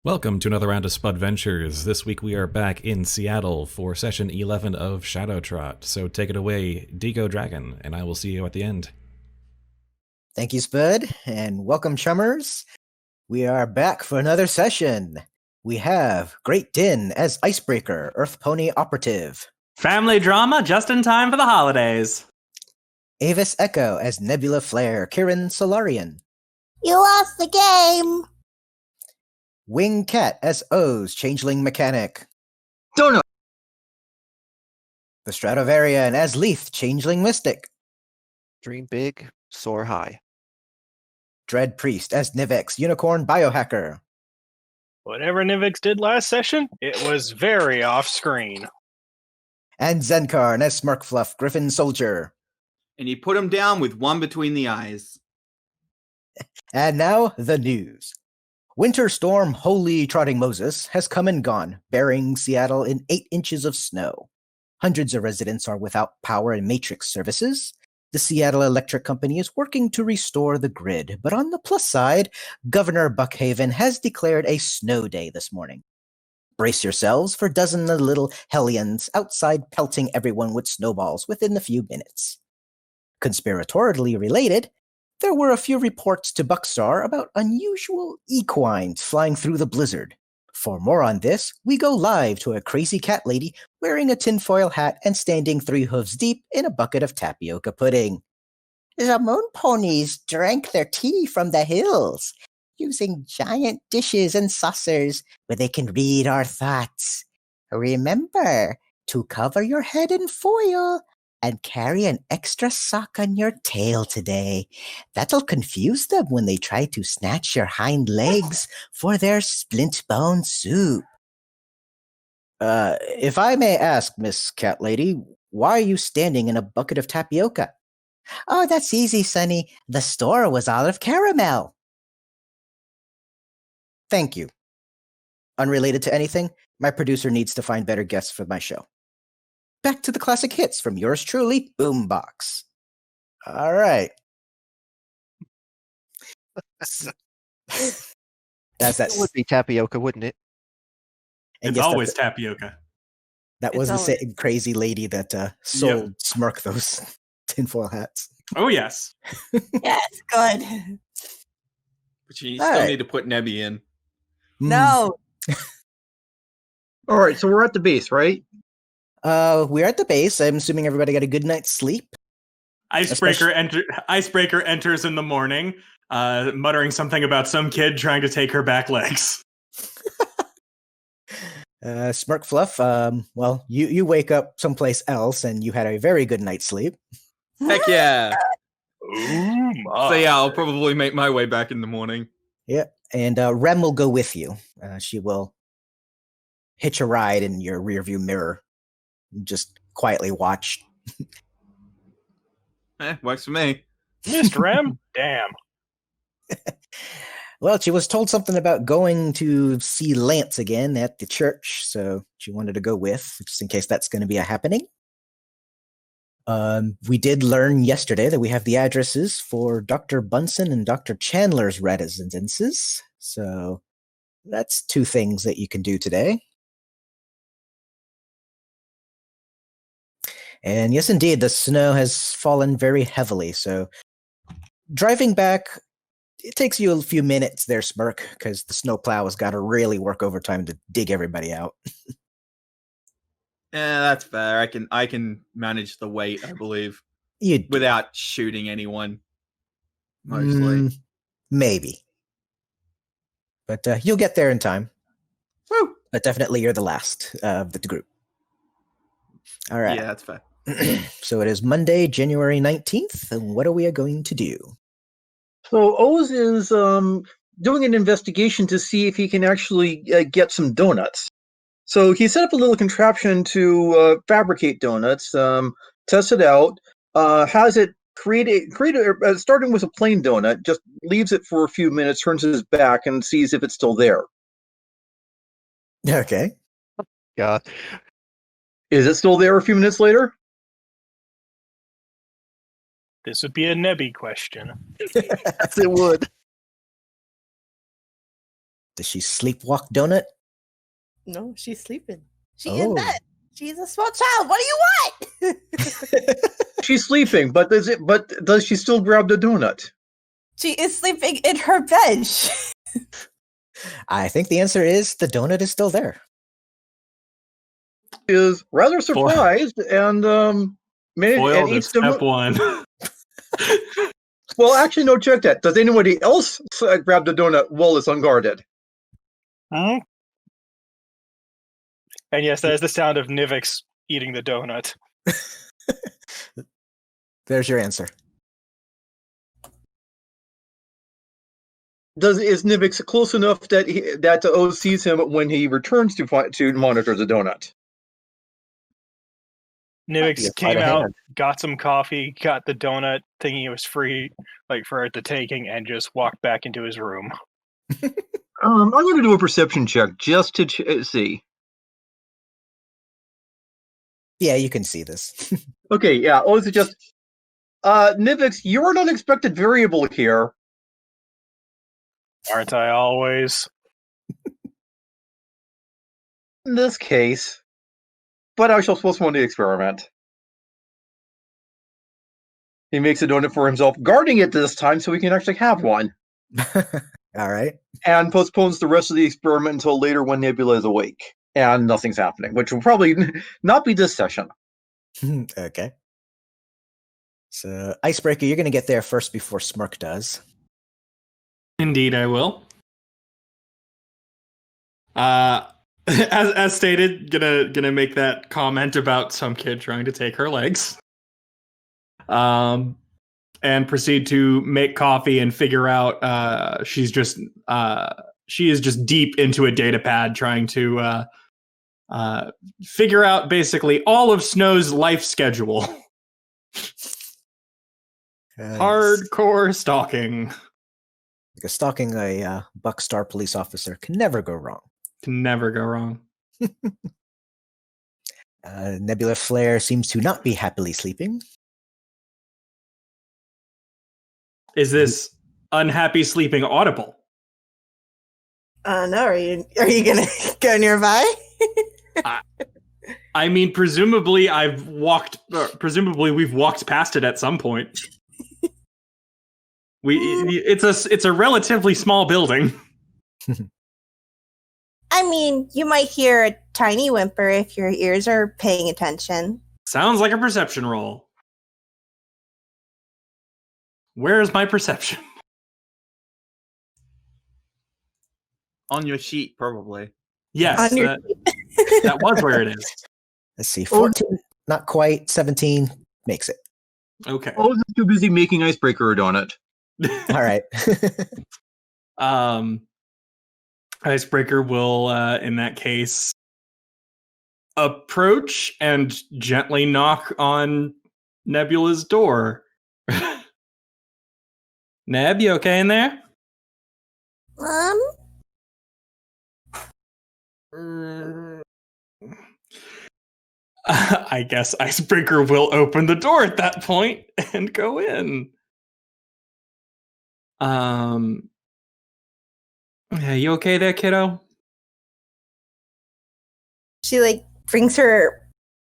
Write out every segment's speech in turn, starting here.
Welcome to another round of Spudventures. This week we are back in Seattle for session 11 of Shadowtrot. So take it away, Digo Dragon, and I will see you at the end. Thank you, Spud, and welcome, chummers. We are back for another session. We have GreatDinn as Icebreaker, Earth Pony Operative. Family drama just in time for the holidays. AvisEcho as Nebula Flare, Kirin Solarian. You lost the game! Wing Cat as O's, Changeling Mechanic. Donut! TheStratovarian as Lethe, Changeling Mystic. Dream big, soar high. DreadPriest as Nivix, Unicorn Biohacker. Whatever Nivix did last session, it was very off-screen. And Xencarn as Smirkfluff, Griffon Soldier. And you put him down with one between the eyes. And now, the news. Winter storm Holy Trotting Moses has come and gone, burying Seattle in 8 inches of snow. Hundreds of residents are without power and matrix services. The Seattle Electric Company is working to restore the grid, but on the plus side, Governor Buckhaven has declared a snow day this morning. Brace yourselves for dozens of little hellions outside pelting everyone with snowballs within a few minutes. Conspiratorially related, there were a few reports to Buckstar about unusual equines flying through the blizzard. For more on this, we go live to a crazy cat lady wearing a tinfoil hat and standing 3 hooves deep in a bucket of tapioca pudding. The moon ponies drank their tea from the hills, using giant dishes and saucers where they can read our thoughts. Remember to cover your head in foil and carry an extra sock on your tail today. That'll confuse them when they try to snatch your hind legs for their splint bone soup. If I may ask, Miss Cat Lady, why are you standing in a bucket of tapioca? Oh, that's easy, Sonny. The store was all of caramel. Thank you. Unrelated to anything, my producer needs to find better guests for my show. Back to the classic hits from yours truly, Boombox. All right. That's It would be tapioca, wouldn't it? and It's yes, always tapioca. that was It's the same crazy lady that sold Smirk those tinfoil hats. Oh, yes. Yes, good. But you All still right. need to put Nebby in. No. All right, so we're at the base, right? We're at the base. I'm assuming everybody got a good night's sleep. Icebreaker enters in the morning, muttering something about some kid trying to take her back legs. Smirkfluff, well, you wake up someplace else and you had a very good night's sleep. Heck yeah. Ooh, So yeah, I'll probably make my way back in the morning. Yeah, and Rem will go with you. She will hitch a ride in your rearview mirror. Just quietly watch. Works for me. Mr. M? Damn. Well, she was told something about going to see Lance again at the church, so she wanted to go with, just in case that's going to be a happening. We did learn yesterday that we have the addresses for Dr. Bunsen and Dr. Chandler's residences, so that's 2 things that you can do today. And yes, indeed, the snow has fallen very heavily, so driving back, it takes you a few minutes there, Smirk, because the snowplow has got to really work overtime to dig everybody out. Yeah, that's fair. I can manage the weight, I believe, You without shooting anyone. Mostly. Maybe. But you'll get there in time. Woo! But definitely you're the last of the group. All right. Yeah, that's fair. So it is Monday, January 19th, and what are we going to do? So Oz is doing an investigation to see if he can actually get some donuts. So he set up a little contraption to fabricate donuts, test it out, has it starting with a plain donut, just leaves it for a few minutes, turns his back, and sees if it's still there. Okay. God. Is it still there a few minutes later? This would be a Nebby question. Yes, it would. Does she sleepwalk Donut? No, she's sleeping. She Oh. in bed. She's a small child. What do you want? She's sleeping, but does she still grab the donut? She is sleeping in her bed. I think the answer is the donut is still there. Is rather surprised and Foiled at eats step one. Well, actually, no. Check that. Does anybody else grab the donut while it's unguarded? And yes, that is the sound of Nivix eating the donut. There's your answer. Is Nivix close enough that O sees him when he returns to monitor the donut? Nivix came sleight of out, hand. got some coffee, got the donut, thinking it was free, like for the taking, and just walked back into his room. I'm going to do a perception check just to see. Yeah, you can see this. Okay, yeah. Oh, is it just Nivix? You're an unexpected variable here. Aren't I always? In this case, but I shall postpone the experiment. He makes a donut for himself, guarding it this time so he can actually have one, All right. and postpones the rest of the experiment until later when Nebula is awake and nothing's happening, which will probably not be this session. Okay. So, Icebreaker, you're going to get there first before Smirk does. Indeed, I will. As stated, gonna make that comment about some kid trying to take her legs. And proceed to make coffee and figure out she is just deep into a data pad trying to figure out basically all of Snow's life schedule. Hardcore stalking. Because stalking a Buckstar police officer can never go wrong. Can never go wrong. Nebula Flare seems to not be happily sleeping. Is this unhappy sleeping audible? No, are you gonna go nearby? I mean, presumably we've walked past it at some point. It's a relatively small building. I mean, you might hear a tiny whimper if your ears are paying attention. Sounds like a perception roll. Where's my perception? On your sheet, probably. Yes, On your- that was where it is. Let's see. 14, not quite. 17 makes it. Okay. Oh, he's too busy making Icebreaker a donut. All right. Icebreaker will, in that case, approach and gently knock on Nebula's door. Neb, you okay in there? I guess Icebreaker will open the door at that point and go in. Yeah, you okay there, kiddo? She brings her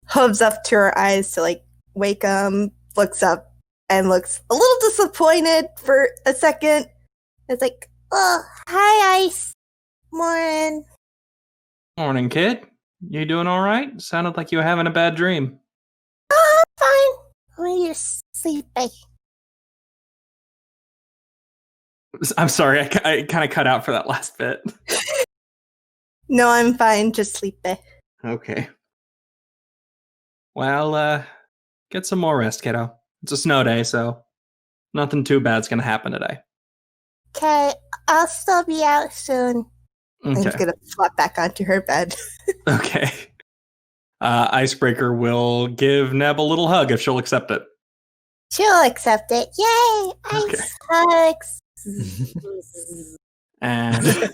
hooves up to her eyes to wake him, looks up and looks a little disappointed for a second. It's like, oh, hi, Ice. Morning. Morning, kid. You doing all right? Sounded like you were having a bad dream. Oh, I'm fine. Oh, you're sleepy. I'm sorry, I kind of cut out for that last bit. No, I'm fine. Just sleepy. Okay. Well, get some more rest, kiddo. It's a snow day, so nothing too bad's gonna happen today. Okay, I'll still be out soon. Okay. I'm just gonna flop back onto her bed. Okay. Icebreaker will give Neb a little hug if she'll accept it. She'll accept it. Yay! Ice hugs. And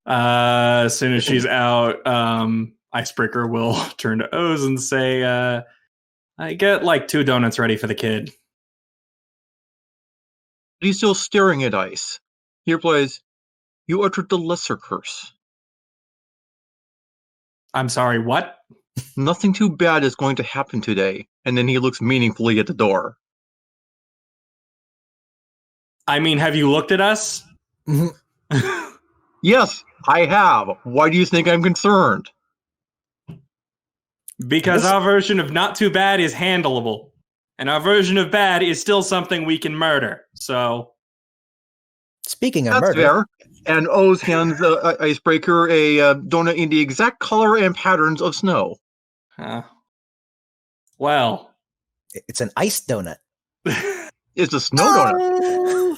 as soon as she's out, Icebreaker will turn to Oz and say, I get 2 donuts ready for the kid. He's still staring at Ice. He replies, you uttered the lesser curse. I'm sorry, what? Nothing too bad is going to happen today. And then he looks meaningfully at the door. I mean, have you looked at us? Yes, I have. Why do you think I'm concerned? Because our version of not too bad is handleable. And our version of bad is still something we can murder. So... Speaking of That's murder, fair. And O's hands Icebreaker a donut in the exact color and patterns of snow. Well. it's an iced donut. It's a snow donut.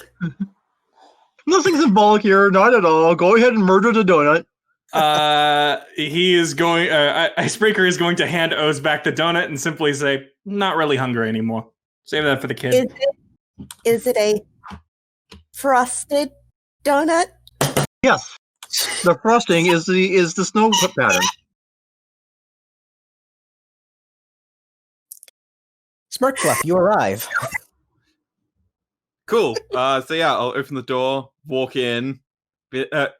Nothing symbolic here, not at all. Go ahead and murder the donut. He is going. Icebreaker is going to hand O's back the donut and simply say, "Not really hungry anymore. Save that for the kid." Is it a frosted donut? Yes, the frosting is the snow pattern. Smirkfluff, you arrive. Cool. So yeah, I'll open the door, walk in.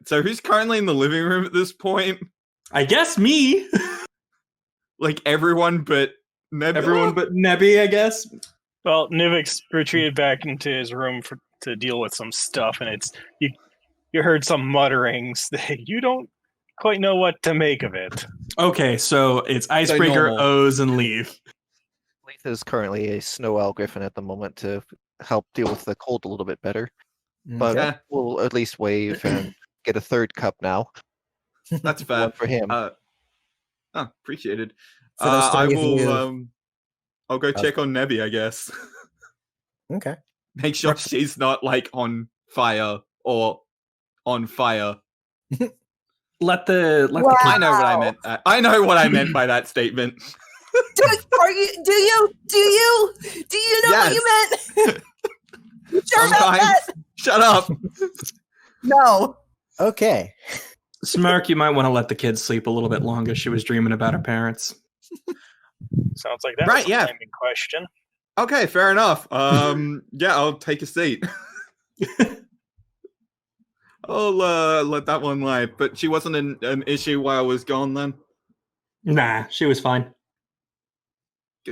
So who's currently in the living room at this point? I guess me. Like everyone but Nebula? Everyone but Nebby, I guess. Well, Nivix retreated back into his room to deal with some stuff, and it's you heard some mutterings that you don't quite know what to make of it. Okay, so it's Icebreaker, normal. O's, and Lethe. Lethe is currently a snow owl griffin at the moment to help deal with the cold a little bit better. But Okay. we'll at least wave and get a third cup now. That's fair. One for him. Appreciated. For those I three of will. you- I'll go check on Nebby, I guess. Okay. Make sure she's not like on fire or on fire. Let the Wow. I know what I meant. I know what I meant by that statement. Do you know what you meant? You sure about Sometimes. that? Shut up. No. Okay. Smirk, you might want to let the kids sleep a little bit longer. She was dreaming about her parents. Sounds like that Right, was a yeah. timing question. Okay, fair enough. Yeah, I'll take a seat. I'll let that one lie. But she wasn't an issue while I was gone then? Nah, she was fine.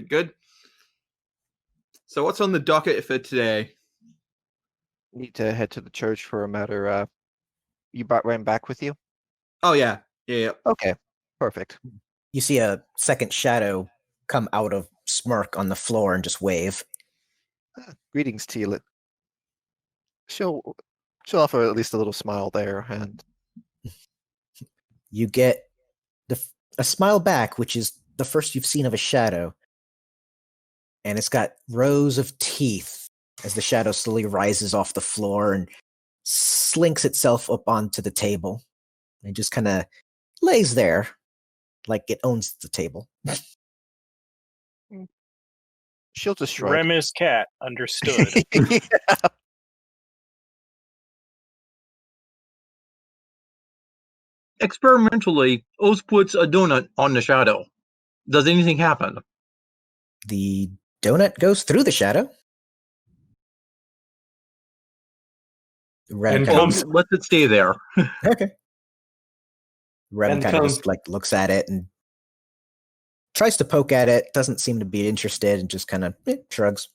Good. So what's on the docket for today? Need to head to the church for a matter. You ran back with you? Oh, yeah. Yeah. Okay, perfect. You see a second shadow come out of Smirk on the floor and just wave. Greetings to you. She'll offer at least a little smile there, and You get a smile back, which is the first you've seen of a shadow. And it's got rows of teeth as the shadow slowly rises off the floor and slinks itself up onto the table. And just kind of lays there like it owns the table. she'll just shrug. Remus cat, understood. Experimentally, Oz puts a donut on the shadow. Does anything happen? The donut goes through the shadow. Red And kind of comes- just- Let it stay there. okay. Red And kind of comes- just like looks at it and tries to poke at it. Doesn't seem to be interested and just kind of shrugs.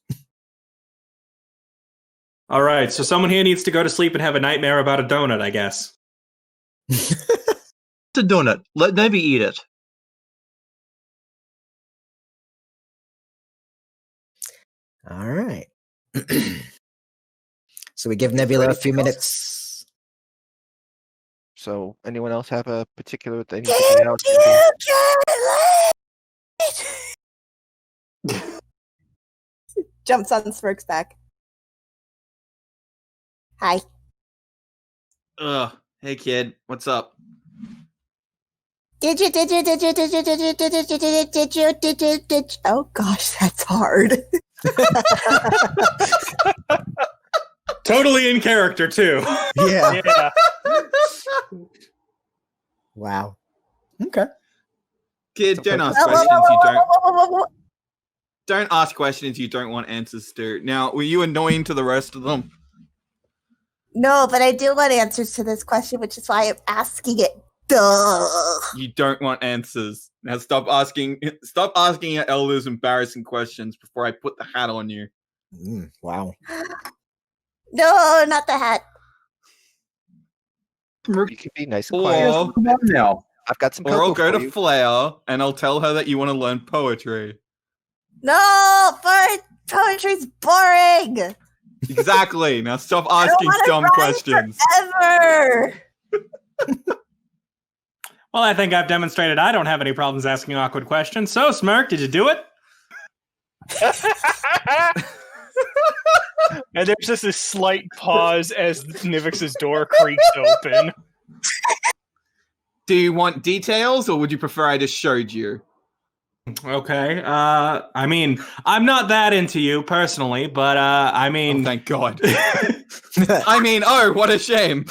All right, so someone here needs to go to sleep and have a nightmare about a donut, I guess. It's a donut. Let Nebby eat it. All right. So we give Nebula a few anything else? minutes. So, anyone else have a particular thing? Jumps on Smirk's back. Hi. Ugh. Hey, kid. What's up? Oh gosh, that's hard. Totally in character, too. Yeah. Yeah. Wow. Okay. Kid, don't ask don't ask questions you don't want answers to. Now, were you annoying to the rest of them? No, but I do want answers to this question, which is why I'm asking it. Duh. You don't want answers. Now stop asking your elders embarrassing questions before I put the hat on you. Wow. No, not the hat. You can be nice and quiet. Or, Come on now. I've got some or I'll cocoa go for to you. Flair and I'll tell her that you want to learn poetry. No, poetry's boring. Exactly. Now stop I don't asking wanna dumb rhyme questions. Forever. Well, I think I've demonstrated I don't have any problems asking awkward questions. So, Smirk, did you do it? And there's just a slight pause as Nivix's door creaks open. Do you want details or would you prefer I just showed you? Okay. I mean, I'm not that into you personally, but I mean, Oh, thank God. I mean, oh, what a shame.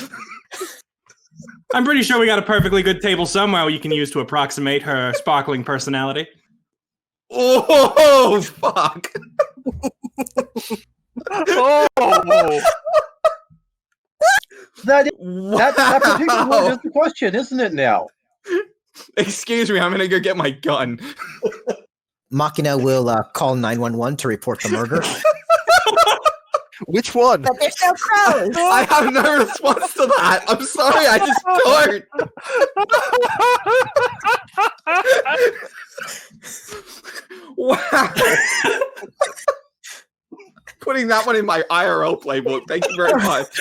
I'm pretty sure we got a perfectly good table somewhere you can use to approximate her sparkling personality. Oh, fuck. Oh! That particular word is the question, isn't it now? Excuse me, I'm gonna go get my gun. Machina will call 911 to report the murder. Which one? But there's no crows. I have no response to that. I'm sorry, I just don't. Wow. Putting that one in my IRL playbook. Thank you very much.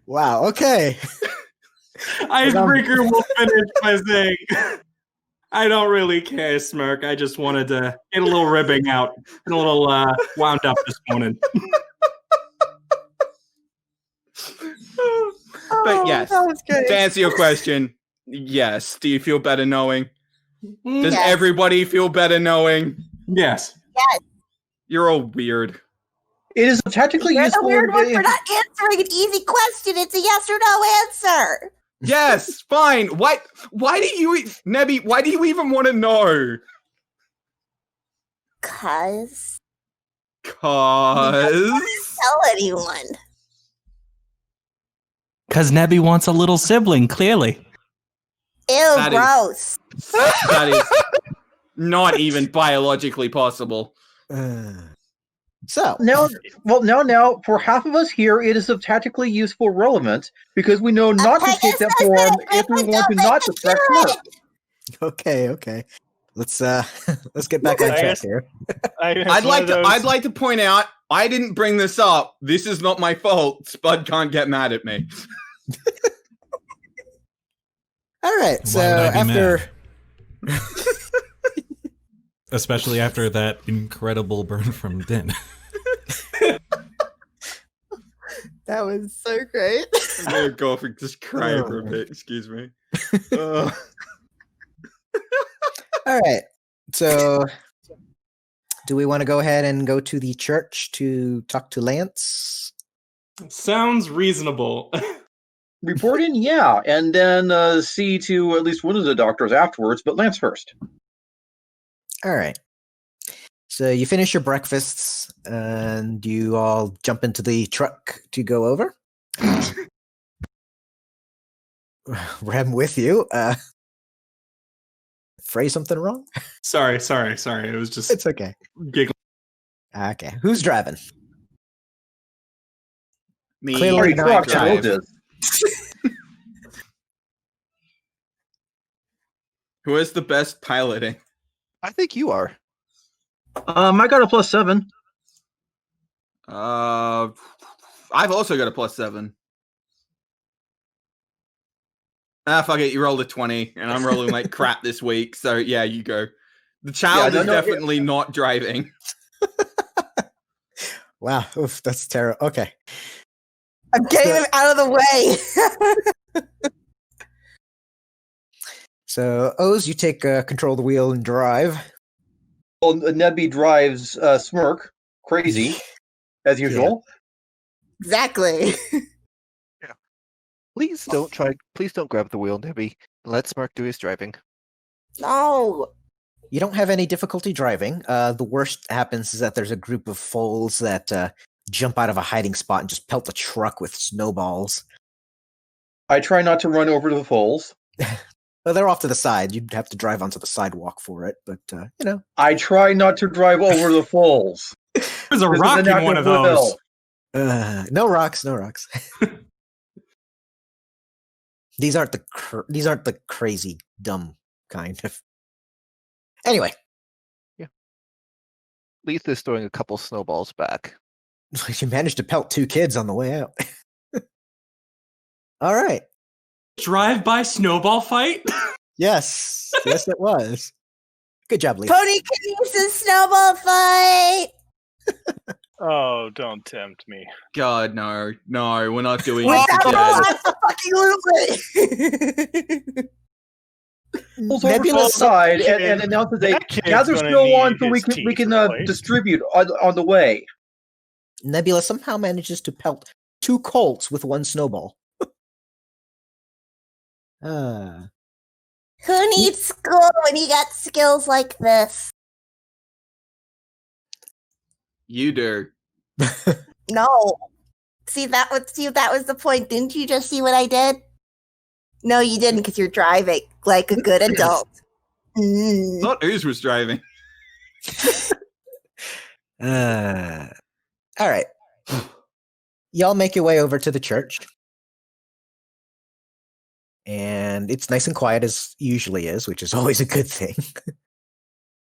Wow, okay. Icebreaker will finish by saying, I don't really care, Smirk. I just wanted to get a little ribbing out. Get a little wound up this morning. But yes, that was good. to answer your question, yes. Do you feel better knowing? Does Yes. everybody feel better knowing? Yes. You're all weird. It is technically You're the useful. weird one for not answering an easy question. It's a yes or no answer. Yes, fine. Why do you, Nebby, why do you even want to know? Cause Cause tell anyone. Because Nebby wants a little sibling, clearly. Ew, That is- gross. that is not even biologically possible. So, Now, for half of us here, it is of tactically useful relevance because we know not to take that form if we want to not distract Smirk. okay. Let's get back on I track guess- here. I'd like to point out I didn't bring this up. This is not my fault. Spud can't get mad at me. All right, so Why would I be after mad? Especially after that incredible burn from Din. That was so great. I'm gonna go off and just cry for a bit. Excuse me. all right, so do we want to go ahead and go to the church to talk to Lance? Sounds reasonable. Report in, yeah, and then see to at least one of the doctors afterwards, but Lance first. All right. So you finish your breakfasts and you all jump into the truck to go over. Rem with you. Phrase something wrong? Sorry. It was just It's okay. giggling. Okay. Who's driving? Me, Clearly I not drive. Who has the best piloting? I think you are. I got a +7. I've also got a +7. Fuck it, you rolled a 20, and I'm rolling like crap this week, so yeah, you go. The child is definitely not driving. Wow. Oof, that's terrible. Okay. I'm getting them out of the way. So, Oz, you take control of the wheel and drive. Well, Nebby drives Smirk crazy, as usual. Exactly. Please don't grab the wheel, Nebby. Let Smirk do his driving. No. You don't have any difficulty driving. The worst happens is that there's a group of foals that jump out of a hiding spot and just pelt the truck with snowballs. I try not to run over to the foals. Well, they're off to the side. You'd have to drive onto the sidewalk for it, but I try not to drive over the foals. There's a rock in one of those. No rocks, no rocks. These aren't the crazy dumb kind of. Anyway, Lethe is throwing a couple snowballs back. you managed to pelt 2 kids on the way out. All right. Drive-by snowball fight? Yes, it was. Good job, Lethe. Pony can use the snowball fight. Oh, don't tempt me. God, no, we're not doing With it that together. fucking Pulls over to the side and announces that kid's gather gonna snow on need so we his can teeth replaced. distribute on the way. Nebula somehow manages to pelt 2 colts with 1 snowball. Who needs school when you got skills like this? You do. No. See, that was the point. Didn't you just see what I did? No, you didn't, because you're driving like a good adult. Not Ooze was driving. All right. Y'all make your way over to the church. And it's nice and quiet as usually is, which is always a good thing.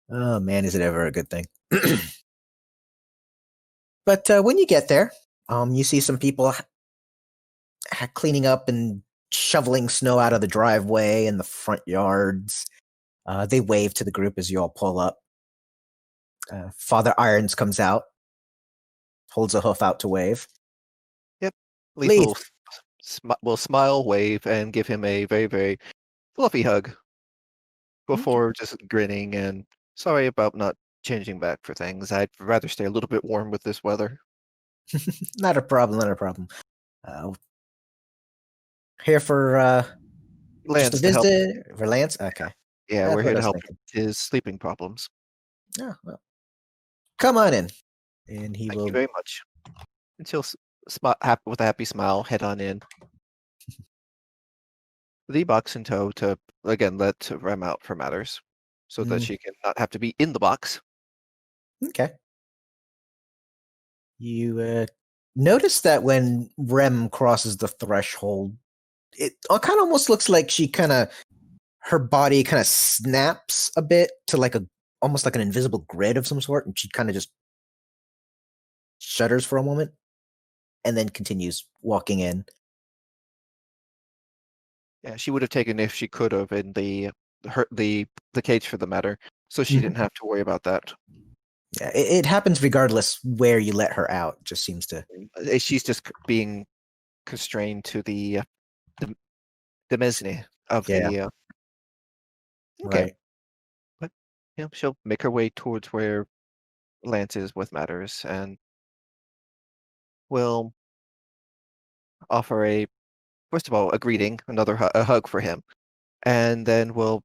Oh man, is it ever a good thing. But when you get there, you see some people cleaning up and shoveling snow out of the driveway and the front yards. They wave to the group as you all pull up. Father Irons comes out, holds a hoof out to wave. Yep. Lethe will smile, wave, and give him a very, very fluffy hug before just grinning and sorry about not changing back for things. I'd rather stay a little bit warm with this weather. Not a problem. Here for Lance just a to help. visit for Lance? Okay. Yeah, That's we're what here I to was help thinking. his sleeping problems. Oh, well. Come on in. And he Thank will you very much. And she'll with a happy smile, head on in. The box in tow to, again, let Rem out for matters so that she can not have to be in the box. Okay. You notice that when Rem crosses the threshold, it kind of almost looks like her body kind of snaps a bit to almost like an invisible grid of some sort, and she kind of just shudders for a moment and then continues walking in. Yeah, she would have taken if she could have in the cage for the matter, so she didn't have to worry about that. Yeah, it happens regardless where you let her out. It just seems to. She's just being constrained to the mezzanine of the. Okay, Right. but she'll make her way towards where Lance is with matters, and will offer first of all a greeting, a hug for him, and then we'll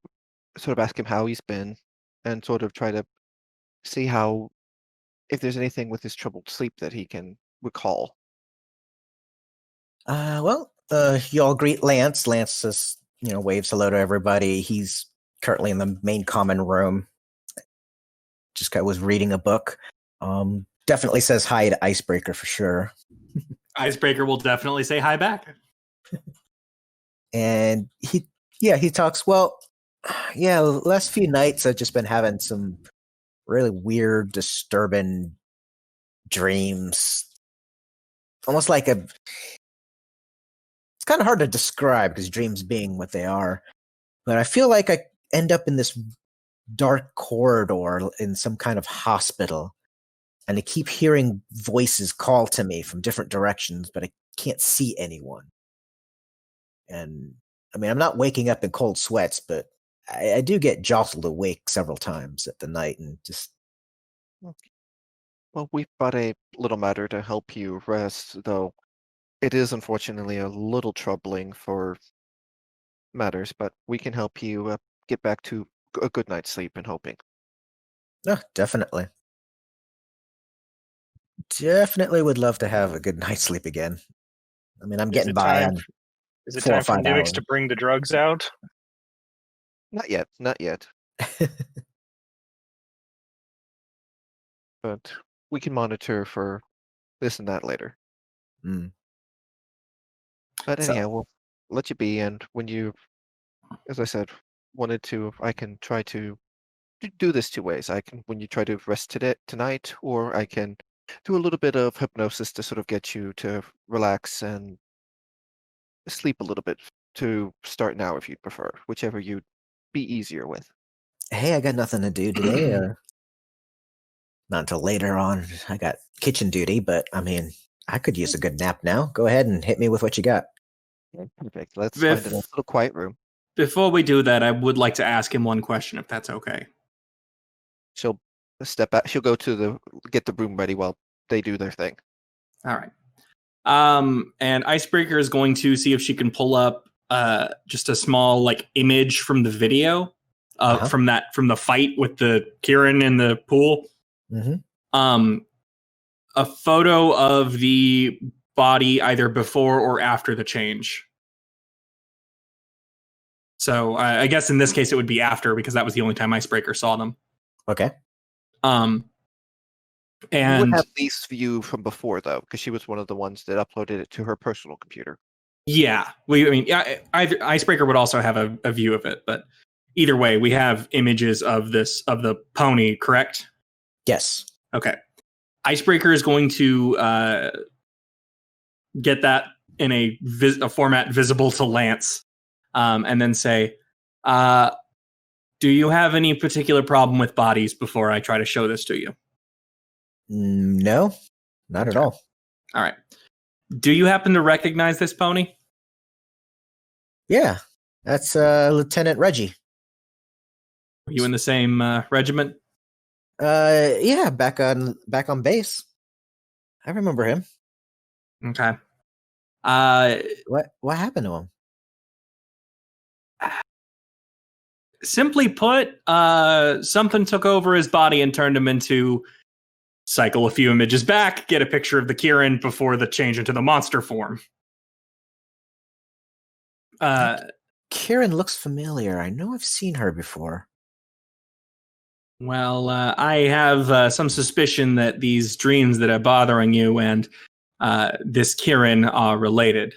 sort of ask him how he's been, and sort of try to see if there's anything with his troubled sleep that he can recall. You all greet Lance. Lance just, waves hello to everybody. He's currently in the main common room. Just was reading a book. Definitely says hi to Icebreaker for sure. Icebreaker will definitely say hi back. And he talks, last few nights I've just been having some really weird, disturbing dreams. Almost like it's kind of hard to describe because dreams being what they are. But I feel like I end up in this dark corridor in some kind of hospital. And I keep hearing voices call to me from different directions, but I can't see anyone. And I mean, I'm not waking up in cold sweats, but I do get jostled awake several times at the night and just. Well, we've brought a little matter to help you rest, though it is unfortunately a little troubling for matters, but we can help you get back to a good night's sleep and hoping. No, definitely. definitely would love to have a good night's sleep again. I mean, I'm Is getting it by time? on Is it 4 or time for 5 Nivix hours. to bring the drugs out? Not yet, not yet. But we can monitor for this and that later. Mm. But So- anyhow, we'll let you be. And when you, as I said, wanted to, I can try to do this two ways. I can, when you try to rest tonight, or I can do a little bit of hypnosis to sort of get you to relax and sleep a little bit to start now if you'd prefer, whichever you'd be easier with. Hey, I got nothing to do today. Not until later on. I got kitchen duty, but I mean, I could use a good nap now. Go ahead and hit me with what you got. Okay, perfect. Let's find a little quiet room. Before we do that, I would like to ask him one question, if that's okay. She'll step back. She'll go to get the room ready while they do their thing. All right. And Icebreaker is going to see if she can pull up just a small like image from the video from the fight with the kirin in the pool. Mm-hmm. A photo of the body either before or after the change. So I guess in this case it would be after, because that was the only time Icebreaker saw them. Okay. And we would have Leith's view from before, though, because she was one of the ones that uploaded it to her personal computer. Yeah, Icebreaker would also have a view of it, but either way, we have images of the pony, correct? Yes. Okay. Icebreaker is going to get that in a format visible to Lance, and then say, do you have any particular problem with bodies before I try to show this to you? No, not at all. All right. Do you happen to recognize this pony? Yeah, that's Lieutenant Reggie. Are you in the same regiment? Yeah, back on base. I remember him. Okay. What happened to him? Simply put, something took over his body and turned him into, cycle a few images back, get a picture of the kirin before the change into the monster form. Kirin looks familiar. I know I've seen her before. Well, I have some suspicion that these dreams that are bothering you and this kirin are related.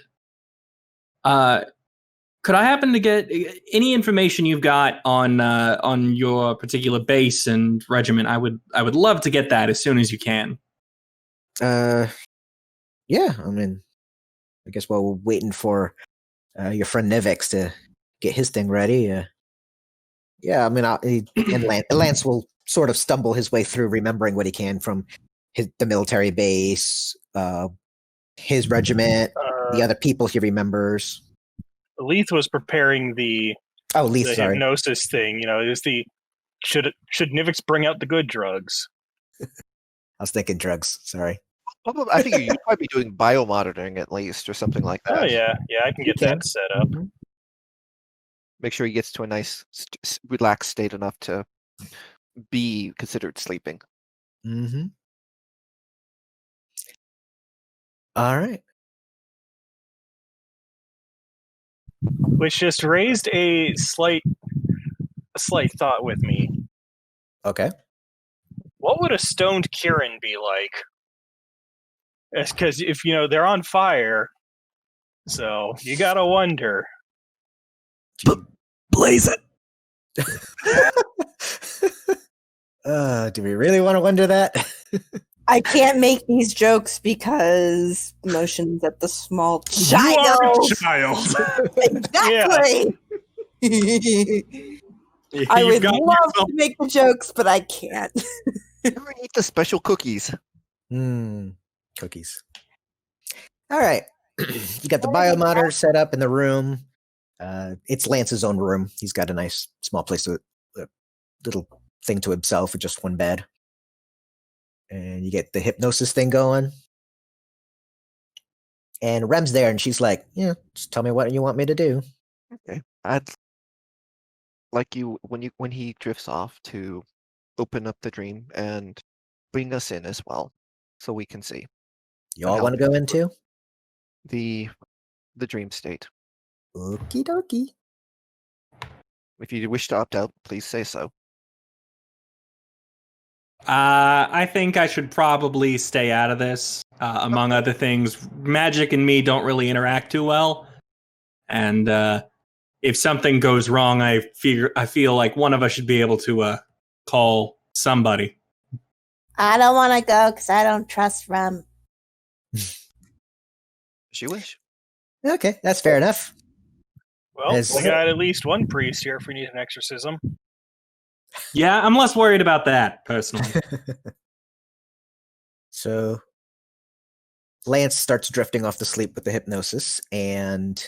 Could I happen to get any information you've got on your particular base and regiment? I would love to get that as soon as you can. Yeah, I mean, I guess while we're waiting for your friend Nivix to get his thing ready. Yeah, I mean, and Lance will sort of stumble his way through remembering what he can from the military base, his regiment, the other people he remembers. Lethe was preparing the hypnosis thing. You know, it was should Nivix bring out the good drugs? I was thinking drugs. Sorry. I think you might be doing biomonitoring at least, or something like that. Oh yeah, I can get that set up. Mm-hmm. Make sure he gets to a nice, relaxed state enough to be considered sleeping. Mm-hmm. All right. Which just raised a slight thought with me. Okay. What would a stoned kirin be like? Because if they're on fire, so you gotta wonder. Blaze it. Do we really want to wonder that? I can't make these jokes because emotions at the small child. You are a child. Exactly. I would love to make the jokes, but I can't. Never eat the special cookies. Cookies. All right. You got the biomonitor set up in the room. It's Lance's own room. He's got a nice small place a little thing to himself with just one bed. And you get the hypnosis thing going. And Rem's there, and she's like, "Yeah, just tell me what you want me to do." Okay. I'd like you when he drifts off to open up the dream and bring us in as well. so we can see. You all want to go into? The dream state. Okie dokie. If you wish to opt out, please say so. I think I should probably stay out of this. Among other things, magic and me don't really interact too well. And if something goes wrong, I feel like one of us should be able to call somebody. I don't want to go because I don't trust Rem. As you wish. Okay, that's fair enough. Well, we got at least one priest here if we need an exorcism. Yeah, I'm less worried about that, personally. So Lance starts drifting off to sleep with the hypnosis, and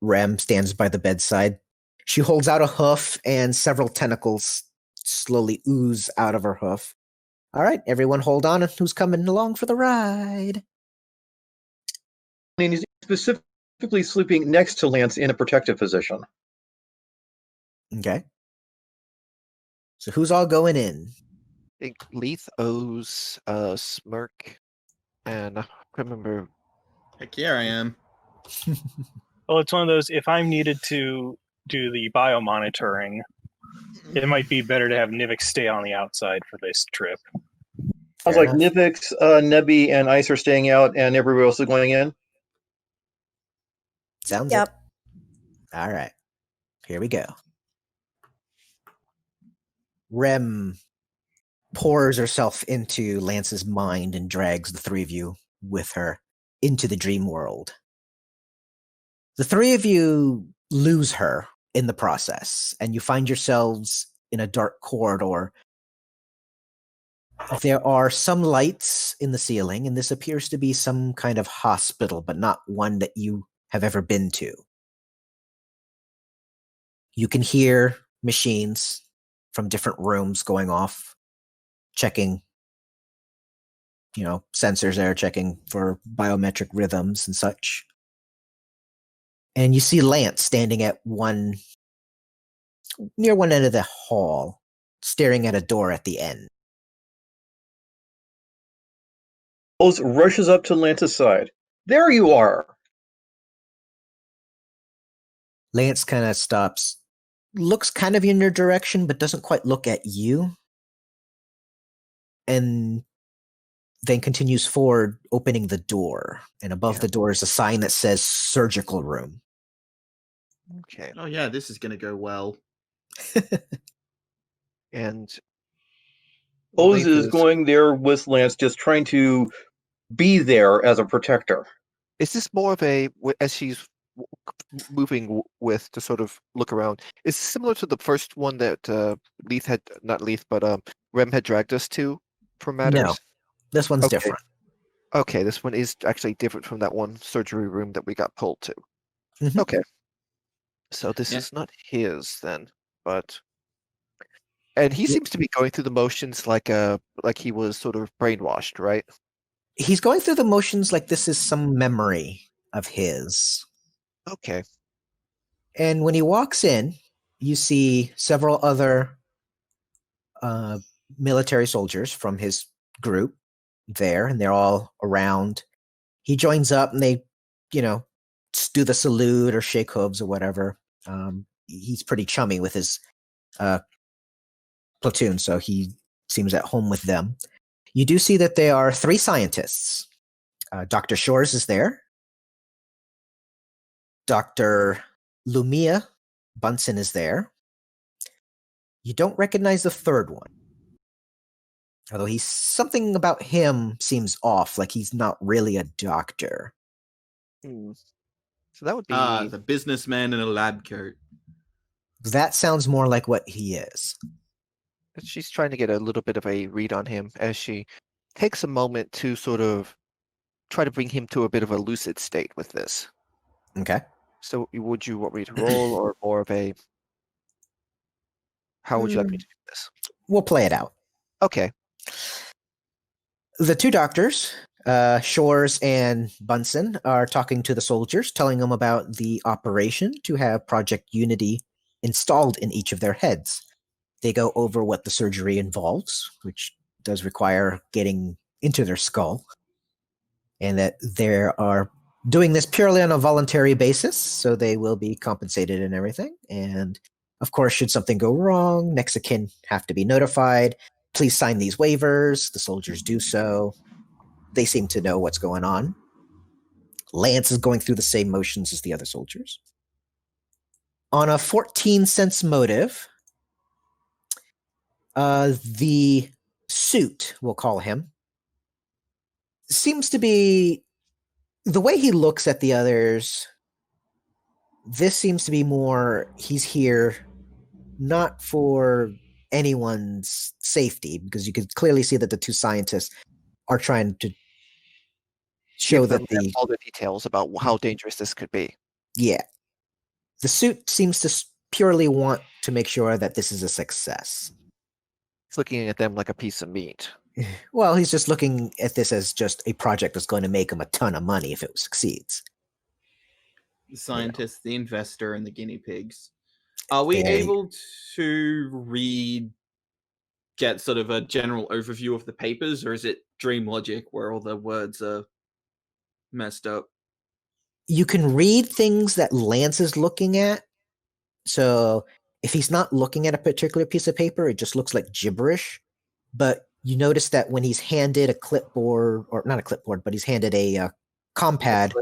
Rem stands by the bedside. She holds out a hoof, and several tentacles slowly ooze out of her hoof. All right, everyone hold on. Who's coming along for the ride? And he's specifically sleeping next to Lance in a protective position. Okay. So who's all going in? I think Lethe owes Smirk, and I remember. Heck yeah, I am. Well, it's one of those, if I'm needed to do the biomonitoring, it might be better to have Nivix stay on the outside for this trip. I was like, Nivix, Nebby, and Ice are staying out, and everybody else is going in? Sounds Yep. It. All right. Here we go. Rem pours herself into Lance's mind and drags the three of you with her into the dream world. The three of you lose her in the process, and you find yourselves in a dark corridor. There are some lights in the ceiling, and this appears to be some kind of hospital, but not one that you have ever been to. You can hear machines from different rooms going off, checking, sensors there, checking for biometric rhythms and such. And you see Lance standing near one end of the hall, staring at a door at the end. Oz rushes up to Lance's side. There you are! Lance kind of stops, looks kind of in your direction, but doesn't quite look at you. And then continues forward, opening the door. And above the door is a sign that says surgical room. Okay. Oh yeah, this is going to go well. And Oz is going there with Lance, just trying to be there as a protector. Is this more of a, as she's moving with to sort of look around, is this similar to the first one that Lethe had, not Lethe, but Rem had dragged us to for matters? No, this one's different. Okay, this one is actually different from that one surgery room that we got pulled to. Mm-hmm. Okay. So this is not his then, but... And he seems to be going through the motions like he was sort of brainwashed, right? He's going through the motions like this is some memory of his. Okay. And when he walks in, you see several other military soldiers from his group there, and they're all around. He joins up, and they, do the salute or shake hooves or whatever. He's pretty chummy with his platoon, so he seems at home with them. You do see that there are 3 scientists. Dr. Shores is there. Dr. Lumia Bunsen is there. You don't recognize the third one. Although something about him seems off, like he's not really a doctor. So that would be... the businessman in a lab coat. That sounds more like what he is. She's trying to get a little bit of a read on him as she takes a moment to sort of try to bring him to a bit of a lucid state with this. Okay. So would you want me to roll or more of a... How would you like me to do this? We'll play it out. Okay. The 2 doctors, Shores and Bunsen, are talking to the soldiers, telling them about the operation to have Project Unity installed in each of their heads. They go over what the surgery involves, which does require getting into their skull, and that they are doing this purely on a voluntary basis, so they will be compensated and everything. And of course, should something go wrong, next of kin have to be notified. Please sign these waivers. The soldiers do so. They seem to know what's going on. Lance is going through the same motions as the other soldiers. On a 14 cents motive, the suit, we'll call him, seems to be, the way he looks at the others, this seems to be more, he's here not for anyone's safety, because you could clearly see that the two scientists are trying to show that all the details about how dangerous this could be. Yeah. The suit seems to purely want to make sure that this is a success. He's looking at them like a piece of meat. Well, he's just looking at this as just a project that's going to make him a ton of money if it succeeds. The scientist, the investor, and the guinea pigs. Are we able to get sort of a general overview of the papers, or is it dream logic where all the words are messed up? You can read things that Lance is looking at. So if he's not looking at a particular piece of paper, it just looks like gibberish. But you notice that when he's handed a clipboard, or not a clipboard, but he's handed a compad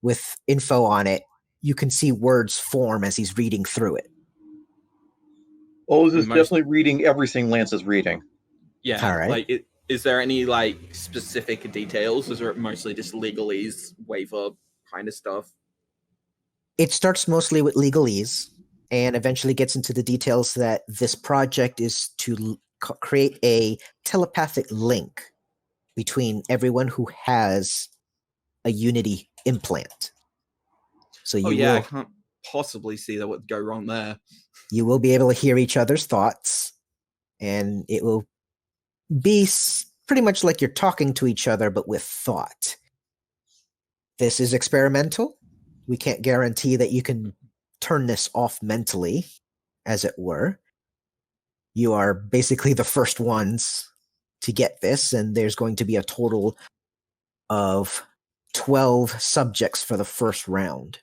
with info on it, you can see words form as he's reading through it. Oz is definitely reading everything Lance is reading. Yeah. All right. Like, is there any like specific details? Is it mostly just legalese, waiver kind of stuff? It starts mostly with legalese and eventually gets into the details that this project is to create a telepathic link between everyone who has a Unity implant. So I can't possibly see that would go wrong there. You will be able to hear each other's thoughts, and it will be pretty much like you're talking to each other, but with thought. This is experimental. We can't guarantee that you can turn this off mentally, as it were. You are basically the first ones to get this, and there's going to be a total of 12 subjects for the first round.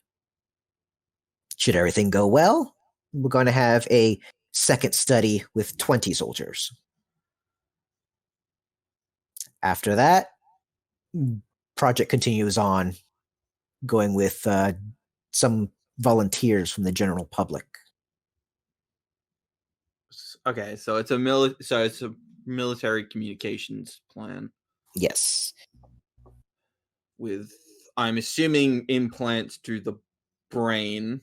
Should everything go well, we're going to have a second study with 20 soldiers. After that, project continues on, going with some volunteers from the general public. Okay, so it's a military communications plan. Yes. With, I'm assuming, implants to the brain.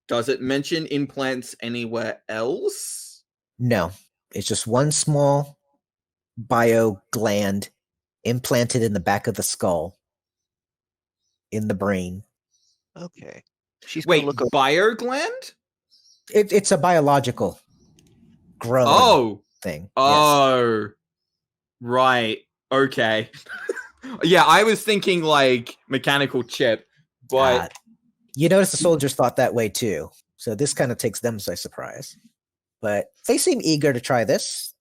Does it mention implants anywhere else? No, it's just one small bio gland implanted in the back of the skull, in the brain. Okay. She's Wait, gonna look bio gland? It's a biological growing thing. Oh, yes. Right. Okay. Yeah, I was thinking like mechanical chip, but you notice the soldiers thought that way too. So this kind of takes them by surprise. But they seem eager to try this.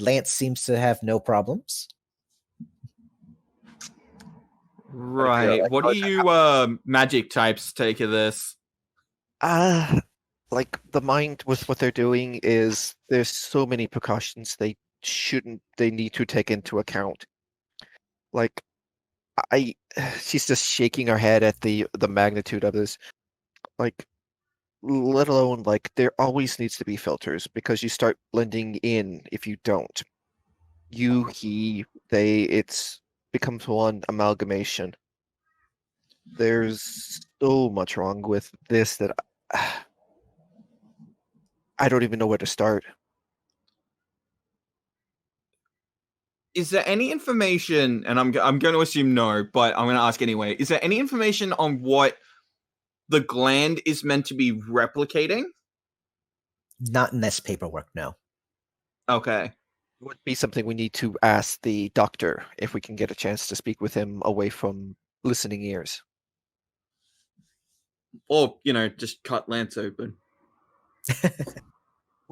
Lance seems to have no problems. Right. What do you magic types take of this? Like the mind with what they're doing is there's so many precautions they need to take into account. Like she's just shaking her head at the magnitude of this. Like, let alone like there always needs to be filters because you start blending in if you don't. You, he, they, it's becomes one amalgamation. There's so much wrong with this that I don't even know where to start. Is there any information, and I'm going to assume no, but I'm going to ask anyway, is there any information on what the gland is meant to be replicating? Not in this paperwork, no. Okay. It would be something we need to ask the doctor if we can get a chance to speak with him away from listening ears. Or, just cut Lance open.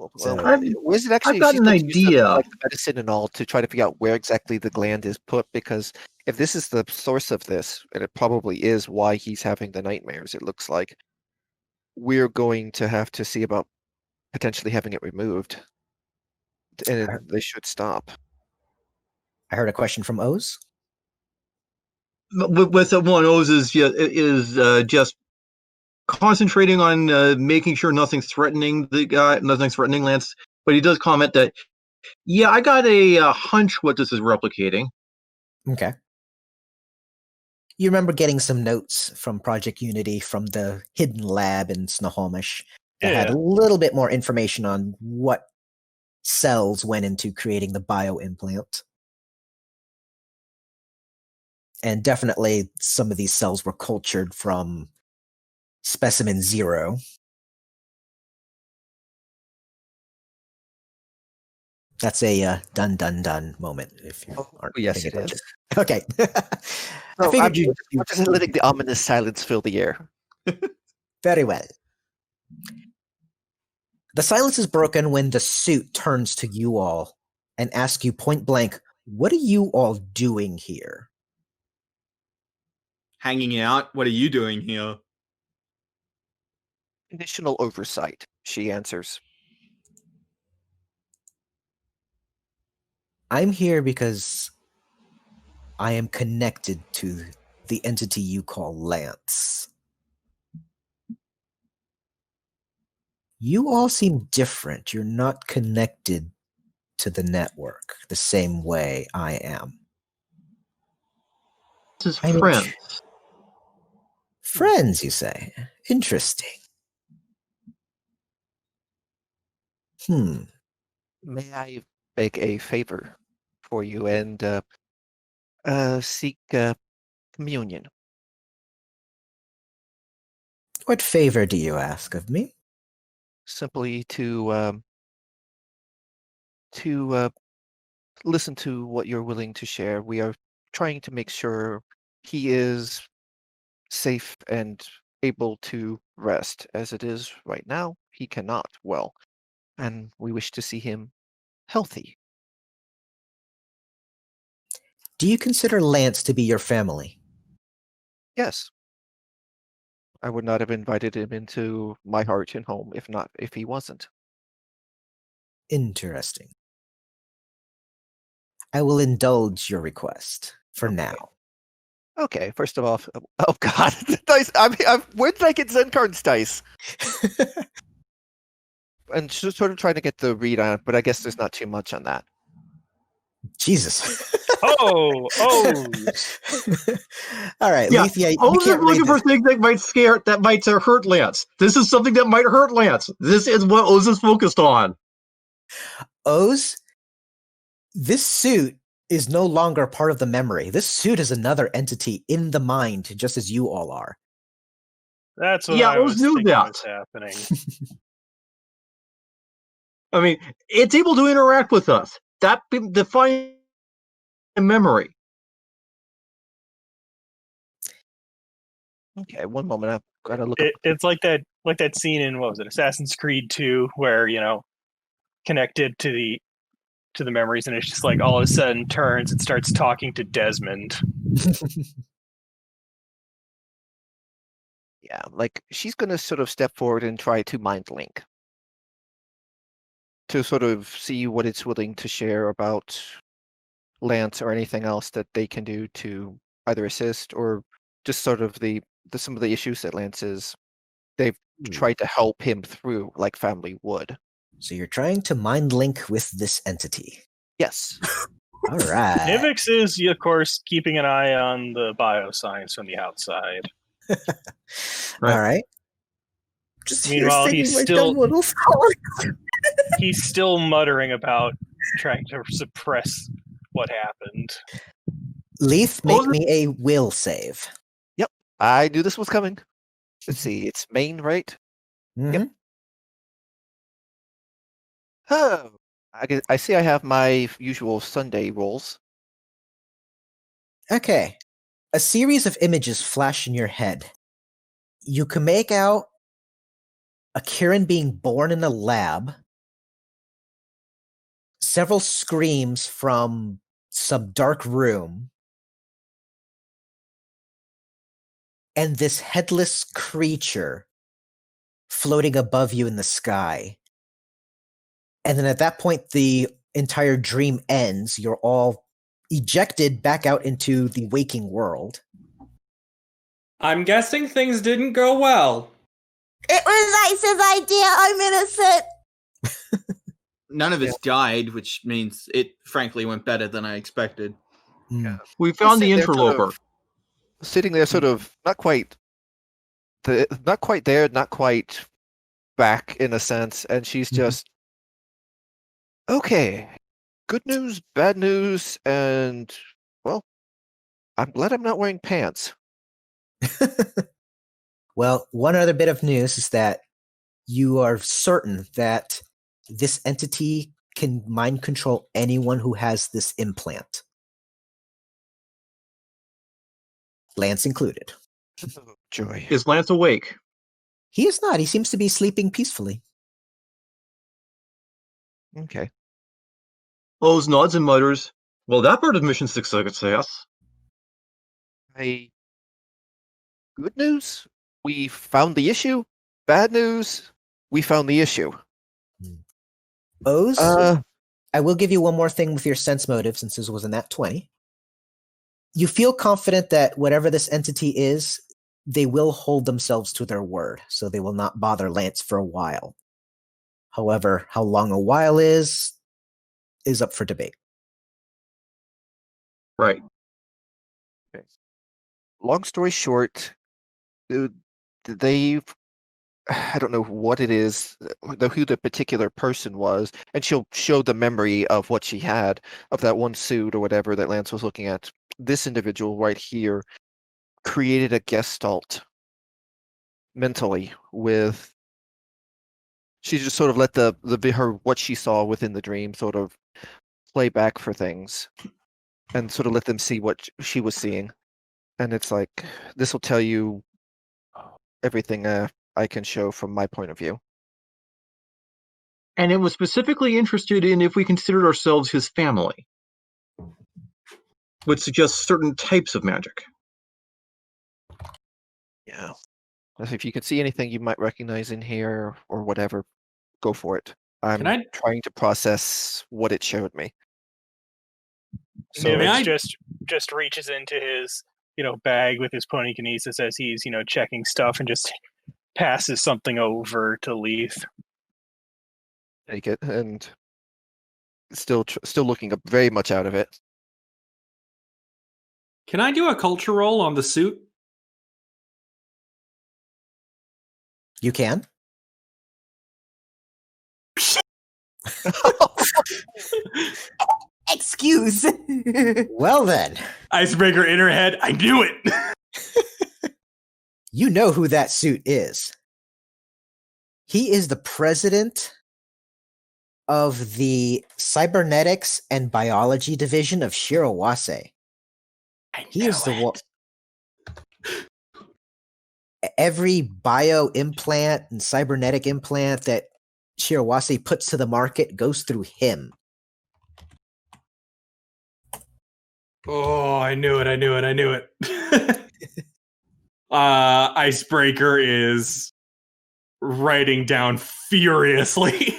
Well, So- was it actually? I've got she's an gonna use idea. like the medicine and all to try to figure out where exactly the gland is put, because if this is the source of this, and it probably is why he's having the nightmares, it looks like we're going to have to see about potentially having it removed, and they should stop. I heard a question from Oz. With one O's is just concentrating on making sure nothing's threatening the guy, nothing's threatening Lance. But he does comment that, yeah, I got a hunch what this is replicating. Okay. You remember getting some notes from Project Unity from the hidden lab in Snohomish that had Yeah. a little bit more information on what cells went into creating the bio implant. And definitely some of these cells were cultured from specimen 0. That's a dun dun dun moment. If you aren't yes, paying it is. attention. Okay. I No, figured you I'm just letting the ominous silence fill the air. very well. The silence is broken when the suit turns to you all and asks you point blank, "What are you all doing here?" Hanging out. What are you doing here? Additional oversight, she answers. I'm here because I am connected to the entity you call Lance. You all seem different. You're not connected to the network the same way I am. This is I'm friends. Friends, you say? Interesting. May I beg a favor for you and seek communion? What favor do you ask of me? Simply to listen to what you're willing to share. We are trying to make sure he is safe and able to rest. As it is right now, he cannot well, and we wish to see him healthy. Do you consider Lance to be your family? Yes. I would not have invited him into my heart and home if he wasn't. Interesting. I will indulge your request for now. Okay, first of all, oh god, the dice. Where did I get Xencarn's dice? And just sort of trying to get the read on it, but I guess there's not too much on that. Jesus. Oh. All right, Yeah, Lethe, you I was can't read looking for this. things that might hurt Lance. This is something that might hurt Lance. This is what Oz is focused on. Oz, this suit is no longer part of the memory. This suit is another entity in the mind, just as you all are. That's what Yeah, I Oz was knew thinking that. was happening. I mean, it's able to interact with us. That defines memory. Okay, one moment. I've got to look up. It's like that scene in, what was it, Assassin's Creed 2, where, connected to the memories, and it's just like all of a sudden turns and starts talking to Desmond. Yeah, like she's going to sort of step forward and try to mind link to sort of see what it's willing to share about Lance or anything else that they can do to either assist or just sort of some of the issues that they've tried to help him through like family would. So you're trying to mind link with this entity. Yes. All right. Nivix is, of course, keeping an eye on the bioscience from the outside. All right. Just Meanwhile, here he's singing my still- dumb little song. He's still muttering about trying to suppress what happened. Lethe, make me a will save. Yep. I knew this was coming. Let's see. It's main, right? Mhm. Oh, I see I have my usual Sunday rolls. Okay. A series of images flash in your head. You can make out a Kirin being born in a lab several screams from some dark room, and this headless creature floating above you in the sky. And then at that point, the entire dream ends. You're all ejected back out into the waking world. I'm guessing things didn't go well. It was Ice's idea. I'm innocent. None of us died, which means it frankly went better than I expected. Yeah. We found the Sitting there interloper. Sitting there, sort of not quite there, not quite back in a sense, and she's just okay. Good news, bad news, and well, I'm glad I'm not wearing pants. Well, one other bit of news is that you are certain that this entity can mind control anyone who has this implant. Lance included. Joy. Is Lance awake? He is not. He seems to be sleeping peacefully. Okay. Oz nods and mutters, well, that part of mission success. Good news, we found the issue. Bad news, we found the issue. Oz, I will give you one more thing with your sense motive, since this was in that 20. You feel confident that whatever this entity is, they will hold themselves to their word, so they will not bother Lance for a while. However, how long a while is up for debate. Right. Okay. Long story short, they, I don't know what it is, who the particular person was, and she'll show the memory of what she had, of that one suit or whatever that Lance was looking at. This individual right here created a gestalt mentally with, she just sort of let her what she saw within the dream sort of play back for things and sort of let them see what she was seeing. And it's like, this will tell you everything I can show from my point of view. And it was specifically interested in if we considered ourselves his family. Would suggest certain types of magic. Yeah. If you can see anything you might recognize in here or whatever, go for it. I'm trying to process what it showed me. So Nivix just reaches into his bag with his ponykinesis as he's checking stuff and just passes something over to Lethe. Take it and still looking up very much out of it. Can I do a culture roll on the suit? You can. Excuse. Well then. Icebreaker in her head. I knew it. You know who that suit is. He is the president of the Cybernetics and Biology Division of Shirewase. He is the one. Every bio implant and cybernetic implant that Shirewase puts to the market goes through him. Oh, I knew it. Icebreaker is writing down furiously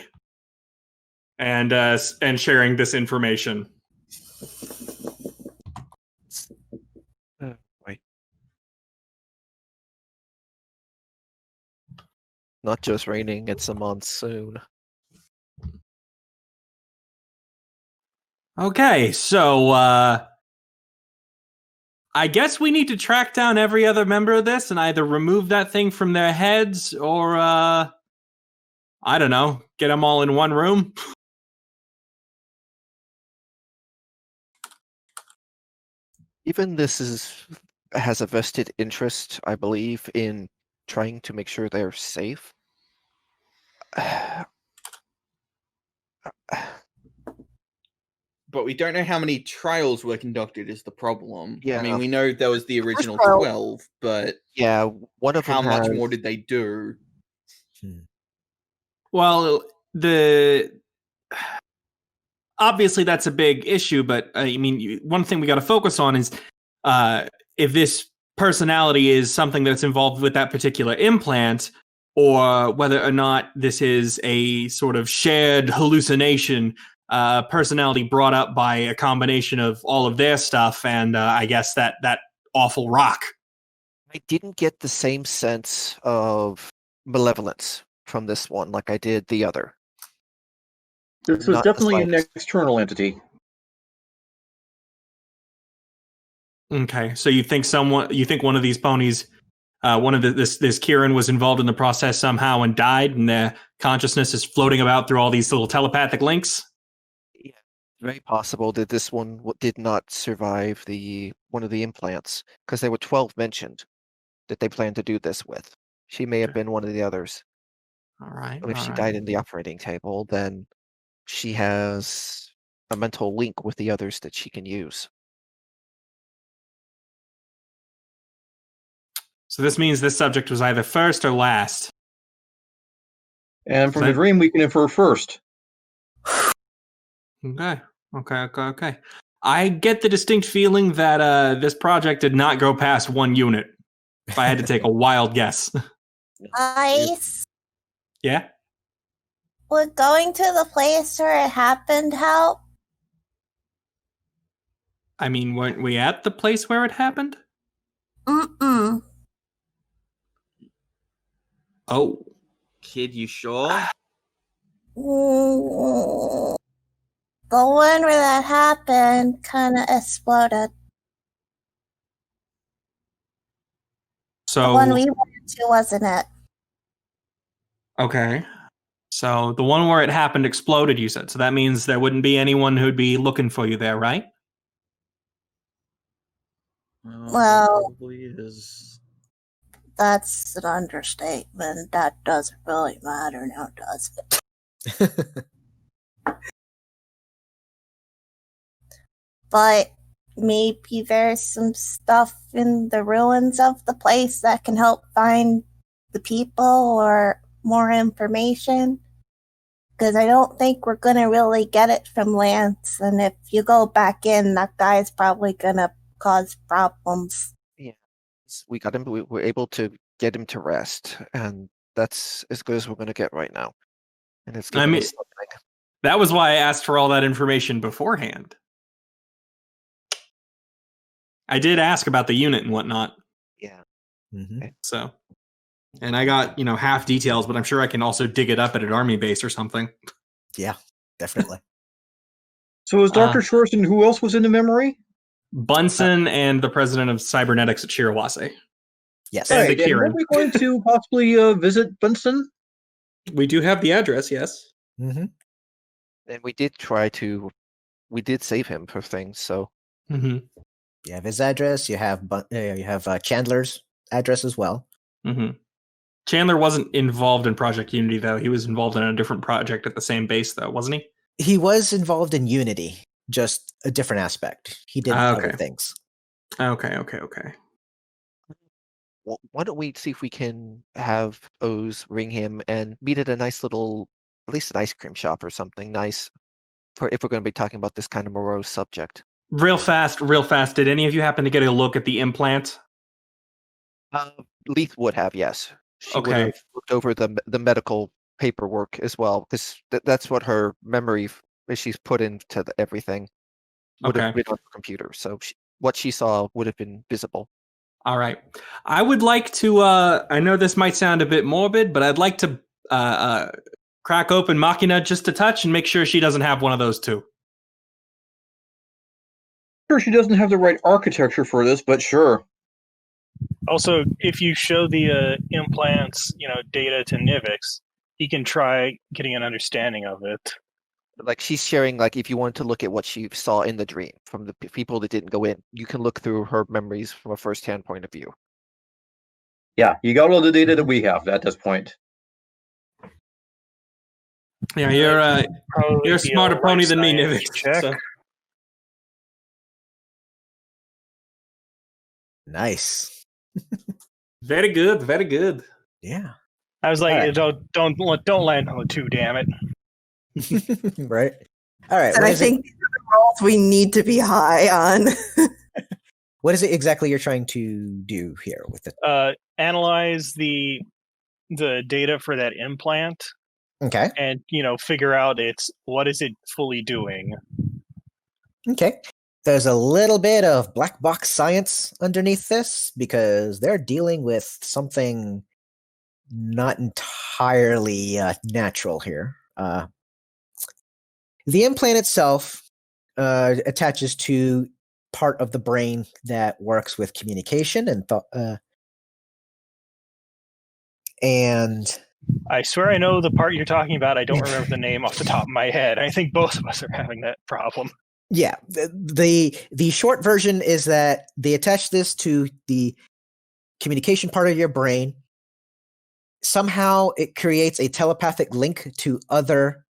and sharing this information. Wait. Not just raining, it's a monsoon. Okay, so I guess we need to track down every other member of this and either remove that thing from their heads or I don't know, get them all in one room. Even this has a vested interest, I believe, in trying to make sure they're safe. But we don't know how many trials were conducted is the problem. Yeah. I mean, we know there was the original 12, but yeah, one of how them much more did they do? Well, obviously that's a big issue, but I mean, one thing we got to focus on is if this personality is something that's involved with that particular implant, or whether or not this is a sort of shared hallucination personality brought up by a combination of all of their stuff and I guess that awful rock. I didn't get the same sense of malevolence from this one like I did the other. This was Not the definitely an slightest. external entity. Okay, so you think one of these ponies, this kirin was involved in the process somehow and died, and their consciousness is floating about through all these little telepathic links? Yeah, very possible that this one did not survive one of the implants, because there were 12 mentioned that they planned to do this with. She may have been one of the others. All right. And if she died in the operating table, then she has a mental link with the others that she can use. So this means this subject was either first or last. And from the dream, we can infer first. Okay. I get the distinct feeling that this project did not go past 1 unit. If I had to take a wild guess. Ice. Yeah? Would going to the place where it happened help? I mean, weren't we at the place where it happened? Mm-mm. Oh. Kid, you sure? The one where that happened kind of exploded. So The one we went to, wasn't it? Okay. So the one where it happened exploded, you said. So that means there wouldn't be anyone who'd be looking for you there, right? Well, probably is. That's an understatement. That doesn't really matter now, does it? But maybe there's some stuff in the ruins of the place that can help find the people or more information. Because I don't think we're going to really get it from Lance. And if you go back in, that guy's probably going to cause problems. Yeah. We got him. We were able to get him to rest. And that's as good as we're going to get right now. And it's giving us something. That was why I asked for all that information beforehand. I did ask about the unit and whatnot. Yeah. Mm-hmm. So, and I got, half details, but I'm sure I can also dig it up at an army base or something. Yeah, definitely. So was Dr. Schwartz and who else was in the memory? Bunsen and the president of cybernetics at Shirewase. Yes. And Right, the and kirin. are we going to possibly visit Bunsen? We do have the address, yes. Mm-hmm. And we did save him for things, so. Mm-hmm. You have his address. You have Chandler's address as well. Mm-hmm. Chandler wasn't involved in Project Unity, though. He was involved in a different project at the same base, though, wasn't he? He was involved in Unity, just a different aspect. He did other things. Okay. Well, why don't we see if we can have Oz ring him and meet at a nice little, at least an ice cream shop or something nice, if we're going to be talking about this kind of morose subject. Real fast. Did any of you happen to get a look at the implant? Lethe would have, yes. She would Okay. have looked over the medical paperwork as well, because that's what her memory she's put into everything would have been on the computer. So what she saw would have been visible. All right. I would like to, I know this might sound a bit morbid, but I'd like to crack open Machina just a touch and make sure she doesn't have one of those too. Sure, she doesn't have the right architecture for this, but sure. Also, if you show the implants, data to Nivix, he can try getting an understanding of it. Like she's sharing, like if you wanted to look at what she saw in the dream from the people that didn't go in, you can look through her memories from a first-hand point of view. Yeah, you got all the data that we have at this point. Yeah, you're a smarter pony than me, Nivix. So. Nice. Very good. Yeah. I was like, Right. don't land on the 2, damn it. Right. All right. And I think these are the roles we need to be high on. What is it exactly you're trying to do here with it? Analyze the data for that implant Okay. and figure out what is it fully doing. Okay. There's a little bit of black box science underneath this because they're dealing with something not entirely natural here. The implant itself attaches to part of the brain that works with communication and thought. And I swear I know the part you're talking about. I don't remember the name off the top of my head. I think both of us are having that problem. yeah, the short version is that they attach this to the communication part of your brain. Somehow it creates a telepathic link to other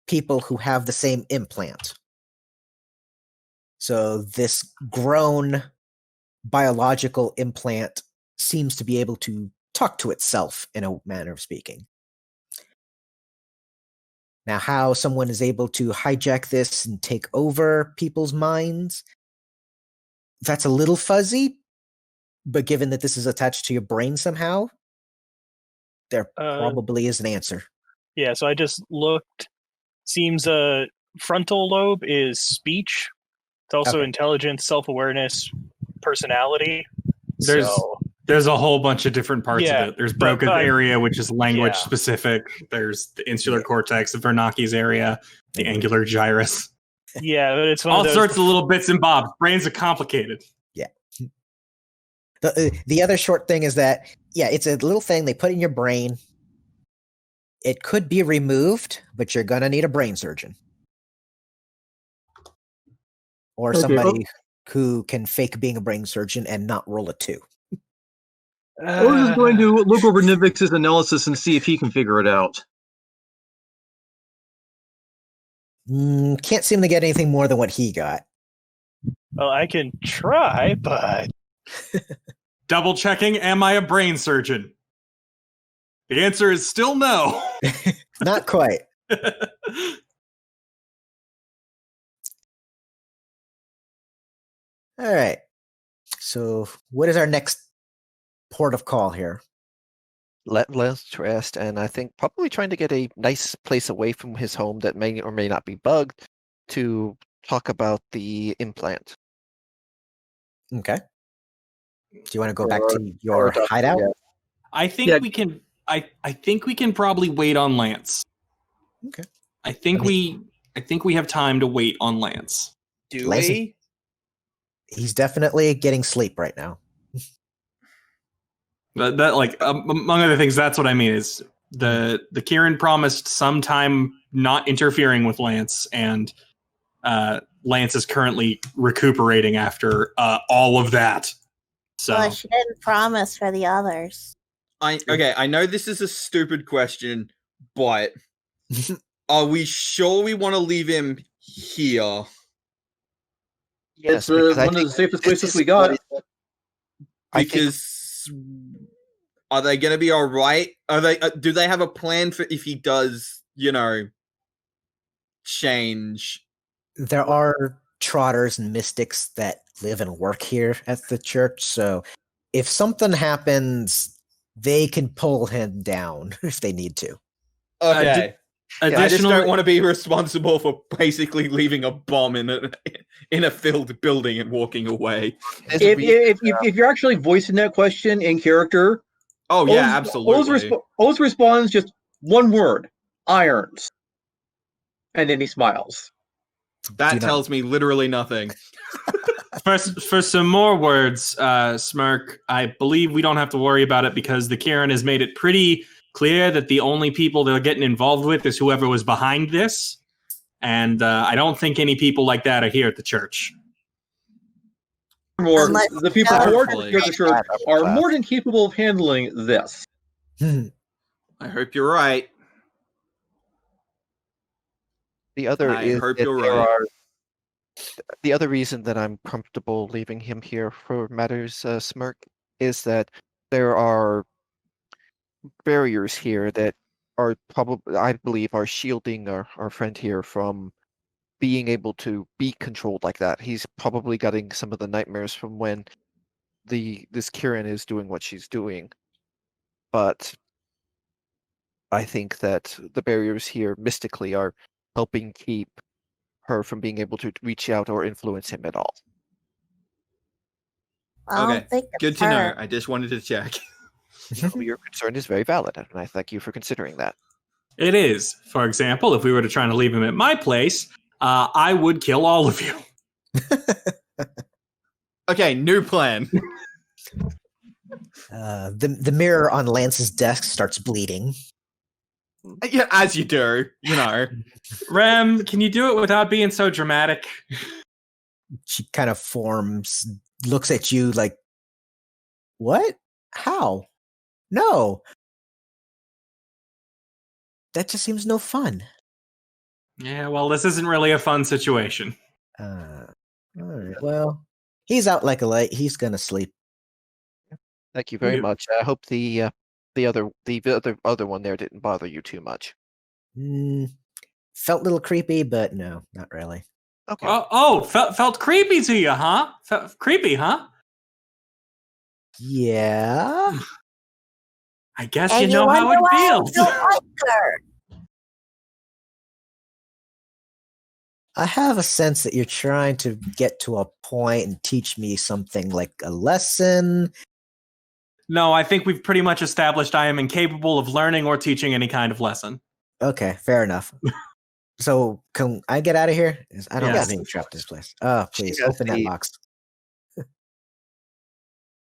people who have the same implant. So this grown biological implant seems to be able to talk to itself in a manner of speaking. Now, how someone is able to hijack this and take over people's minds, that's a little fuzzy, but given that this is attached to your brain somehow, there probably is an answer. Yeah, so I just looked. Seems a frontal lobe is speech. It's also intelligence, self-awareness, personality. There's a whole bunch of different parts of it. There's Broca's area, which is language specific. There's the insular cortex, the Vernaki's area, the angular gyrus. Yeah, but it's all sorts of little bits and bobs. Brains are complicated. Yeah. The other short thing is that, it's a little thing they put in your brain. It could be removed, but you're going to need a brain surgeon. Or somebody who can fake being a brain surgeon and not roll a 2. Oz is going to look over Nivix's analysis and see if he can figure it out. Can't seem to get anything more than what he got. Well, I can try, but... Double checking, am I a brain surgeon? The answer is still no. Not quite. All right. So what is our next port of call here? Let's rest, and I think probably trying to get a nice place away from his home that may or may not be bugged to talk about the implant. Okay. Do you want to go back to your hideout? Yeah. I think we can. I think we can probably wait on Lance. Okay. I think we have time to wait on Lance. Do we? He's definitely getting sleep right now. That among other things, that's what I mean is the kirin promised some time not interfering with Lance, and Lance is currently recuperating after all of that. So well, she didn't promise for the others. I know this is a stupid question, but are we sure we want to leave him here? Yes, it's one of the safest places we got. Because are they going to be all right? Are they? Do they have a plan for if he does, change? There are trotters and mystics that live and work here at the church, so if something happens, they can pull him down if they need to. Okay. I just don't want to be responsible for basically leaving a bomb in a filled building and walking away. If you're actually voicing that question in character, absolutely. Oz responds just one word: irons, and then he smiles. That tells me literally nothing. For some more words, Smirk, I believe we don't have to worry about it because the kirin has made it pretty clear that the only people they're getting involved with is whoever was behind this. And I don't think any people like that are here at the church. The people who are here at the church are more than capable of handling this. I hope you're right. The other I hope you're right. The other reason that I'm comfortable leaving him here for matters, Smirk, is that there are barriers here that are probably, I believe, are shielding our friend here from being able to be controlled like that. He's probably getting some of the nightmares from when this kirin is doing what she's doing. But I think that the barriers here mystically are helping keep her from being able to reach out or influence him at all. Okay, good to know. I just wanted to check. Your concern is very valid, and I thank you for considering that. It is. For example, if we were to try to leave him at my place, I would kill all of you. Okay, new plan. The mirror on Lance's desk starts bleeding. Yeah, as you do, you know. Rem, can you do it without being so dramatic? She kind of forms, looks at you like, what? How? No. That just seems no fun. Yeah, well, this isn't really a fun situation. All right. Well, he's out like a light. He's gonna sleep. Thank you very much. I hope the other one there didn't bother you too much. Felt a little creepy, but no, not really. Okay. Felt creepy to you, huh? Creepy, huh? Yeah. I guess you know how it feels. I have a sense that you're trying to get to a point and teach me something like a lesson. No, I think we've pretty much established I am incapable of learning or teaching any kind of lesson. Okay, fair enough. So, can I get out of here? I don't Yes. have any trap this place. Oh, please, open that box.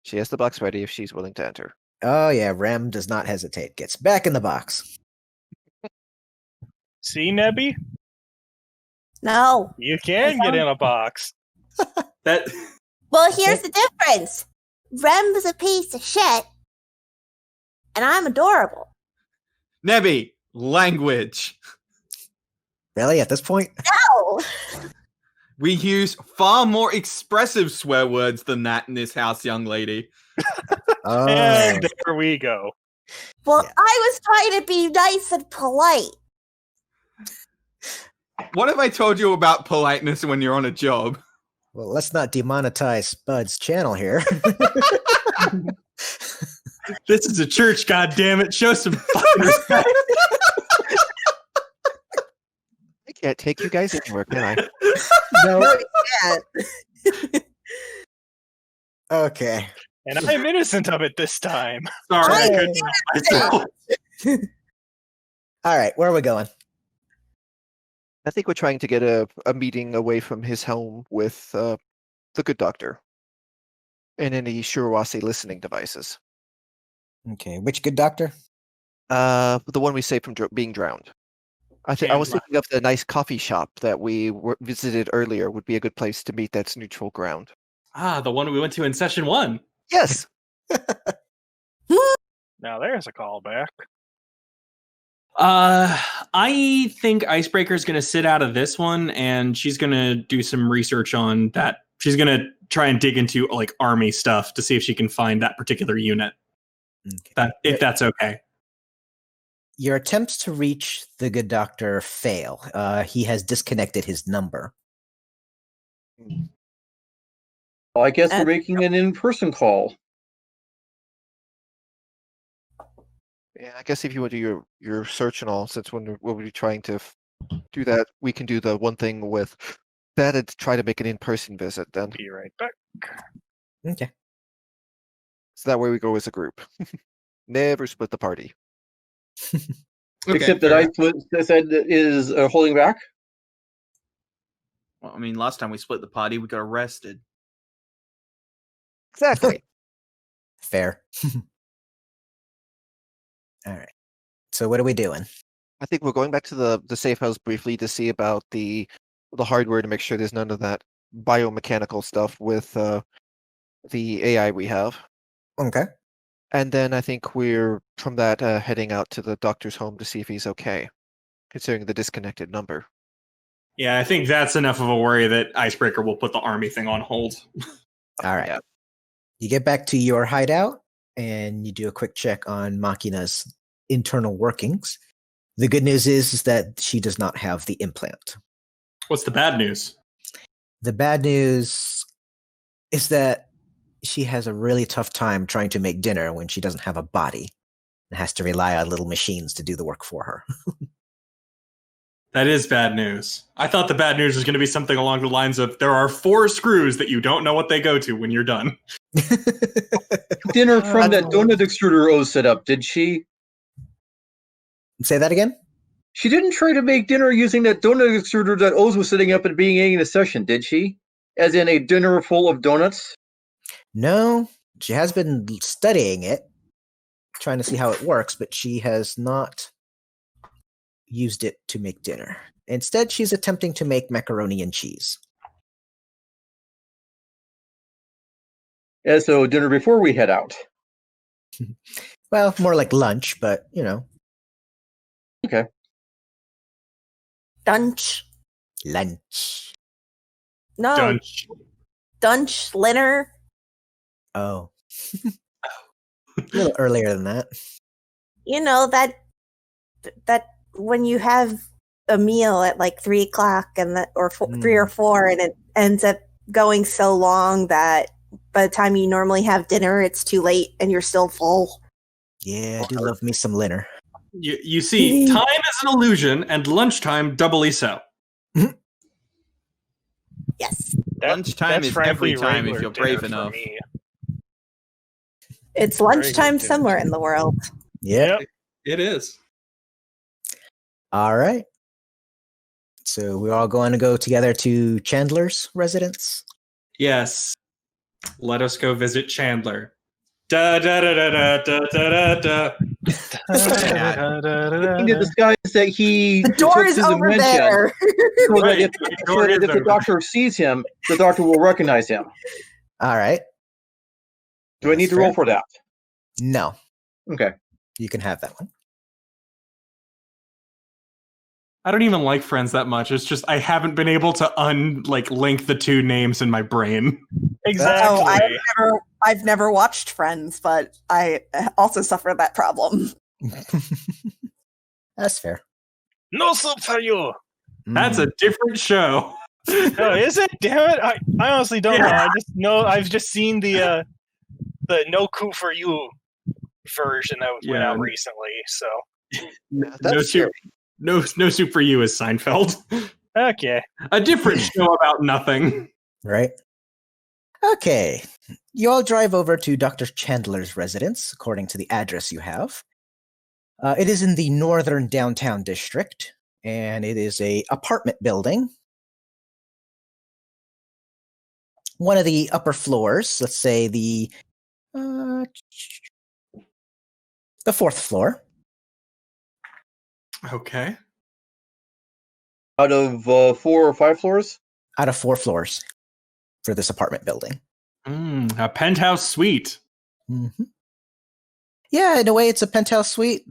She has the box ready if she's willing to enter. Oh, yeah, Rem does not hesitate. Gets back in the box. See, Nebby? No. You can get in a box. Well, here's the difference. Rem's a piece of shit, and I'm adorable. Nebby, language. Really, at this point? No! We use far more expressive swear words than that in this house, young lady. Oh. And there we go. Well, I was trying to be nice and polite. What have I told you about politeness when you're on a job? Well, let's not demonetize Spud's channel here. This is a church, goddammit. Show some fucking respect. I can't take you guys anywhere, can I? No. No, you can't. Okay. And I'm innocent of it this time. Sorry, I couldn't help myself. All right, where are we going? I think we're trying to get a meeting away from his home with the good doctor and any Shirewase listening devices. Okay, which good doctor? The one we saved from being drowned. I was thinking of the nice coffee shop that we visited earlier would be a good place to meet. That's neutral ground. Ah, the one we went to in session 1. Yes. Now there's a callback. I think Icebreaker's going to sit out of this one, and she's going to do some research on that. She's going to try and dig into like army stuff to see if she can find that particular unit. Okay. If that's okay. Your attempts to reach the good doctor fail. He has disconnected his number. Well, I guess we're making an in-person call. Yeah, I guess if you want to do your search and all, since when we'll be trying to do that, we can do the one thing with that and try to make an in-person visit then. Be right back. Okay. So that way we go as a group. Never split the party. Except that I said is holding back. Well, I mean, last time we split the party, we got arrested. Exactly. Fair. All right. So what are we doing? I think we're going back to the safe house briefly to see about the hardware to make sure there's none of that biomechanical stuff with the AI we have. Okay. And then I think we're from that heading out to the doctor's home to see if he's okay, considering the disconnected number. Yeah, I think that's enough of a worry that Icebreaker will put the army thing on hold. All right. Yeah. You get back to your hideout and you do a quick check on Machina's internal workings. The good news is that she does not have the implant. What's the bad news? The bad news is that she has a really tough time trying to make dinner when she doesn't have a body and has to rely on little machines to do the work for her. That is bad news. I thought the bad news was going to be something along the lines of there are 4 screws that you don't know what they go to when you're done. Dinner from that donut extruder Oz set up, did she? Say that again? She didn't try to make dinner using that donut extruder that Oz was setting up at the beginning of the session, did she? As in a dinner full of donuts? No, she has been studying it, trying to see how it works, but she has not used it to make dinner. Instead, she's attempting to make macaroni and cheese. Yeah, so dinner before we head out. Well, more like lunch, but, you know. Okay. Dunch. Lunch. No. Dunch. Dunch, Linner. Oh. A little earlier than that. You know, that when you have a meal at like 3 o'clock and that, or 3 or 4, and it ends up going so long that by the time you normally have dinner, it's too late and you're still full. Yeah, I do love me some Linner. You see, time is an illusion, and lunchtime doubly so. Yes. Lunchtime is every time if you're brave enough. It's lunchtime somewhere in the world. Yep. It is. All right. So we're all going to go together to Chandler's residence? Yes. Let us go visit Chandler. Da da da da da da da da. In the disguise that he The door took is to over dementia, there. so that Right, if, the so door that is if the over doctor sees him, the doctor will recognize him. All right. Do I need to roll for that? No. Okay. You can have that one. I don't even like Friends that much. It's just I haven't been able to link the 2 names in my brain. Exactly. Oh, I've never watched Friends, but I also suffer that problem. That's fair. No soup for you. That's a different show. Oh, is it? Damn it! I honestly don't know. I just know I've just seen the No Coup for You version that went out recently. So No soup for you is Seinfeld. okay, a different show about nothing. Right. Okay. You all drive over to Dr. Chandler's residence, according to the address you have. It is in the northern downtown district, and it is a apartment building. One of the upper floors, let's say the 4th floor. Okay. Out of 4 or 5 floors? Out of 4 floors for this apartment building. A penthouse suite. Mm-hmm. Yeah, in a way, it's a penthouse suite.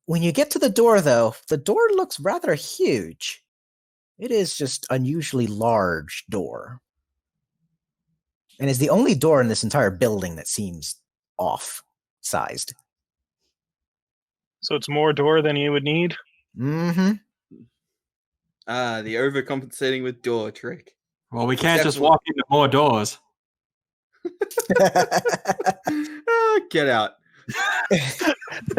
When you get to the door, though, the door looks rather huge. It is just unusually large door. And is the only door in this entire building that seems off-sized. so it's more door than you would need. Mm-hmm. The overcompensating with door trick. Well, we can't just walk into more doors. Get out.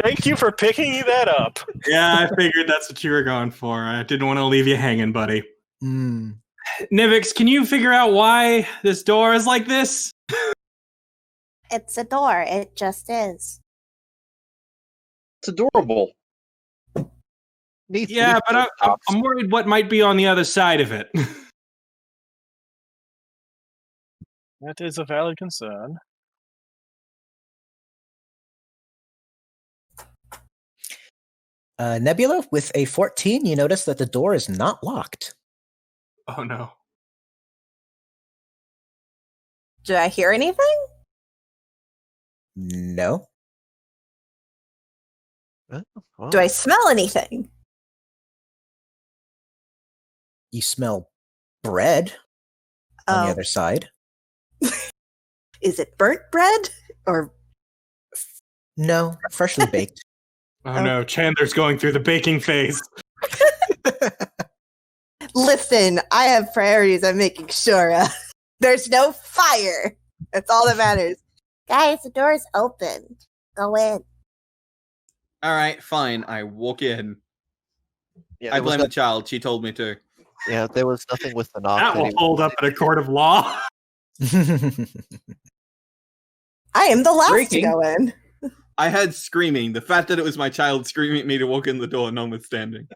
Thank you for picking that up. Yeah, I figured that's what you were going for. I didn't want to leave you hanging, buddy. Mm. Nivix, can you figure out why this door is like this? It's a door. It just is. It's adorable. Yeah, but I'm worried what might be on the other side of it. That is a valid concern. Nebula, with a 14, you notice that the door is not locked. Oh, no. Did I hear anything? No. Do I smell anything? You smell bread on the other side. Is it burnt bread? Or no, freshly baked. Oh no, Chandler's going through the baking phase. Listen, I have priorities. I'm making sure there's no fire. That's all that matters. Guys, the door's open. Go in. All right, fine. I walk in. Yeah, I blame the child. She told me to. Yeah, there was nothing with the knock. That will hold up in a court of law. I am the last Breaking. to go in. I had screaming. The fact that it was my child screaming at me to walk in the door, notwithstanding.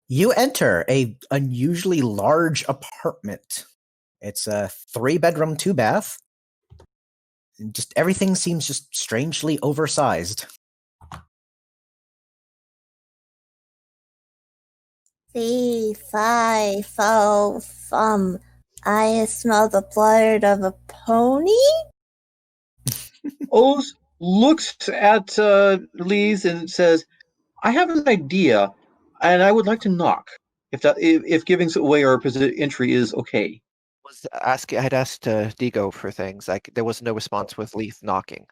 You enter a unusually large apartment. It's a 3-bedroom, 2-bath. And just everything seems just strangely oversized. 3, 5, 4, I smell the blood of a pony? Oz looks at Lee's and says, I have an idea, and I would like to knock. If giving away our entry is okay. I had asked Digo for things. Like there was no response with Lethe knocking.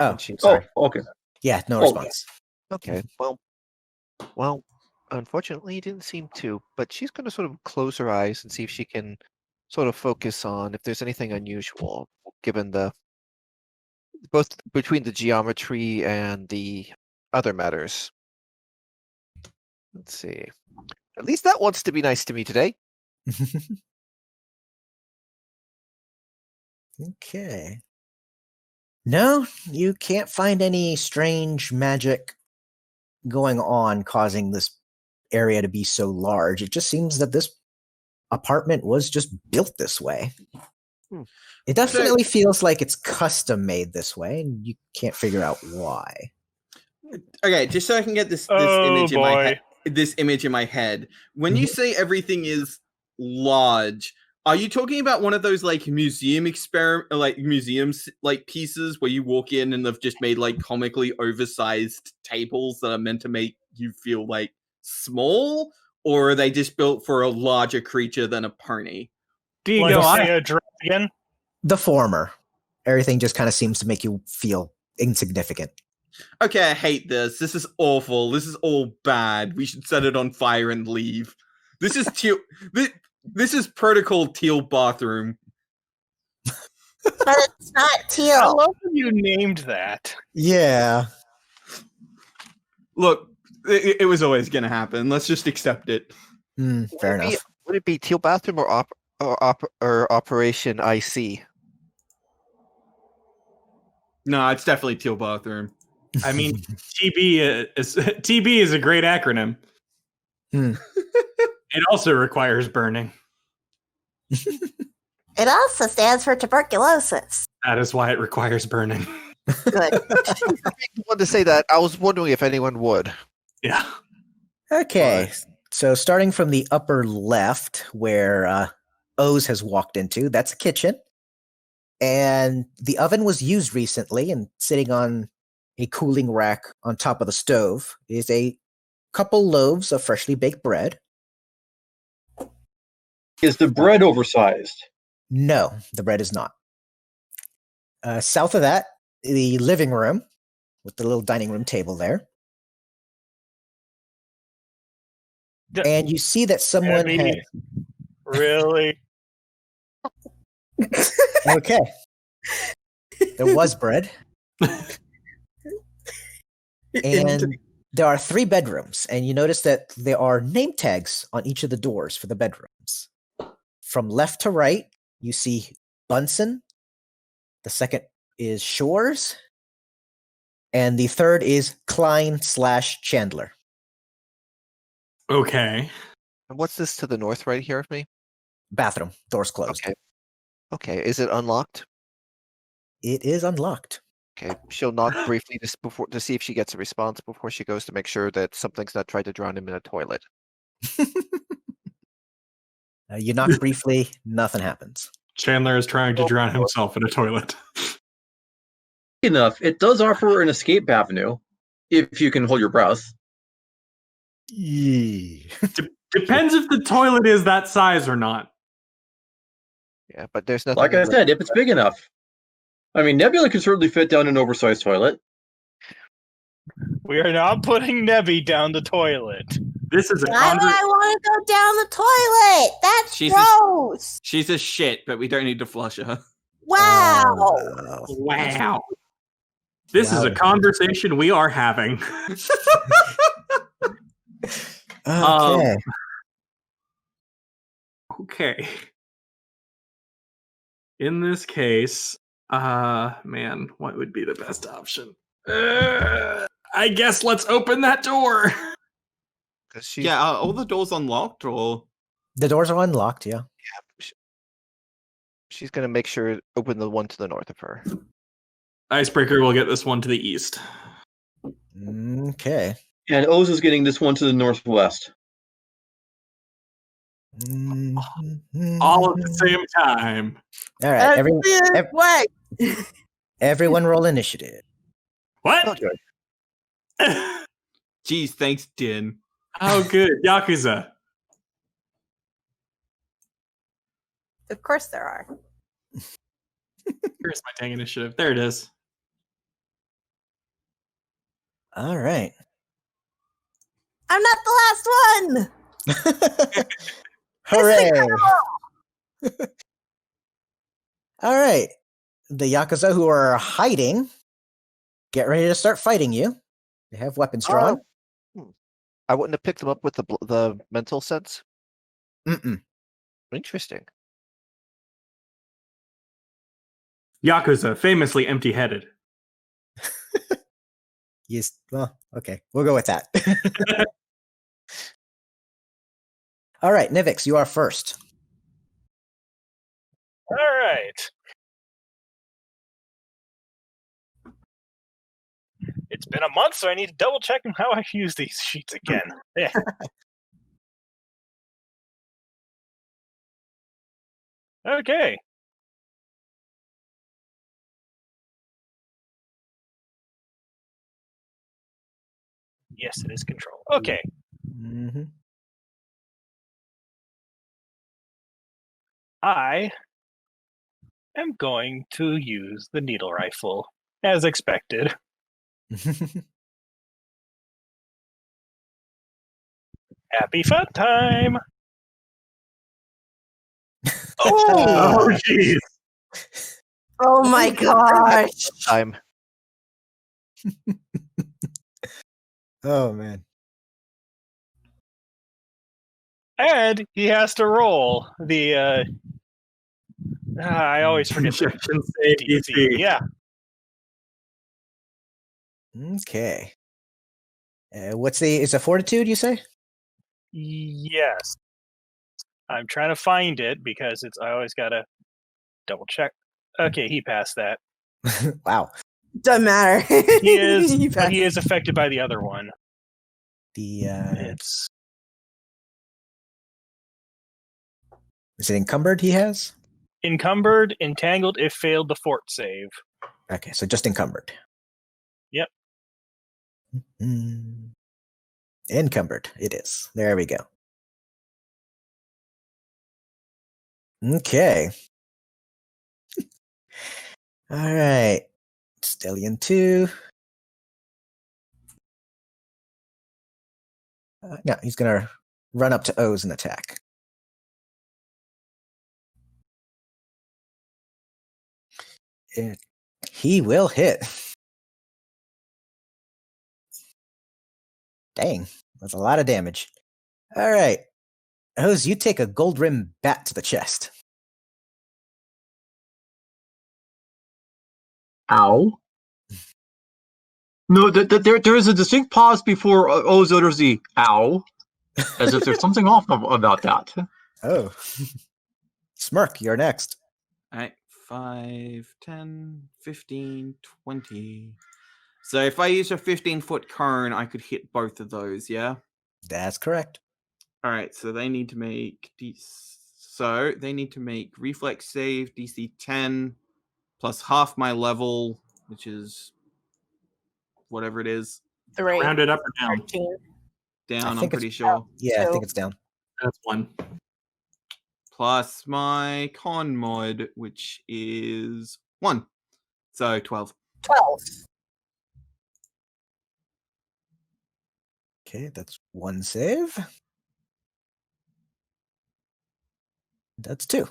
Oh, Oh, okay. Yeah, no Oh. response. Okay. Well, unfortunately, it didn't seem to. But she's going to sort of close her eyes and see if she can sort of focus on if there's anything unusual, given both between the geometry and the other matters. Let's see. At least that wants to be nice to me today. Okay. No, you can't find any strange magic going on causing this area to be so large. It just seems that this apartment was just built this way. It definitely feels like it's custom made this way, and you can't figure out why. Okay, just so I can get this image in my head. This image in my head. When you say everything is large, are you talking about one of those like museums like pieces where you walk in and they've just made like comically oversized tables that are meant to make you feel like small, or are they just built for a larger creature than a pony? Digo, a dragon. The former. Everything just kind of seems to make you feel insignificant. Okay, I hate this. This is awful. This is all bad. We should set it on fire and leave. This is this is protocol teal bathroom. But it's not teal. I love that you named that. Yeah. Look, it was always going to happen. Let's just accept it. Fair enough. Would it be teal bathroom or Operation IC? No, it's definitely teal bathroom. I mean, TB is a great acronym. It also requires burning. It also stands for tuberculosis. That is why it requires burning. Good. I wanted to say that. I was wondering if anyone would. Yeah. Okay. So starting from the upper left, where Oz has walked into, that's a kitchen. And the oven was used recently, and sitting on a cooling rack on top of the stove is a couple loaves of freshly baked bread. Is the bread oversized? No, the bread is not. South of that, the living room with the little dining room table there. And you see that someone had... Really? Okay. There was bread. And there are 3 bedrooms, and you notice that there are name tags on each of the doors for the bedrooms. From left to right, you see Bunsen. The second is Shores. And the third is Klein/Chandler. Okay. And what's this to the north right here of me? Bathroom. Doors closed. Okay. Is it unlocked? It is unlocked. Okay. She'll knock briefly just before to see if she gets a response before she goes to make sure that something's not tried to drown him in a toilet. You knock briefly, nothing happens. Chandler is trying to drown himself in a toilet. Enough. It does offer an escape avenue if you can hold your breath. Depends if the toilet is that size or not. Yeah, but there's nothing. Like I said, if it's big enough. I mean, Nebula can certainly fit down an oversized toilet. We are not putting Nebby down the toilet. This is a Why would I want to go down the toilet? That's gross. She's a shit, but we don't need to flush her. Wow. Wow. This is a conversation we are having. Okay. Okay. In this case, man, what would be the best option? I guess let's open that door. Yeah, are all the doors unlocked, or The doors are unlocked, yeah. She's gonna make sure open the one to the north of her. Icebreaker will get this one to the east. Okay. And Oz is getting this one to the northwest. All at the same time. All right. Everyone roll initiative. What? Okay. Jeez, thanks, Din. Oh, good. Yakuza. Of course there are. Here's my dang initiative. There it is. All right. I'm not the last one. Hooray! All right. The Yakuza who are hiding, get ready to start fighting you. They have weapons drawn. I wouldn't have picked them up with the mental sense. Interesting. Yakuza, famously empty-headed. Yes. Well, okay. We'll go with that. All right, Nivix, you are first. All right. It's been a month, so I need to double check how I use these sheets again. Yeah. Okay. Yes, it is control. Okay. I am going to use the needle rifle, as expected. Happy fun time! Oh, jeez. Oh my gosh. Time. Oh, man. And he has to roll the I always forget the DC. Yeah. Okay. What's is a fortitude, you say? Yes. I'm trying to find it because I always gotta double check. Okay, he passed that. Wow. Doesn't matter. He is but he is affected by the other one. Is it encumbered he has? Encumbered, entangled if failed the fort save. Okay, so just encumbered. Yep. Encumbered, it is. There we go. Okay. All right. Stellian 2. No, he's going to run up to O's and attack. He will hit. Dang, that's a lot of damage. All right. Oz, you take a gold rim bat to the chest. Ow. No, there is a distinct pause before Oz utters the ow, as if there's something off about that. Oh. Smirk, you're next. All right, 5, 10, 15, 20. So if I use a 15-foot cone, I could hit both of those, yeah? That's correct. All right, so they need to make reflex save DC 10 plus half my level, which is whatever it is. 3. Round it up or down? 13. Down, I'm pretty sure. down. Yeah, I 2. think it's down. That's 1. Plus my con mod, which is 1. So 12. 12. Okay, that's 1 save. That's 2.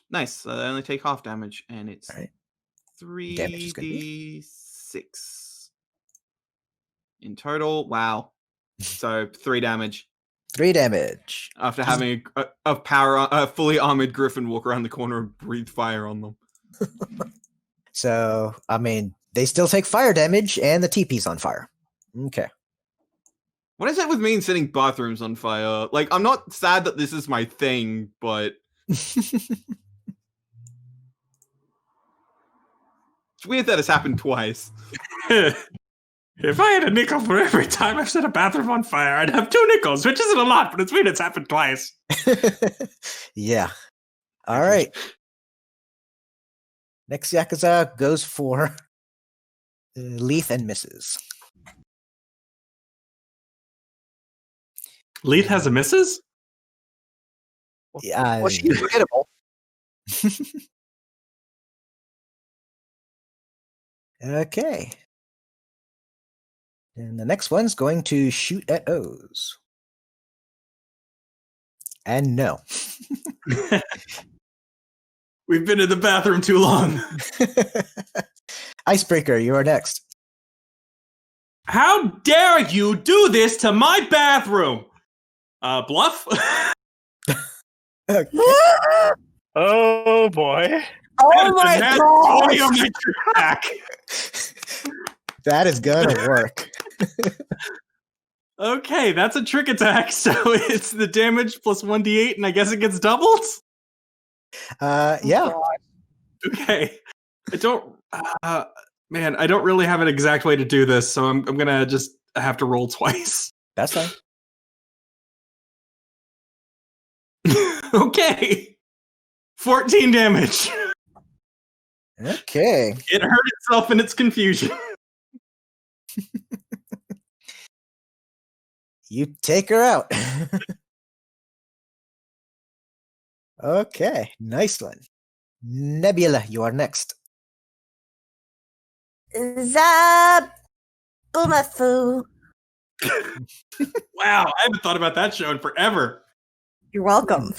Nice. So they only take half damage, and it's All right. Damage is gonna be 3d6 in total. Wow. So 3 damage 3 damage. after having a fully armored griffon walk around the corner and breathe fire on them. So, I mean, they still take fire damage, and the TP's on fire. Okay. What is it with me and setting bathrooms on fire? Like, I'm not sad that this is my thing, but it's weird that it's happened twice. If I had a nickel for every time I've set a bathroom on fire, I'd have 2 nickels, which isn't a lot, but it's weird it's happened twice. Yeah. All right. Next Yakuza goes for Lethe and misses. Lethe has a misses? Yeah. Well, she's forgettable. Okay. And the next one's going to shoot at O's. And no. We've been in the bathroom too long. Icebreaker, you are next. How dare you do this to my bathroom? Bluff? Oh boy. Oh my god! On my track. That is gonna work. Okay, that's a trick attack, so it's the damage plus 1d8, and I guess it gets doubled? Yeah. Okay. I don't... man, I don't really have an exact way to do this, so I'm gonna just have to roll twice. That's fine. Okay. 14 damage. Okay. It hurt itself in its confusion. You take her out. Okay, nice one. Nebula, you are next. Zabumafu. Wow, I haven't thought about that show in forever. You're welcome.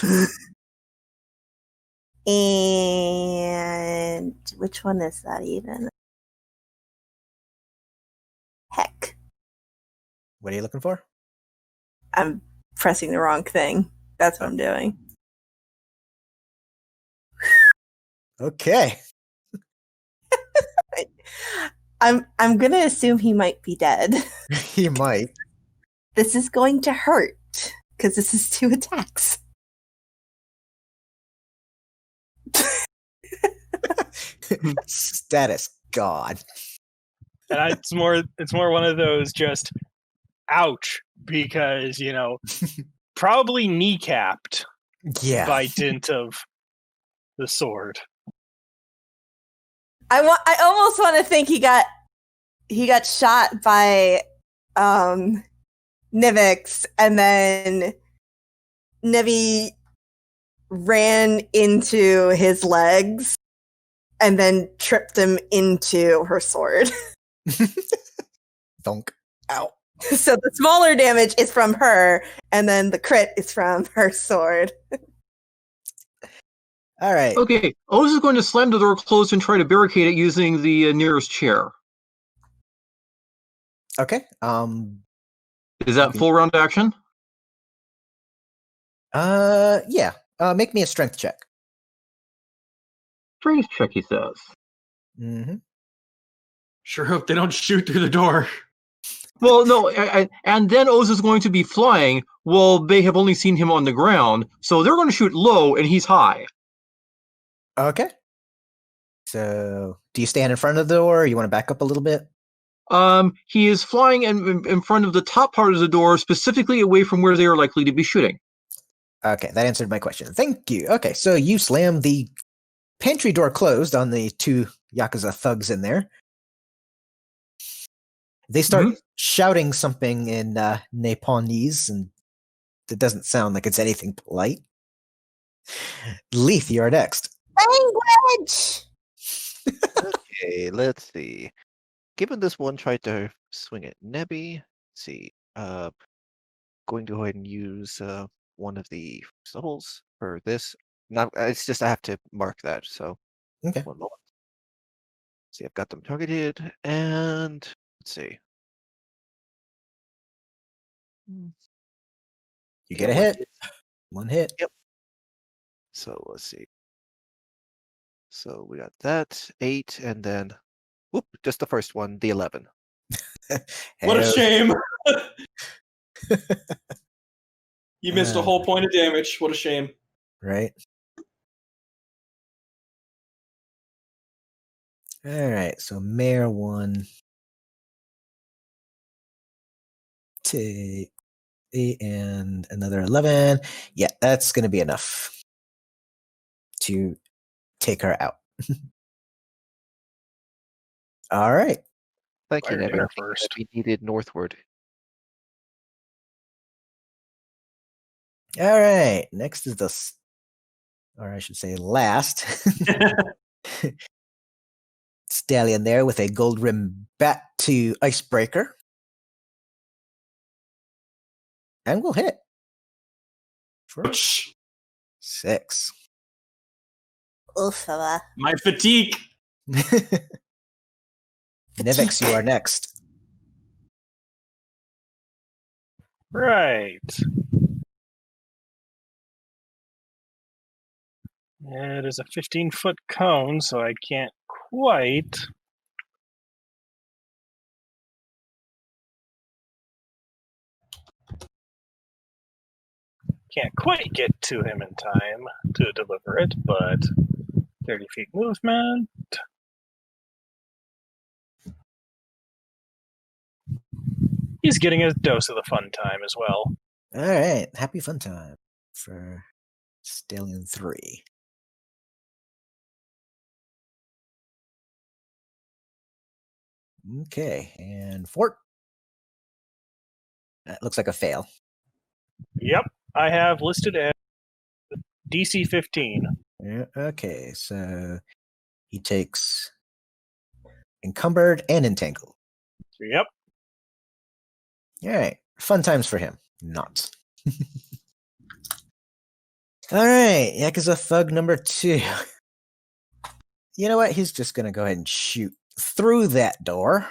And which one is that even? Heck. What are you looking for? I'm pressing the wrong thing. That's what I'm doing. Okay. I'm gonna assume he might be dead. He might. This is going to hurt because this is 2 attacks. Status god. And it's more one of those just ouch, because probably kneecapped by dint of the sword. I almost want to think he got shot by Nivix, and then Nevi ran into his legs and then tripped him into her sword. Thunk. Ow. So the smaller damage is from her, and then the crit is from her sword. All right. Okay, Oz is going to slam the door closed and try to barricade it using the nearest chair. Okay. Is that full round action? Yeah. Make me a strength check. Strength check, he says. Mm-hmm. Sure hope they don't shoot through the door. Well, no, and then Oz is going to be flying. Well, they have only seen him on the ground, so they're going to shoot low, and he's high. Okay. So, do you stand in front of the door, or you want to back up a little bit? He is flying in front of the top part of the door, specifically away from where they are likely to be shooting. Okay, that answered my question. Thank you. Okay, so you slam the pantry door closed on the 2 Yakuza thugs in there. They start shouting something in Nepalese, and it doesn't sound like it's anything polite. Lethe, you're next. Language! Okay, let's see. Given this one tried to swing at Nebby, see. Going to go ahead and use one of the souls for this. Not, it's just I have to mark that. So Okay. one moment. See, I've got them targeted, and let's see. You get a hit. One hit. Yep. So let's see. So we got that 8, and then, whoop, just the first one, the 11. What a shame! You missed a whole point of damage. What a shame. Right. All right. So Mayor 1. Take 8 and another 11. Yeah, that's going to be enough to take her out. All right. Thank you, Fire Nebula. air first. We needed northward. All right. Next is or I should say last. Stallion there with a gold rim bat to Icebreaker. And we'll hit. For 6. Oof, My fatigue. Nivix, you are next. Right. It is a 15-foot cone, so I can't quite. Can't quite get to him in time to deliver it, but 30 feet movement. He's getting a dose of the fun time as well. All right. Happy fun time for Stallion 3. Okay. And Fort. That looks like a fail. Yep, I have listed as DC 15. Yeah, okay. So he takes encumbered and entangled. Yep. All right. Fun times for him. Not. All right. Yakuza Thug number 2. You know what? He's just going to go ahead and shoot through that door.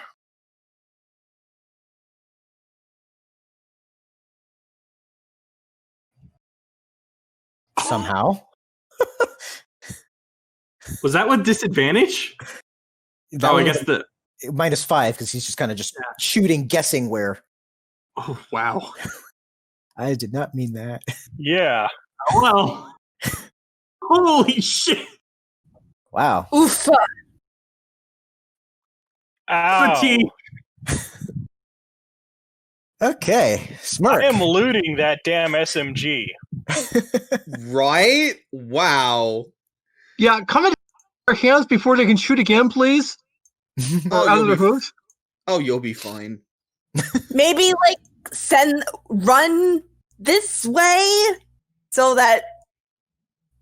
Somehow. Was that with disadvantage? I guess the -5 because he's just kind of shooting, guessing where. Oh wow! I did not mean that. Yeah. Oh, well. Holy shit! Wow. Oof. Ow. Fatigue. Okay, Smirk. I am looting that damn SMG. Right? Wow. Yeah, come into our hands before they can shoot again, please. Out of their hooves. Oh, you'll be fine. Maybe like run this way so that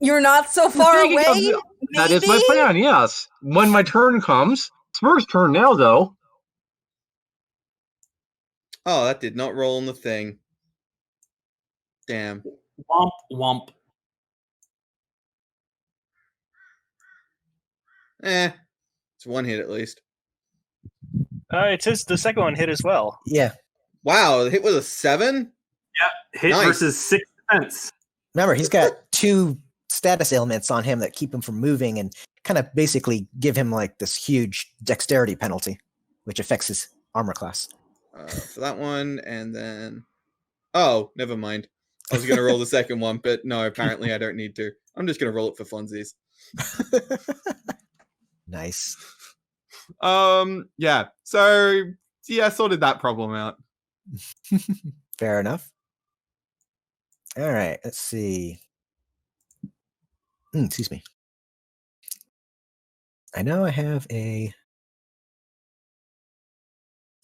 you're not so far away. That is my plan, yes. When my turn comes. Smirk's turn now, though. Oh, that did not roll on the thing. Damn. Womp womp. It's one hit at least. It says the second one hit as well. Yeah. Wow, the hit with a 7? Yeah, hit Nice. versus 6 defense. Remember, he's got 2 status ailments on him that keep him from moving and kind of basically give him like this huge dexterity penalty, which affects his armor class. For that one, and then... Oh, never mind. I was going to roll the second one, but no, apparently I don't need to. I'm just going to roll it for funsies. Nice. Yeah. So, yeah, sorted that problem out. Fair enough. All right, let's see. Excuse me. I know I have a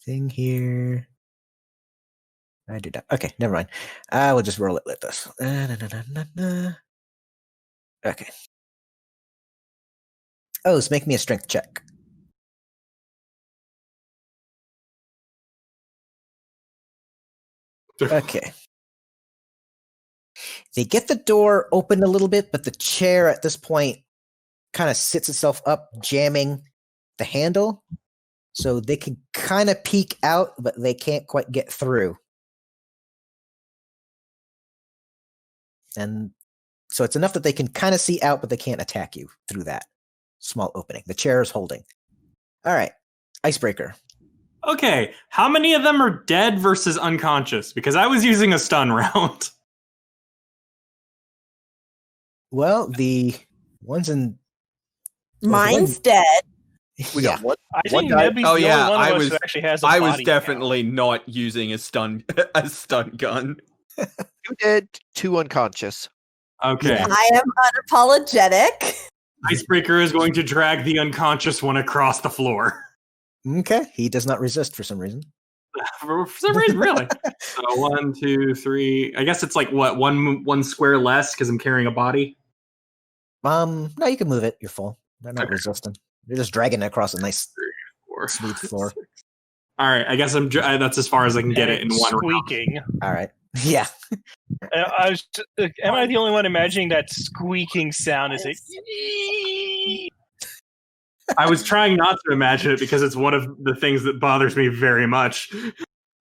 thing here. I did not. Okay, never mind. I will just roll it like this. Okay. Oh, so make me a strength check. Okay. They get the door open a little bit, but the chair at this point kind of sits itself up, jamming the handle. So they can kind of peek out, but they can't quite get through. And so it's enough that they can kind of see out, but they can't attack you through that small opening. The chair is holding. All right. Icebreaker. Okay, how many of them are dead versus unconscious? Because I was using a stun round. Well, the ones in... Mine's dead. We got one. I think guy- Nebby's the only one of us who actually has a I was body definitely not using a stun gun. You did 2 unconscious. Okay. I am unapologetic. Icebreaker is going to drag the unconscious one across the floor. Okay. He does not resist for some reason. For some reason, really. So 1, 2, 3. I guess it's like what, one square less because I'm carrying a body. No, you can move it. You're full. They're not resisting. You're just dragging it across a nice 3, 4, smooth floor. 6. All right, I guess that's as far as I can get it in one round. squeaking. All right. Yeah. I was. Am I the only one imagining that squeaking sound? Is it? I was trying not to imagine it because it's one of the things that bothers me very much.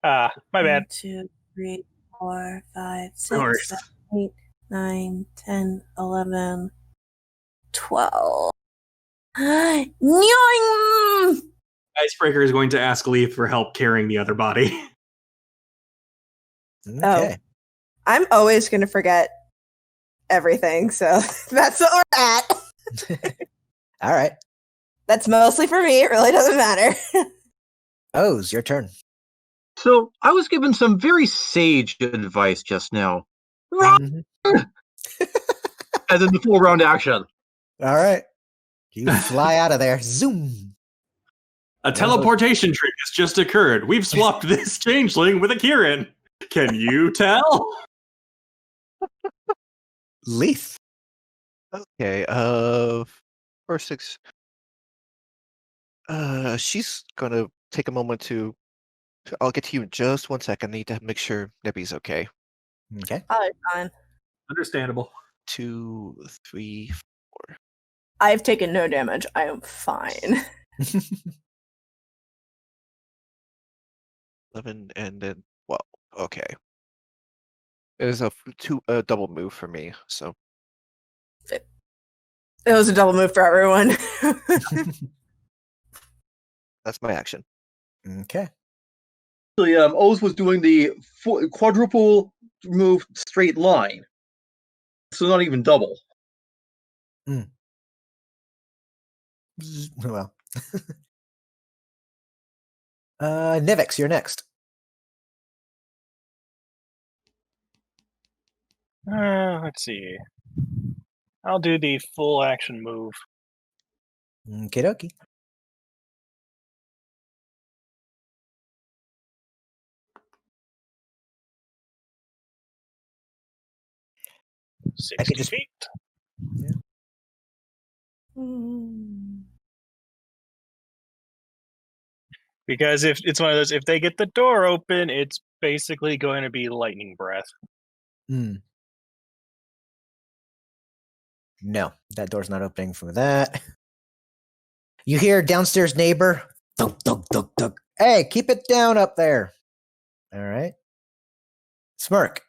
My bad. 1, 2, 3, 4, 5, No worries. 6, 7, 8, 9, 10, 11, 12. Nyoing! Icebreaker is going to ask Lethe for help carrying the other body. Okay. I'm always going to forget everything, so that's what we're at. All right. That's mostly for me. It really doesn't matter. Oh, it's your turn. So I was given some very sage advice just now. Mhm. As in the full round action. All right. You fly out of there. Zoom. A teleportation trick has just occurred. We've swapped this changeling with a kirin. Can you tell? Lethe. Okay. First 6. She's gonna take a moment to. I'll get to you in just 1 second. I need to make sure Nebby's okay. Okay. Oh, fine. Understandable. 2, 3, 4. I've taken no damage. I am fine. 11 and then 12. Okay. It is a double move for me. So It was a double move for everyone. that's my action. Okay. Actually, Oz was doing the quadruple move straight line. So not even double. Well. Nivix, you're next. Let's see. I'll do the full action move. Okie dokie. I 60 could just- feet. Because if it's one of those, if they get the door open, it's basically going to be lightning breath. No, that door's not opening for that. You hear downstairs neighbor. Dunk, dunk, dunk, dunk. Hey, keep it down up there. All right. Smirk.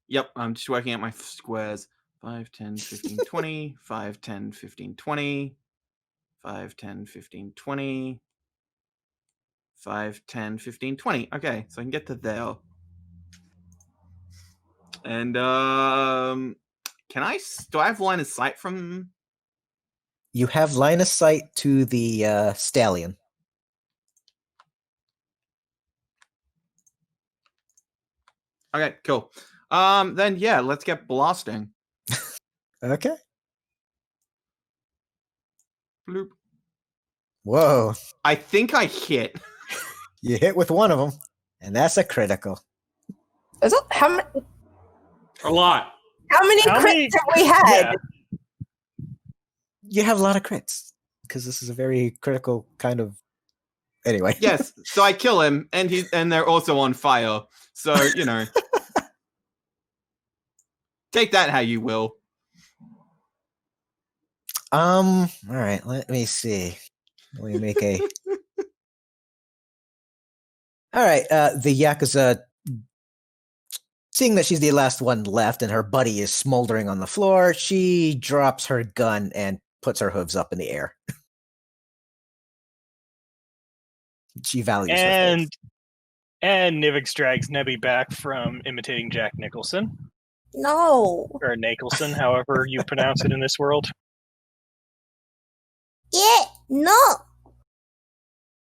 Yep, I'm just working at my squares. 5, 10, 15, 20. 5, 10, 15, 20. 5, 10, 15, 20. 5, 10, 15, 20. Okay, so I can get to there. And do I have line of sight from? You have line of sight to the stallion. Okay, cool. Then yeah, let's get blasting. Okay. Bloop. Whoa. I think I hit. You hit with one of them, and that's a critical. Is it, how many A lot. crits have we had? Yeah. You have a lot of crits because this is a very critical kind of Anyway. Yes, so I kill him, and they're also on fire. So, take that how you will. All right, let me see. Let me make a... All right, the Yakuza, seeing that she's the last one left and her buddy is smoldering on the floor, she drops her gun and puts her hooves up in the air. She values her faith. And Nivix drags Nebby back from imitating Jack Nicholson. No. Or Nicholson, however you pronounce it in this world. Yeah, no.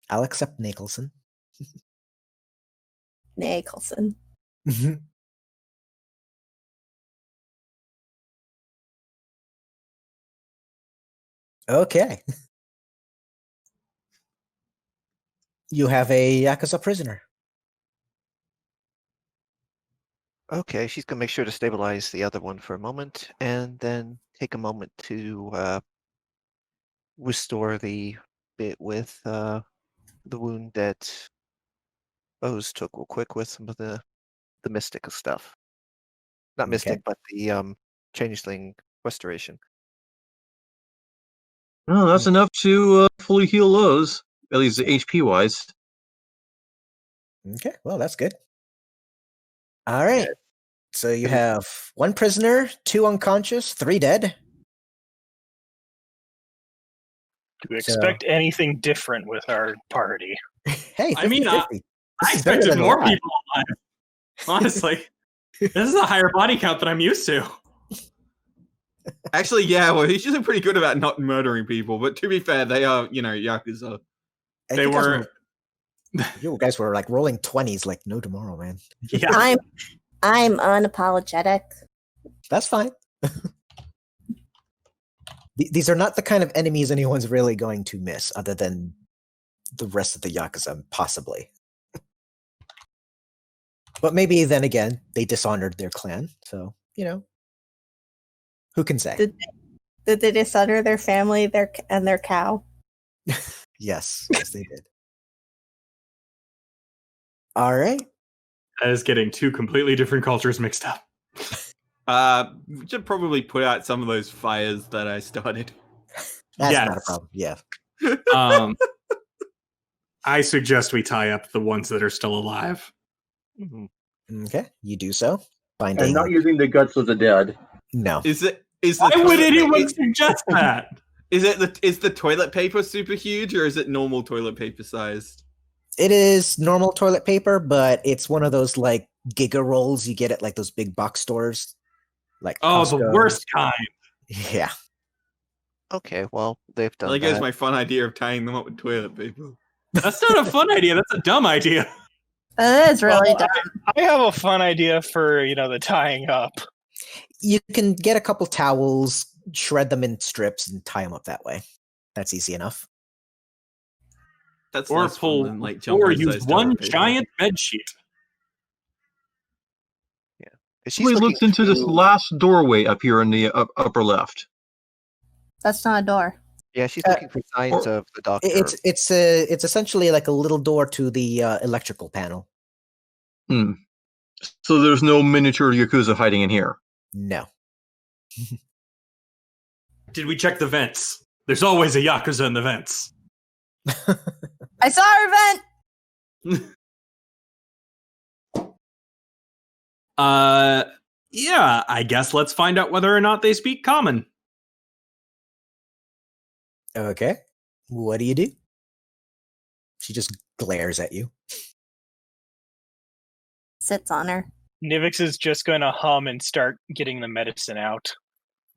I'll accept Nicholson. Nicholson. Okay. You have a Yakuza prisoner. Okay, she's gonna make sure to stabilize the other one for a moment, and then take a moment to restore the bit with the wound that O's took real quick with some of the mystic stuff. Not mystic, but the changeling restoration. Oh, that's enough to fully heal those, at least HP wise. Okay, well, that's good. All right. So you have 1 prisoner, 2 unconscious, 3 dead. Do we expect anything different with our party? Hey, 50, I expected more people alive. Honestly, this is a higher body count than I'm used to. Actually, yeah, well, he's usually pretty good about not murdering people, but to be fair, they are, Yakuza. They were... You guys were like rolling 20s like no tomorrow, man. Yeah. I'm unapologetic. That's fine. These are not the kind of enemies anyone's really going to miss, other than the rest of the Yakuza, possibly. But maybe then again, they dishonored their clan, so, who can say? Did they dishonor their family and their cow? Yes, they did. All right. That is getting 2 completely different cultures mixed up. We should probably put out some of those fires that I started. That's not a problem. Yeah. I suggest we tie up the ones that are still alive. Okay, you do so. And not using the guts of the dead. No. Why would anyone suggest that? Is the toilet paper super huge, or is it normal toilet paper sized? It is normal toilet paper, but it's one of those like giga rolls you get at like those big box stores. Like Costco. The worst kind. Yeah. Okay, well, they've done I think that. it's my fun idea of tying them up with toilet paper. That's not a fun idea. That's a dumb idea. That is really dumb. I have a fun idea for, the tying up. You can get a couple towels, shred them in strips, and tie them up that way. That's easy enough. That's or pull, fun than, or use one giant bed sheet. Yeah. She looks into this last doorway up here in the upper left. That's not a door. Yeah, she's looking for signs of the doctor. It's essentially like a little door to the electrical panel. So there's no miniature Yakuza hiding in here? No. Did we check the vents? There's always a Yakuza in the vents. I saw her vent! Yeah, I guess let's find out whether or not they speak common. Okay. What do you do? She just glares at you. Sits on her. Nivix is just going to hum and start getting the medicine out.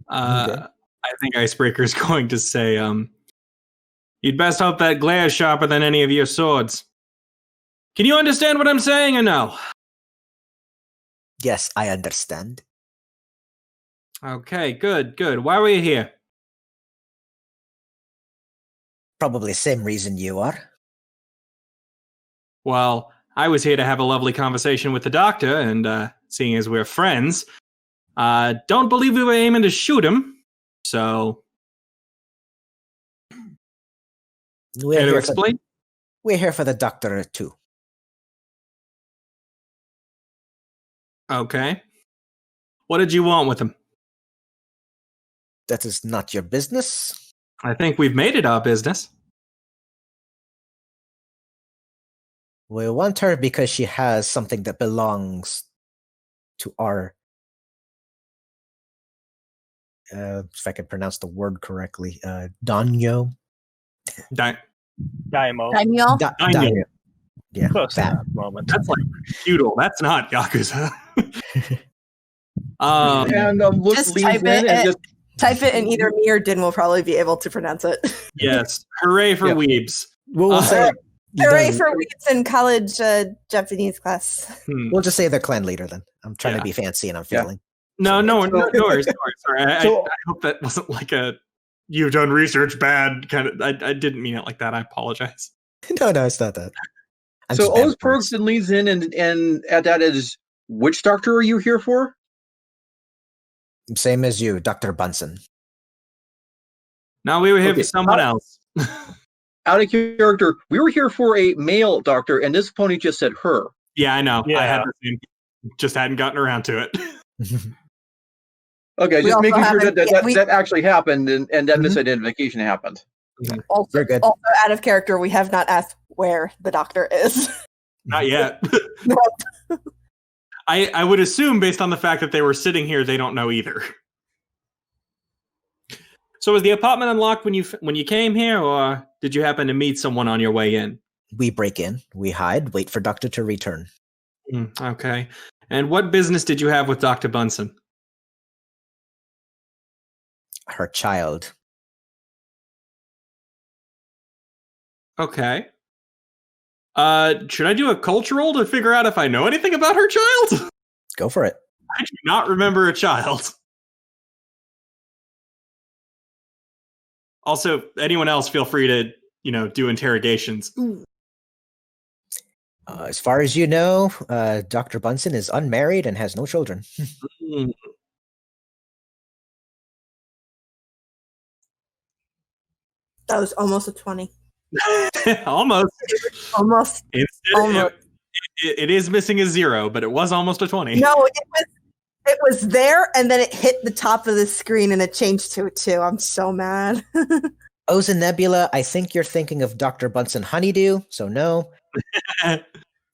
I think Icebreaker is going to say, you'd best hope that glare is sharper than any of your swords. Can you understand what I'm saying or no? Yes, I understand. Okay, good. Why were you here? Probably same reason you are. Well, I was here to have a lovely conversation with the doctor, and seeing as we're friends, don't believe we were aiming to shoot him, so... Care to explain? We're here for the doctor too. Okay. What did you want with him? That is not your business. I think we've made it our business. We want her because she has something that belongs to our... if I can pronounce the word correctly, Danyo. Daimo. Daimyo? Daimyo. Yeah, Close that. enough moment. That's like feudal. That's not Yakuza. And Just leans type in it. and just Type it, and either me or Din will probably be able to pronounce it. Yes. Hooray for Yeah. weebs. We'll say Hooray for weeks in college Japanese class. We'll just say the clan leader then. I'm trying Yeah. to be fancy and I'm Yeah. failing. No worries. No worries. Sorry. I So- hope that wasn't like a you've done research bad kind of. I didn't mean it like that. I apologize. No, it's not that. I'm so just bad Oz with perks words. and leans in and at that is, which doctor are you here for? Same as you, Dr. Bunsen. No, we were here Okay, for someone else. Out of character, we were here for a male doctor, and this pony just said her. Yeah, I know. I had Yeah. the same. Just hadn't gotten around to it. Okay, We just also making sure haven't- that yeah, we- that actually happened and that Mhm. misidentification happened. Also, You're good. also out of character, we have not asked where the doctor is. Not yet. I would assume, based on the fact that they were sitting here, they don't know either. So was the apartment unlocked when you came here, or did you happen to meet someone on your way in? We break in, we hide, wait for Doctor to return. Okay. And what business did you have with Dr. Bunsen? Her child. Okay. Should I do a cultural to figure out if I know anything about her child? Go for it. I do not remember a child. Also, anyone else, feel free to, do interrogations. As far as you know, Dr. Bunsen is unmarried and has no children. That was almost a 20. Almost. Almost. Almost. It is missing a 0, but it was almost a 20. No, it was there, and then it hit the top of the screen, and it changed to a 2. I'm so mad. Oz and Nebula, I think you're thinking of Dr. Bunsen Honeydew, so no.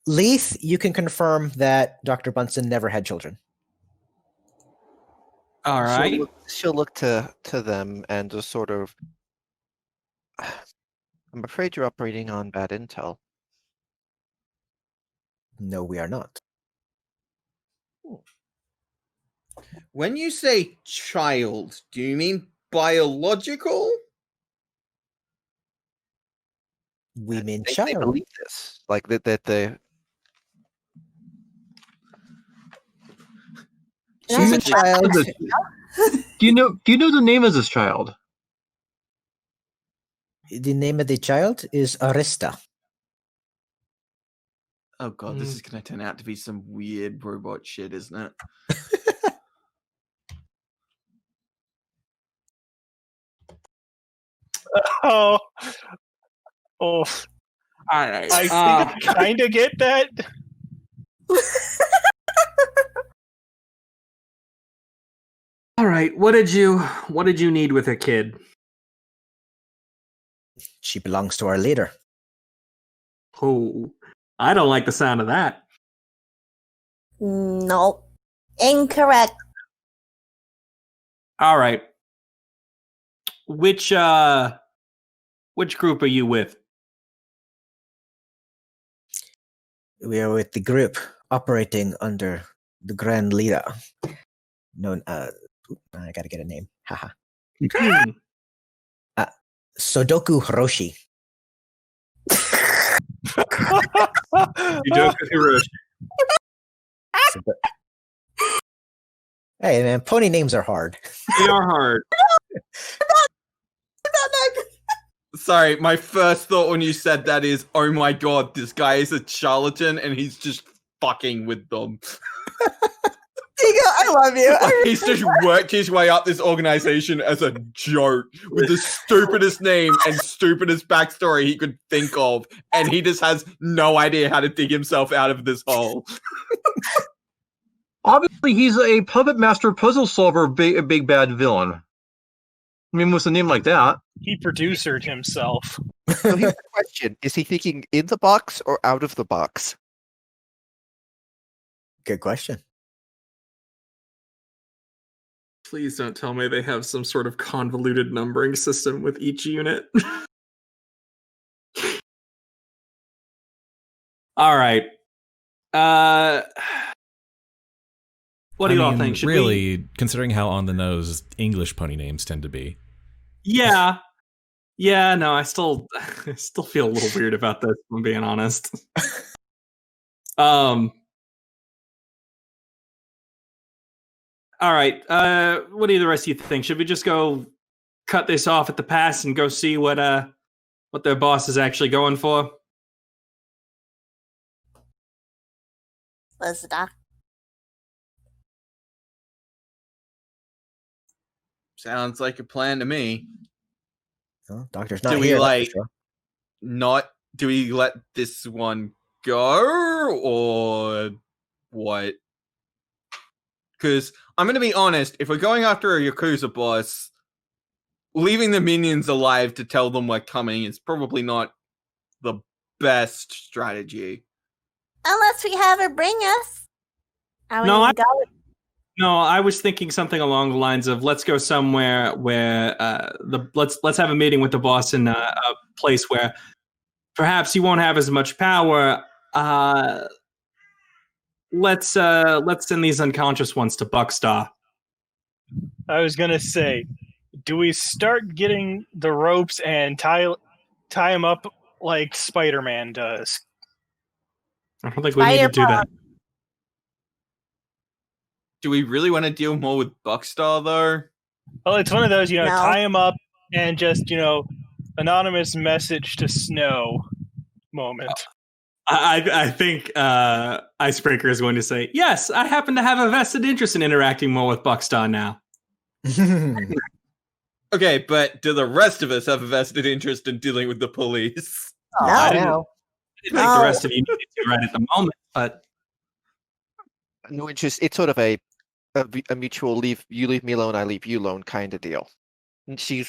Lethe, you can confirm that Dr. Bunsen never had children. All right. She'll look to them and just sort of. I'm afraid you're operating on bad intel. No, we are not. When you say child, do you mean biological? We mean They child. believe this, like that the. She's a child. Do you know the name of this child? The name of the child is Arista. Oh god, this is going to turn out to be some weird robot shit, isn't it? Oh, All right. I think I kind of get that. All right. What did you need with a kid? She belongs to our leader. Oh, I don't like the sound of that. No. Incorrect. All right. Which group are you with? We are with the group operating under the Grand Leader. Known I gotta get a name. Haha. Sodoku Hiroshi. Yudoka Hiroshi. Hey man, pony names are hard. They are hard. Sorry, my first thought when you said that is, oh my god, this guy is a charlatan and he's just fucking with them. Digo, I I love you. Like, he's just worked his way up this organization as a joke with the stupidest name and stupidest backstory he could think of, and he just has no idea how to dig himself out of this hole. Obviously, he's a puppet master puzzle solver, big bad villain. I mean, with a name like that. He producered himself. So here's the question. Is he thinking in the box or out of the box? Good question. Please don't tell me they have some sort of convoluted numbering system with each unit. All right. What do you all think? Should really, considering how on the nose English pony names tend to be. Yeah. Yeah, no, I still feel a little weird about this, if I'm being honest. All right. What do the rest of you think? Should we just go cut this off at the pass and go see what their boss is actually going for? Was the doc? Sounds like a plan to me. Well, doctor's not Do here. we that's for sure. do we let this one go or what? Because I'm going to be honest, if we're going after a Yakuza boss, leaving the minions alive to tell them we're coming is probably not the best strategy. Unless we have her bring us. No, I was thinking something along the lines of let's go somewhere where let's have a meeting with the boss in a place where perhaps he won't have as much power. Let's send these unconscious ones to Buckstar. I was gonna say, do we start getting the ropes and tie him up like Spider-Man does? I don't think we need to do that. Do we really want to deal more with Buckstar, though? Well, it's one of those, No. tie him up and just, anonymous message to Snow moment. I think Icebreaker is going to say, yes, I happen to have a vested interest in interacting more with Buckstar now. Okay, but do the rest of us have a vested interest in dealing with the police? I didn't No. think the rest of you needed to right at the moment, but No interest. It's sort of a mutual you leave me alone, I leave you alone kind of deal. And she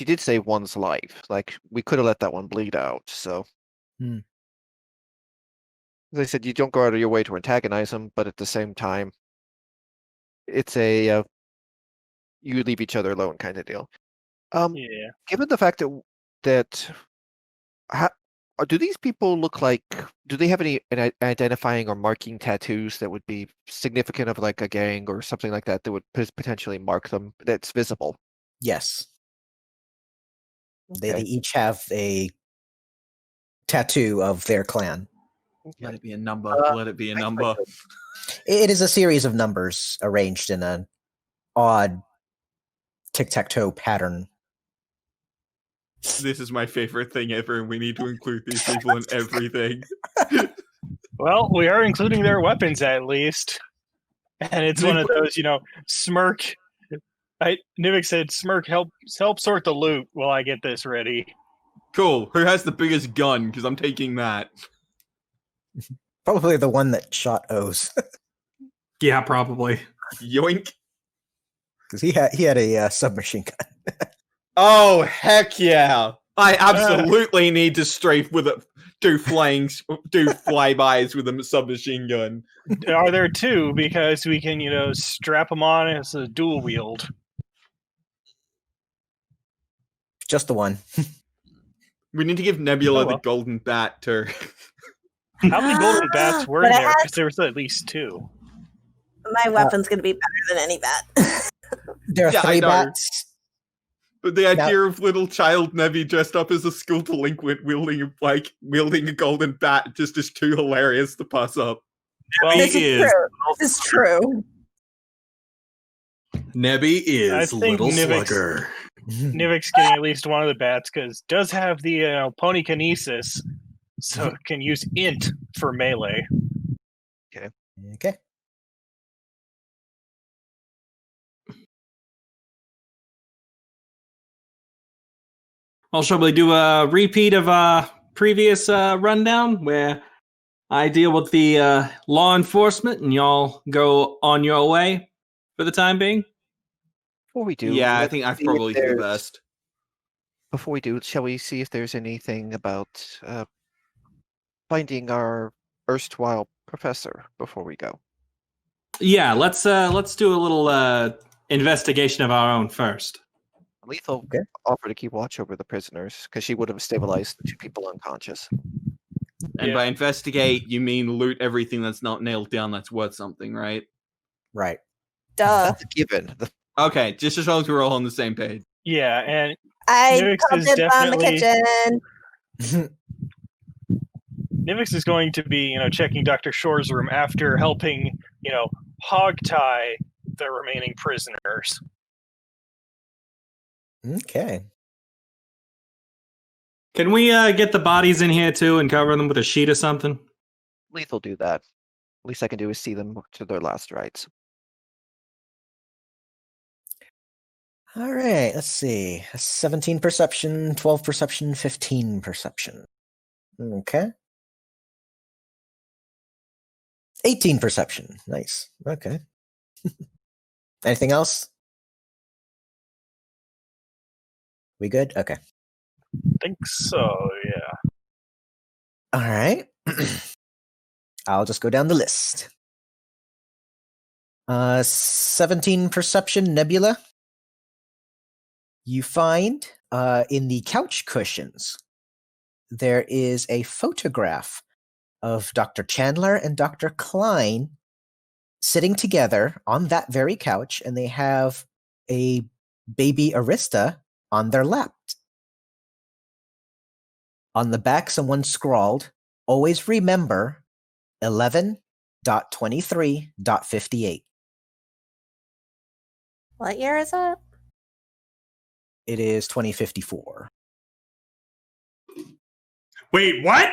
did say one's life. Like, we could have let that one bleed out. So, as I said, you don't go out of your way to antagonize him, but at the same time, it's a you leave each other alone kind of deal. Yeah. Given the fact that do these people look like? Do they have any identifying or marking tattoos that would be significant of like a gang or something like that that would potentially mark them? That's visible. Yes. Okay. They each have a tattoo of their clan. Let it be a number. Let it be a number. It is a series of numbers arranged in an odd tic-tac-toe pattern. This is my favorite thing ever, and we need to include these people in everything. Well, we are including their weapons at least. And it's one of those, Smirk. Nivix said, Smirk, help sort the loot while I get this ready. Cool. Who has the biggest gun? Because I'm taking that. Probably the one that shot O's. yeah, probably. Yoink. Because he had a submachine gun. Oh, heck yeah. I absolutely need to strafe with do flybys with a submachine gun. Are there two? Because we can, strap them on as a dual wield. Just the one. We need to give Nebula the golden bat to... How many golden bats were But I there? had- Because there was at least two. My weapon's going to be better than any bat. There are Yeah, I 3 know. bats. But the idea of little child Nevi dressed up as a school delinquent wielding a golden bat just is too hilarious to pass up. Well, This is true. This is true. Nebby I is think Little Nivix- Slugger. Nivix getting at least one of the bats because does have the pony kinesis, so it can use int for melee. Okay. I'll probably do a repeat of previous rundown where I deal with the law enforcement and y'all go on your way for the time being. Before we do, Yeah, I let's think I've see if probably the there's- best. Before we do, shall we see if there's anything about finding our erstwhile professor before we go? Yeah, let's do a little investigation of our own first. Lethe will offer to keep watch over the prisoners because she would have stabilized the two people unconscious. And by investigate, you mean loot everything that's not nailed down that's worth something, right? Right. Duh. That's a given. Okay, just as long as we're all on the same page. Yeah, and I Nivix called is it on the definitely- kitchen. Nivix is going to be, checking Dr. Shore's room after helping, hogtie the remaining prisoners. Okay. Can we get the bodies in here too and cover them with a sheet or something? Lethe will do that. Least I can do is see them to their last rites. All right, let's see. 17 perception, 12 perception, 15 perception. Okay. 18 perception. Nice. Okay. Anything else? We good? Okay. Think so, yeah. All right. I'll just go down the list. 17 perception, Nebula. You find in the couch cushions, there is a photograph of Dr. Chandler and Dr. Klein sitting together on that very couch, and they have a baby Arista on their lap. On the back, someone scrawled, "Always remember 11.23.58." What year is it? It is 2054. Wait, what?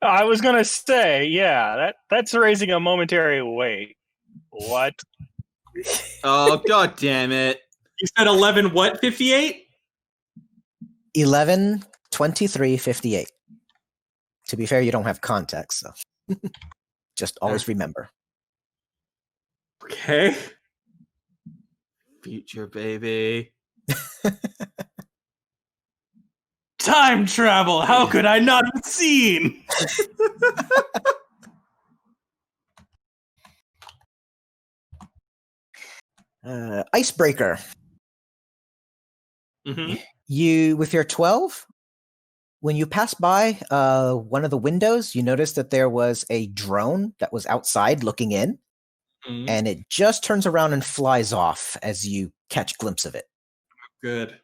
I was gonna say, yeah, that's raising a momentary wait. What? Oh, god damn it. You said 11 what, 58? 11.23.58. To be fair, you don't have context, so just always remember. Okay. Future, baby. Time travel! How could I not have seen? Icebreaker. Mm-hmm. You, with your 12, when you pass by one of the windows, you notice that there was a drone that was outside looking in, and it just turns around and flies off as you catch a glimpse of it. Good.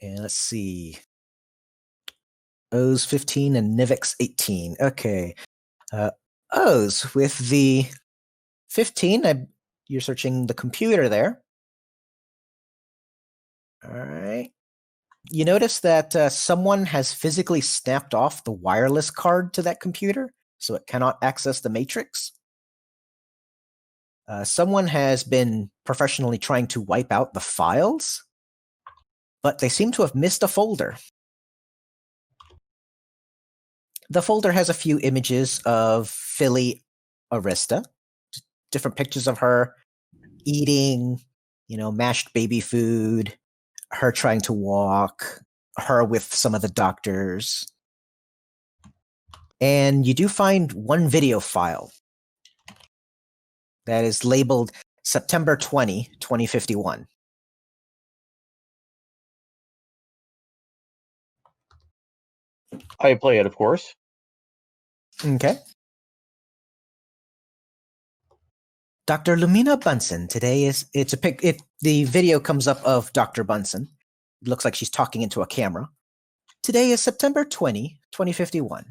And let's see. O's 15 and Nivix 18. Okay. O's with the 15, you're searching the computer there. All right. You notice that someone has physically snapped off the wireless card to that computer, so it cannot access the matrix. Someone has been professionally trying to wipe out the files, but they seem to have missed a folder. The folder has a few images of Philly Arista, different pictures of her eating, mashed baby food, her trying to walk, her with some of the doctors. And you do find one video file that is labeled September 20, 2051. I play it, of course. Okay. Dr. Lumina Bunsen. Today the video comes up of Dr. Bunsen. It looks like she's talking into a camera. Today is September 20, 2051.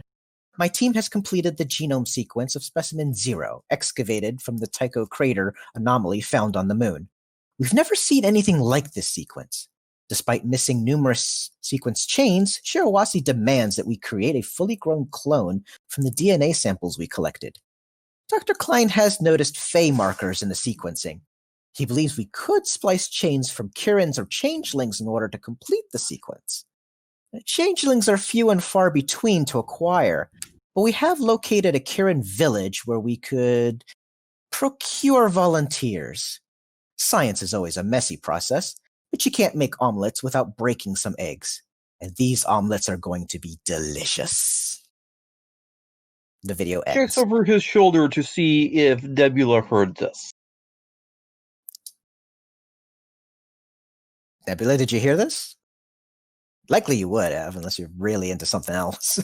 My team has completed the genome sequence of specimen 0, excavated from the Tycho crater anomaly found on the moon. We've never seen anything like this sequence. Despite missing numerous sequence chains, Shirewase demands that we create a fully grown clone from the DNA samples we collected. Dr. Klein has noticed Fey markers in the sequencing. He believes we could splice chains from kirins or changelings in order to complete the sequence. Changelings are few and far between to acquire, but we have located a kirin village where we could procure volunteers. Science is always a messy process, but you can't make omelets without breaking some eggs. And these omelets are going to be delicious. The video ends. Checks over his shoulder to see if Nebula heard this. Nebula, did you hear this? Likely you would have, unless you're really into something else.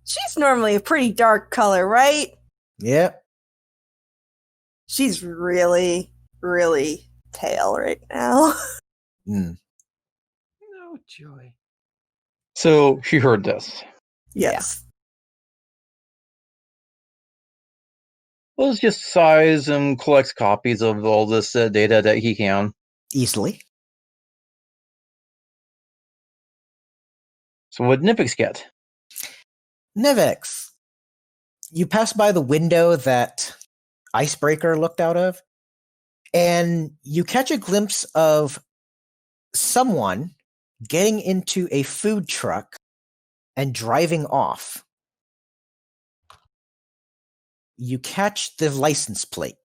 She's normally a pretty dark color, right? Yep. She's really, really pale right now. Mm. No joy. So she heard this. Yes. Let's just size and collects copies of all this data that he can. Easily. So what did Nivix get? Nivix, you pass by the window that Icebreaker looked out of, and you catch a glimpse of someone getting into a food truck and driving off. You catch the license plate.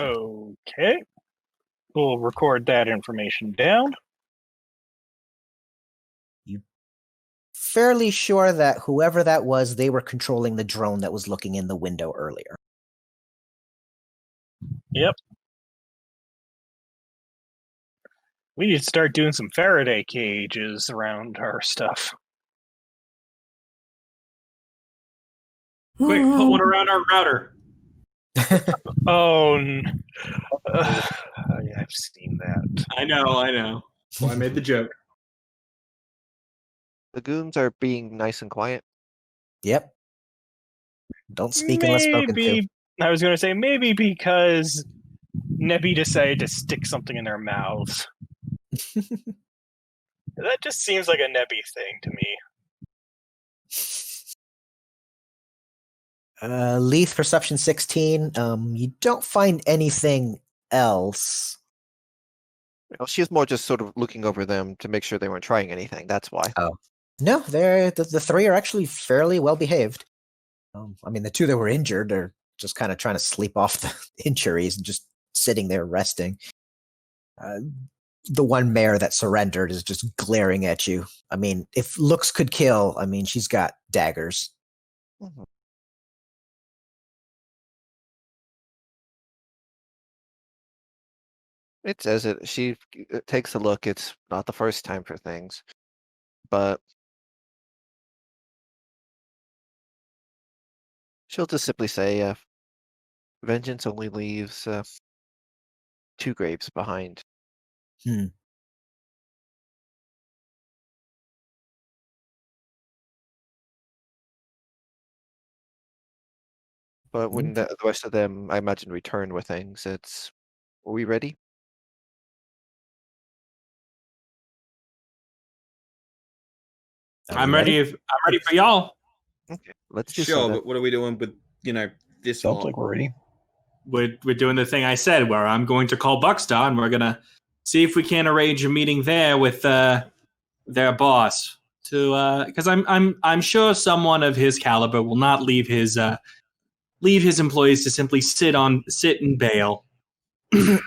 Okay. We'll record that information down. Fairly sure that whoever that was, they were controlling the drone that was looking in the window earlier. Yep. We need to start doing some Faraday cages around our stuff. Quick, put one around our router. Oh, yeah, I've seen that. I know. Well, I made the joke. The goons are being nice and quiet. Yep. Don't speak unless spoken to. I was going to say maybe because Nebby decided to stick something in their mouths. That just seems like a Nebby thing to me. Lethe Perception 16. You don't find anything else. Well, she's more just sort of looking over them to make sure they weren't trying anything. That's why. Oh. No, the three are actually fairly well behaved. I mean, the two that were injured are just kind of trying to sleep off the injuries and just sitting there resting. The one mare that surrendered is just glaring at you. I mean, if looks could kill, I mean, she's got daggers. Mm-hmm. It says it. She takes a look. It's not the first time for things, but she'll just simply say, vengeance only leaves 2 graves behind. But when the rest of them, I imagine, return with things, are we ready? I'm ready. I'm ready for y'all. Okay, let's do Sure, but what are we doing with this? Sounds like we're ready. We're doing the thing I said, where I'm going to call Buckstar, and we're gonna see if we can arrange a meeting there with their boss. Because I'm sure someone of his caliber will not leave his employees to simply sit and bail. I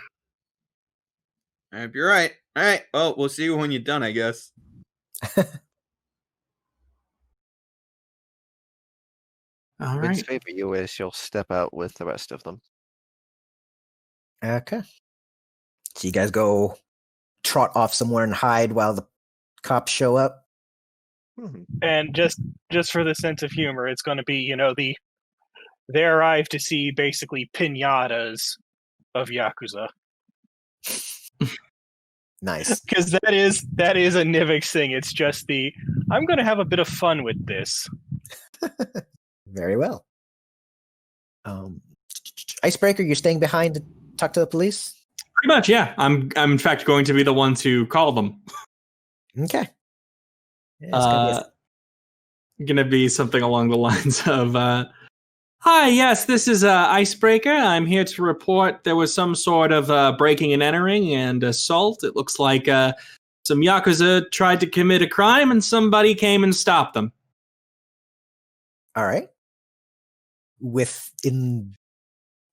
hope you're right. All right. Well, we'll see you when you're done, I guess. All Which right. favor you is you'll step out with the rest of them. Okay. So you guys go trot off somewhere and hide while the cops show up? And just for the sense of humor, it's going to be, they arrive to see basically pinatas of Yakuza. Nice. Because that is a Nivix thing. It's just I'm going to have a bit of fun with this. Very well. Icebreaker, you're staying behind to talk to the police? Pretty much, yeah. I'm in fact going to be the one to call them. Okay. Yeah, it's gonna be something along the lines of, "Hi, yes, this is Icebreaker. I'm here to report there was some sort of breaking and entering and assault. It looks like some Yakuza tried to commit a crime and somebody came and stopped them." all right. Within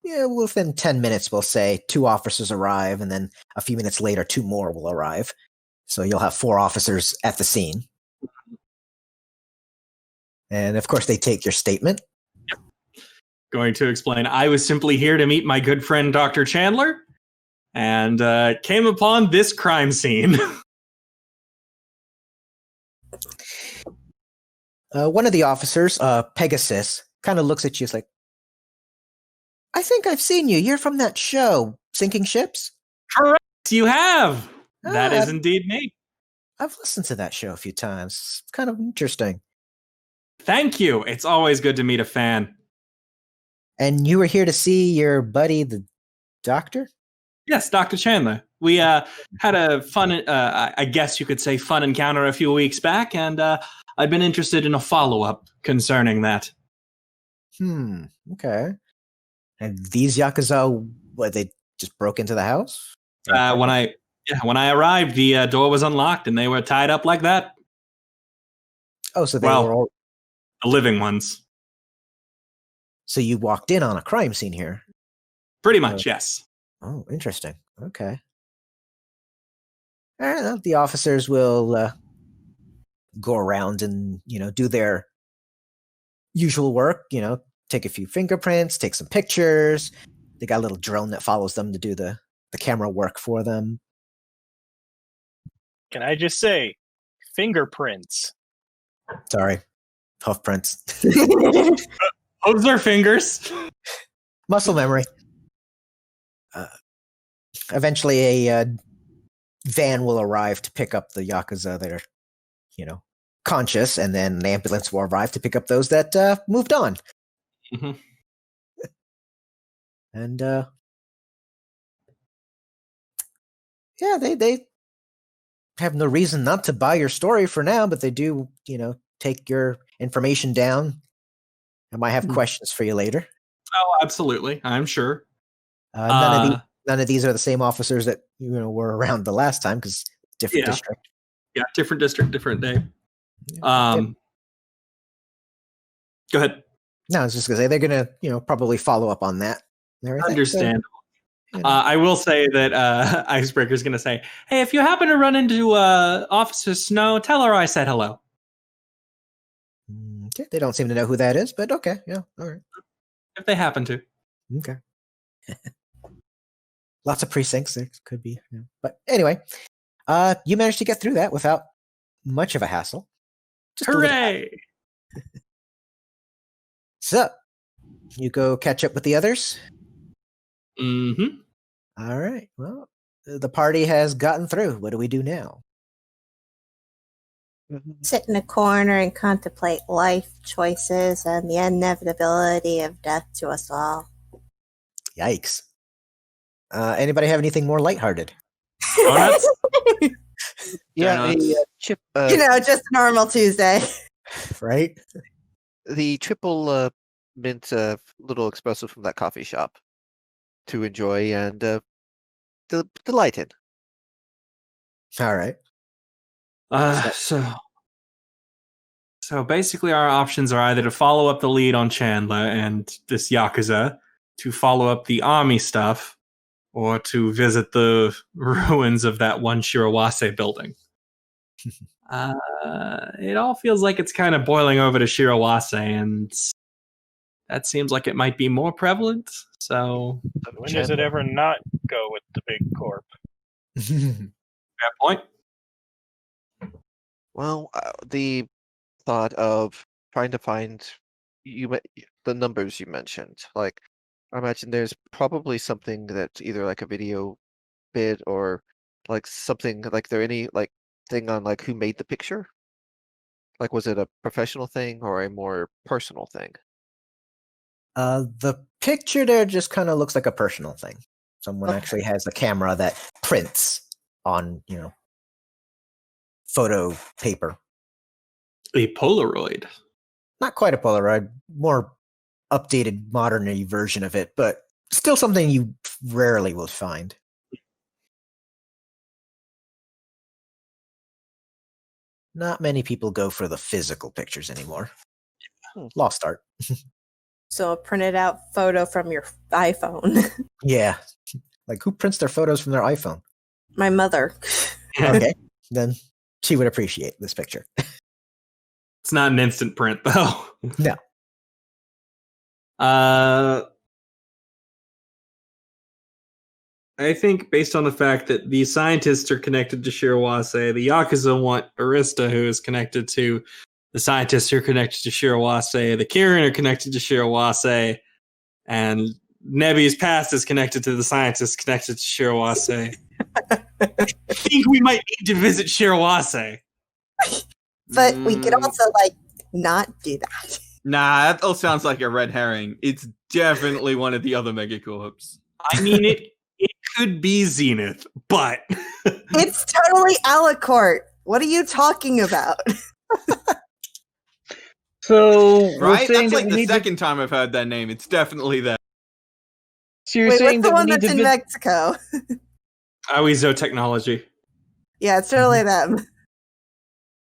10 minutes, we'll say 2 officers arrive, and then a few minutes later, 2 more will arrive. So you'll have 4 officers at the scene. And of course, they take your statement. Yep. Going to explain, I was simply here to meet my good friend Dr. Chandler, and came upon this crime scene. One of the officers, Pegasus, kind of looks at you. It's like, I think I've seen you. You're from that show, Sinking Ships? Correct, you have. That is I've- indeed me. I've listened to that show a few times. It's kind of interesting. Thank you. It's always good to meet a fan. And you were here to see your buddy, the doctor? Yes, Dr. Chandler. We had a fun, I guess you could say, fun encounter a few weeks back, and I've been interested in a follow-up concerning that. Okay. And these Yakuza, they just broke into the house? When I arrived, the door was unlocked, and they were tied up like that. Oh, so they were all... The living ones. So you walked in on a crime scene here? Pretty much, yes. Oh, interesting. Okay. All right, the officers will go around and, do their usual work, take a few fingerprints, take some pictures. They got a little drone that follows them to do the camera work for them. Can I just say, fingerprints? Sorry. Hoof prints. Those are fingers. Muscle memory. Eventually, a van will arrive to pick up the Yakuza that are, conscious, and then an ambulance will arrive to pick up those that moved on. Mm-hmm. And, yeah, they have no reason not to buy your story for now, but they do, take your information down. I might have questions for you later. Oh, absolutely. I'm sure. None of these are the same officers that were around the last time, because different district. Yeah, different district, different day. Go ahead. No, I was just gonna say they're gonna probably follow up on that. Understandable. I will say that Icebreaker's gonna say, "Hey, if you happen to run into Officer Snow, tell her I said hello." Okay, they don't seem to know who that is, but okay, yeah, all right. If they happen to. Okay. Lots of precincts there could be, but anyway, you managed to get through that without much of a hassle. Just Hooray! So, you go catch up with the others? Mm-hmm. All right, well, the party has gotten through. What do we do now? Sit in a corner and contemplate life choices and the inevitability of death to us all. Yikes. Anybody have anything more lighthearted? Donuts? Yeah, chip. Just a normal Tuesday. Right? The triple mint little espresso from that coffee shop to enjoy and delight in. All right. So basically our options are either to follow up the lead on Chandler and this Yakuza, to follow up the army stuff, or to visit the ruins of that one Shirewase building. It all feels like it's kind of boiling over to Shirewase, and that seems like it might be more prevalent. So when does it ever not go with the big corp? Fair point. Well, the thought of trying to find the numbers you mentioned, like I imagine there's probably something that's either like a video bit or like something like there any like thing on like who made the picture? Like was it a professional thing or a more personal thing? The picture there just kind of looks like a personal thing. Someone actually has a camera that prints on, photo paper. A Polaroid. Not quite a Polaroid, more updated, modern version of it, but still something you rarely will find. Not many people go for the physical pictures anymore. Lost art. So a printed out photo from your iPhone. Yeah. Like, who prints their photos from their iPhone? My mother. Okay. Then she would appreciate this picture. It's not an instant print, though. No. I think based on the fact that the scientists are connected to Shirewase, the Yakuza want Arista, who is connected to the scientists who are connected to Shirewase, the kirin are connected to Shirewase, and Nebi's past is connected to the scientists connected to Shirewase. I think we might need to visit Shirewase. But we could also, not do that. Nah, that all sounds like a red herring. It's definitely one of the other megacorps. I mean, it could be Zenith, but... It's totally Alicorp. What are you talking about? So, right? That's like the second time I've heard that name. It's definitely that. So you're saying what's the that one we need that's to in Mexico? Awizo Technology. Yeah, it's totally them.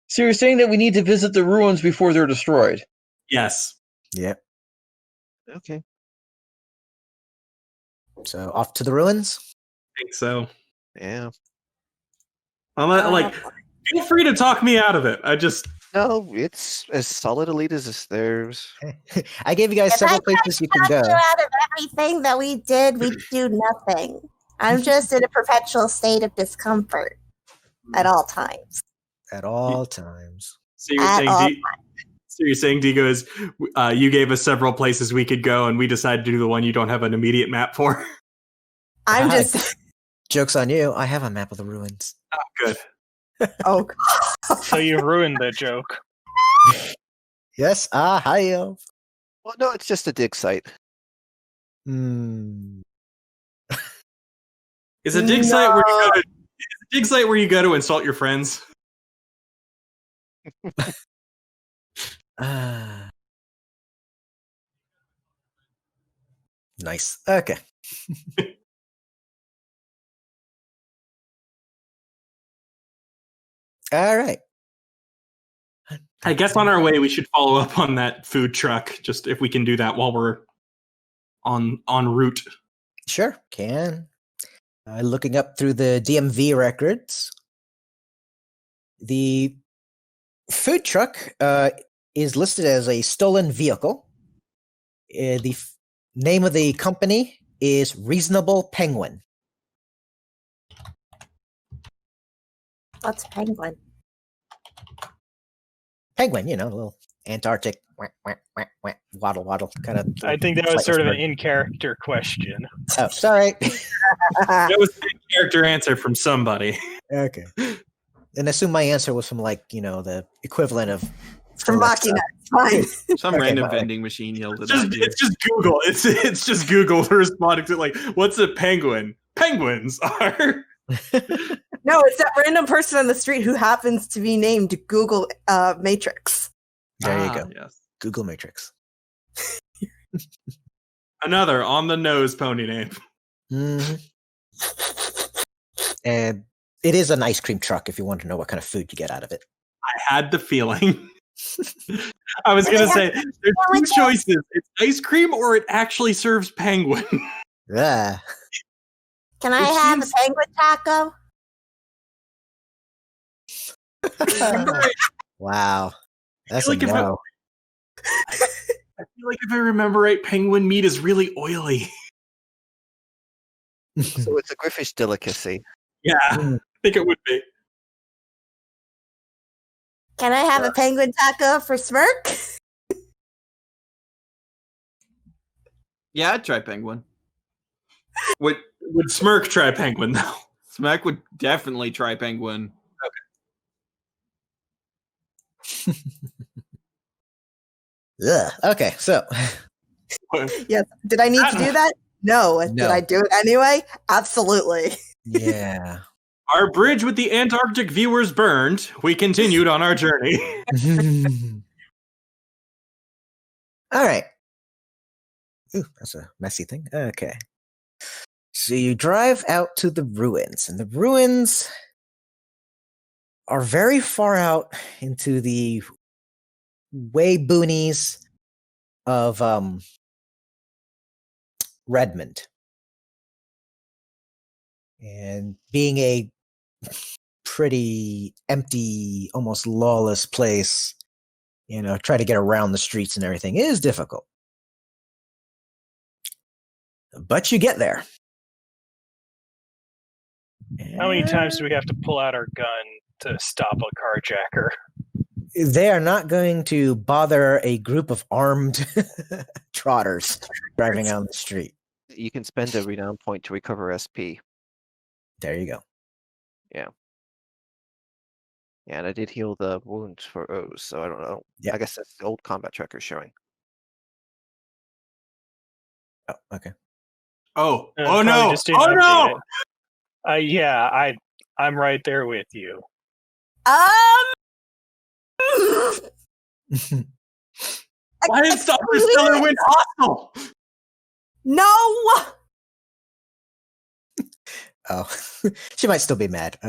So you're saying that we need to visit the ruins before they're destroyed? Yes. Yep. Okay. So off to the ruins? I think so. Yeah. I'm feel free to talk me out of it. No, it's as solid a lead as theirs. I gave you guys several places you can go. Out of everything that we did, we do nothing. I'm just in a perpetual state of discomfort at all times. At all times. So you're saying, Digo, is you gave us several places we could go, and we decided to do the one you don't have an immediate map for? I'm just... Joke's on you. I have a map of the ruins. Oh, good. Oh, God. So you ruined the joke. Yes, hi. Well, no, it's just a dig site. Hmm. Is a dig site where you go to? Is a dig site where you go to insult your friends? Nice. Okay. All right. I guess on our way we should follow up on that food truck, just if we can do that while we're en route. Sure, can. Looking up through the DMV records, the food truck is listed as a stolen vehicle. The name of the company is Reasonable Penguin. What's penguin? Penguin, a little Antarctic waddle kind of. I think that was sort of an in-character question. Oh, sorry. That was a character answer from somebody. Okay. And assume my answer was from the equivalent of from Machina. Fine. Some random vending machine yelled at It's just Google. It's just Google responding to what's a penguin? Penguins are. No, it's that random person on the street who happens to be named Google Matrix. There you go. Yes. Google Matrix. Another on the nose pony name. Mm-hmm. And it is an ice cream truck if you want to know what kind of food you get out of it. I had the feeling. I was going to say, there's two choices. It's ice cream or it actually serves penguin. Yeah. Can I have a penguin taco? Wow. That's like a no. I feel like if I remember right, penguin meat is really oily. So it's a griffish delicacy. Yeah, I think it would be. Can I have a penguin taco for Smirk? Yeah, I'd try penguin. Would Smirk try penguin though? Smirk would definitely try penguin. Okay. Ugh. Okay, so. Yes. Did I need to do that? No. Did I do it anyway? Absolutely. Yeah. Our bridge with the Antarctic viewers burned. We continued on our journey. All right. Ooh, that's a messy thing. Okay. So you drive out to the ruins, and the ruins are very far out into the way boonies of Redmond. And being a pretty empty, almost lawless place, try to get around the streets and everything is difficult. But you get there. How many times do we have to pull out our gun to stop a carjacker? They are not going to bother a group of armed trotters driving on the street. You can spend a renown point to recover SP. There you go. Yeah. Yeah, and I did heal the wound for O's, so I don't know. Yeah. I guess that's the old combat tracker showing. Oh, okay. Oh Probably no! just didn't Oh update no! it. Yeah, I'm right there with you. Why is Dr. Stellar Wind hostile? No! Oh, she might still be mad.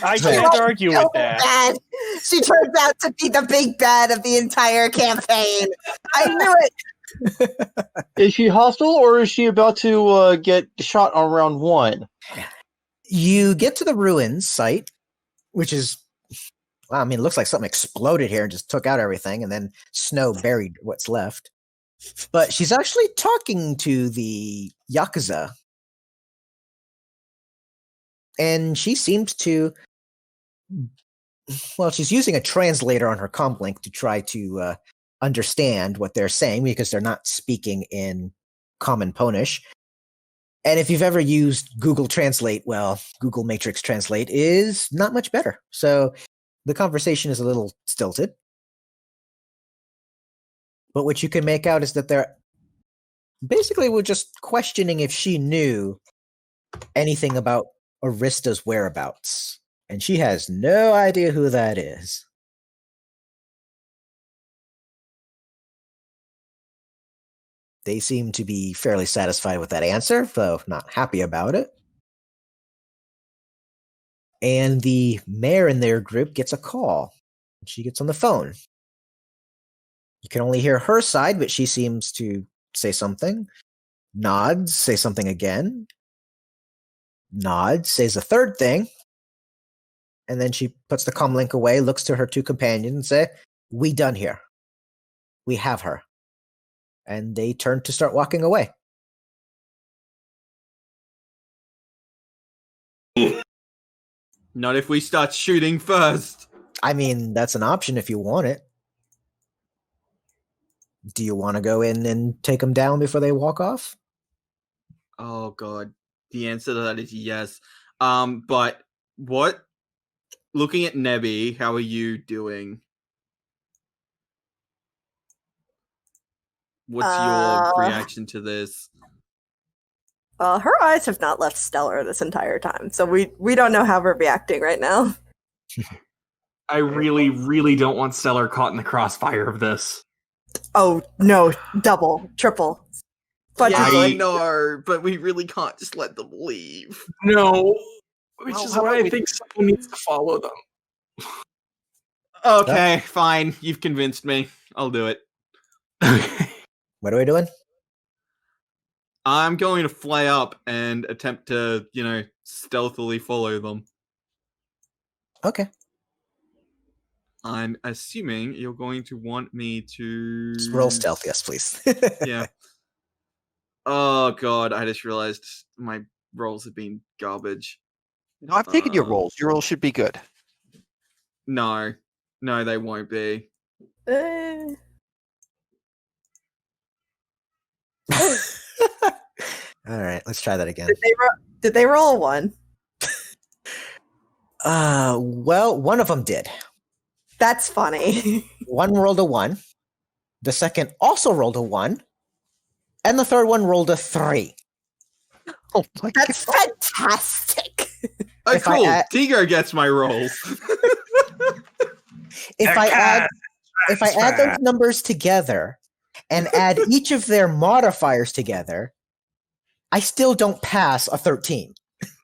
I can't argue with that. Bad. She turns out to be the big bad of the entire campaign. I knew it. Is she hostile, or is she about to get shot on round 1? You get to the ruins site, which is, well, I mean, it looks like something exploded here and just took out everything, and then snow buried what's left. But she's actually talking to the Yakuza. And she seems to, well, she's using a translator on her comlink to try to understand what they're saying, because they're not speaking in common Ponish. And if you've ever used Google Translate, well, Google Matrix Translate is not much better. So the conversation is a little stilted. But what you can make out is that they're basically were just questioning if she knew anything about Arista's whereabouts. And she has no idea who that is. They seem to be fairly satisfied with that answer, though not happy about it. And the mayor in their group gets a call. She gets on the phone. You can only hear her side, but she seems to say something. Nods, say something again. Nods, says a third thing. And then she puts the comlink away, looks to her two companions and say, "We done here. We have her." And they turn to start walking away. Not if we start shooting first. I mean, that's an option if you want it. Do you want to go in and take them down before they walk off? Oh god. The answer to that is yes. But what? Looking at Nebby, how are you doing? What's your reaction to this? Her eyes have not left Stellar this entire time, so we don't know how we're reacting right now. I really, really don't want Stellar caught in the crossfire of this. Oh, no. Double. Triple. Yeah, I know, but we really can't just let them leave. No. Which is why I think someone needs to follow them. Okay, fine. You've convinced me. I'll do it. What are we doing? I'm going to fly up and attempt to, stealthily follow them. Okay. I'm assuming you're going to want me to... Just roll stealth, yes, please. Yeah. Oh, God. I just realized my rolls have been garbage. No, I've taken your rolls. Your rolls should be good. No. No, they won't be. All right, let's try that again. Did they roll a 1? Well, one of them did. That's funny. One rolled a 1. The second also rolled a 1. And the third one rolled a 3. Oh my That's fantastic. Oh, If I cool. add- Tigo gets my rolls. If I add those numbers together and add each of their modifiers together, I still don't pass a 13.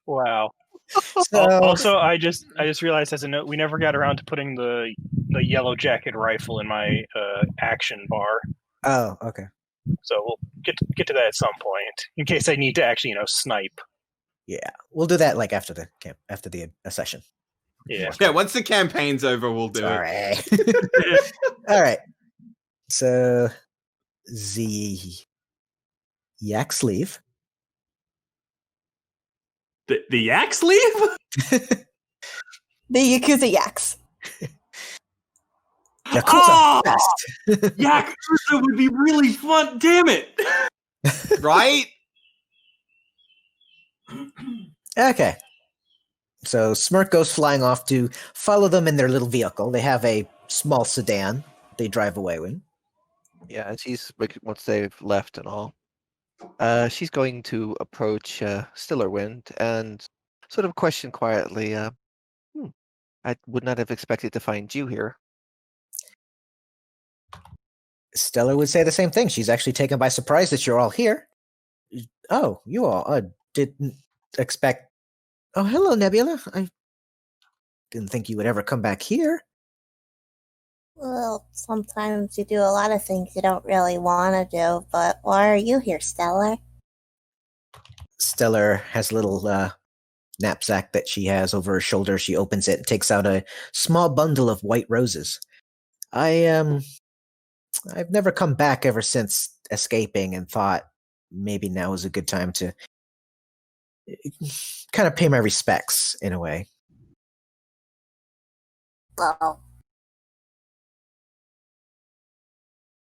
Wow. So Also, I just realized as a note, we never got around to putting the yellow jacket rifle in my action bar. oh, okay. So we'll get to that at some point in case I need to actually snipe. Yeah, we'll do that like after the session. Yeah. Yeah, once the campaign's over, we'll do All it. right. All right. So the yak sleeve. The yak sleeve? The Yakuza yaks. Yakuza best. Yakuza would be really fun. Damn it! Right? Okay. So Smirk goes flying off to follow them in their little vehicle. They have a small sedan they drive away with. Yeah, once they've left and all. She's going to approach Stillerwind and sort of question quietly, I would not have expected to find you here. Stella would say the same thing. She's actually taken by surprise that you're all here. Oh, you all didn't expect... Oh, hello, Nebula. I didn't think you would ever come back here. Well, sometimes you do a lot of things you don't really want to do, but why are you here, Stellar? Stellar has a little knapsack that she has over her shoulder. She opens it and takes out a small bundle of white roses. I've never come back ever since escaping and thought maybe now is a good time to kind of pay my respects in a way. Oh.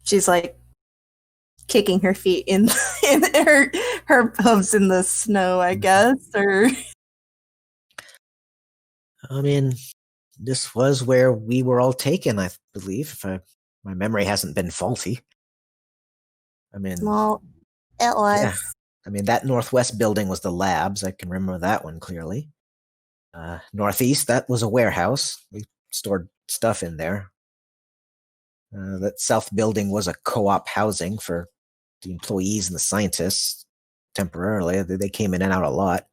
She's like kicking her feet in her hooves in the snow, I guess, or I mean, this was where we were all taken, I believe, if my memory hasn't been faulty. I mean, Well, it was. yeah. I mean, that northwest building was the labs. I can remember that one clearly. Northeast, that was a warehouse. We stored stuff in there. That south building was a co-op housing for the employees and the scientists temporarily. They came in and out a lot.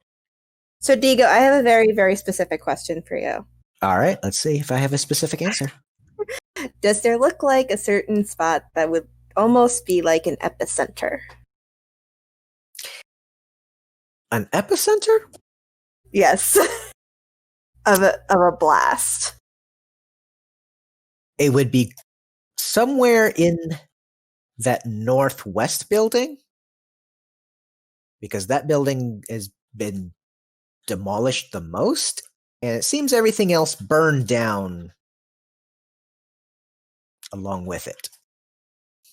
So, Digo, I have a very, very specific question for you. All right, let's see if I have a specific answer. Does there look like a certain spot that would almost be like an epicenter? An epicenter? Yes. of a blast. It would be somewhere in that northwest building, because that building has been demolished the most, and it seems everything else burned down along with it.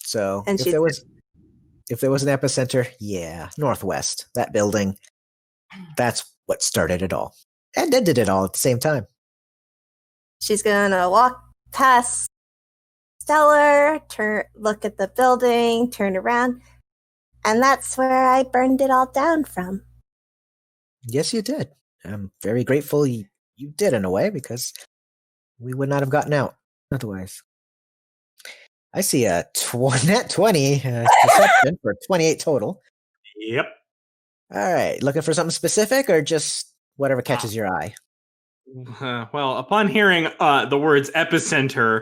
So And if there was an epicenter, yeah, northwest, that building, that's what started it all and ended it all at the same time. She's gonna walk past Stellar, look at the building, turn around, and that's where I burned it all down from. Yes, you did. I'm very grateful you did in a way, because we would not have gotten out otherwise. I see a net 20 perception for 28 total. Yep. All right, looking for something specific or just whatever catches your eye? Well, upon hearing the words epicenter,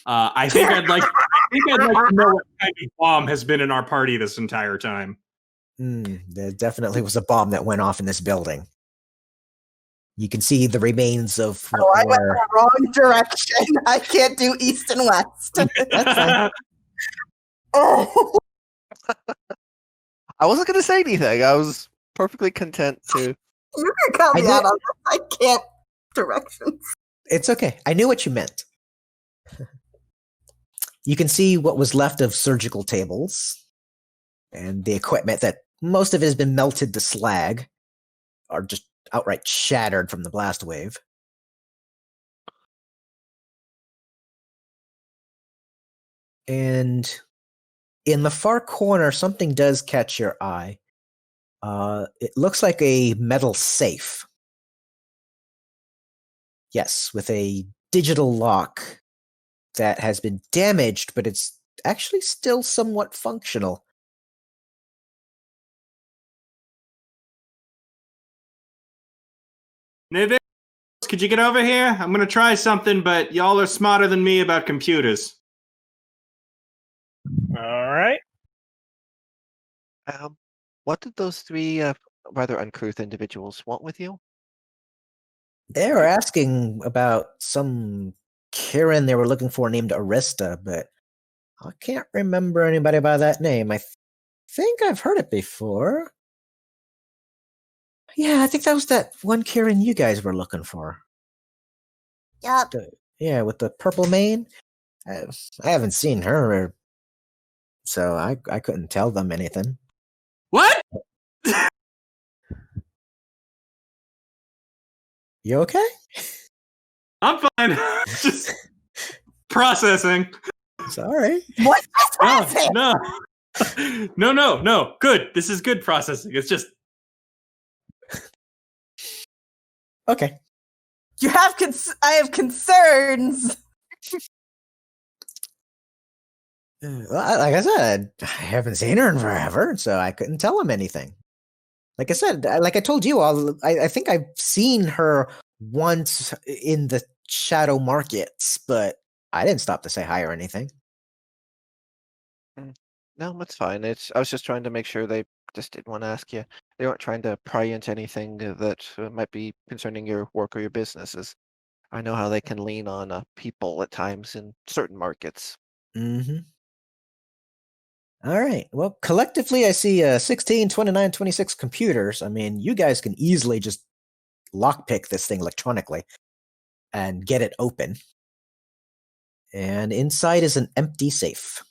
I think I'd like to know what kind of bomb has been in our party this entire time. There definitely was a bomb that went off in this building. You can see the remains of I went the wrong direction. I can't do east and west. That's fine. Oh. I wasn't going to say anything. I was perfectly content to. You can call me out on this. I can't directions. It's okay. I knew what you meant. You can see what was left of surgical tables and the equipment that most of it has been melted to slag or just outright shattered from the blast wave. And in the far corner, something does catch your eye. It looks like a metal safe. Yes, with a digital lock that has been damaged, but it's actually still somewhat functional. Nivix, could you get over here? I'm gonna try something, but y'all are smarter than me about computers. All right. What did those three rather uncouth individuals want with you? They were asking about some kirin they were looking for named Arista, but I can't remember anybody by that name. I think I've heard it before. Yeah, I think that was that one kirin you guys were looking for. Yup. Yeah, with the purple mane. I haven't seen her, so I couldn't tell them anything. What? You okay? I'm fine. Just processing. Sorry. What's happening? No. Good. This is good processing. It's just okay. You have I have concerns. Like I said, I haven't seen her in forever, so I couldn't tell him anything. Like I said, like I told you all, I think I've seen her once in the shadow markets, but I didn't stop to say hi or anything. No, that's fine. I was just trying to make sure they just didn't want to ask you. They weren't trying to pry into anything that might be concerning your work or your businesses. I know how they can lean on people at times in certain markets. Mm-hmm. All right. Well, collectively, I see 16, 29, 26 computers. I mean, you guys can easily just lockpick this thing electronically and get it open. And inside is an empty safe.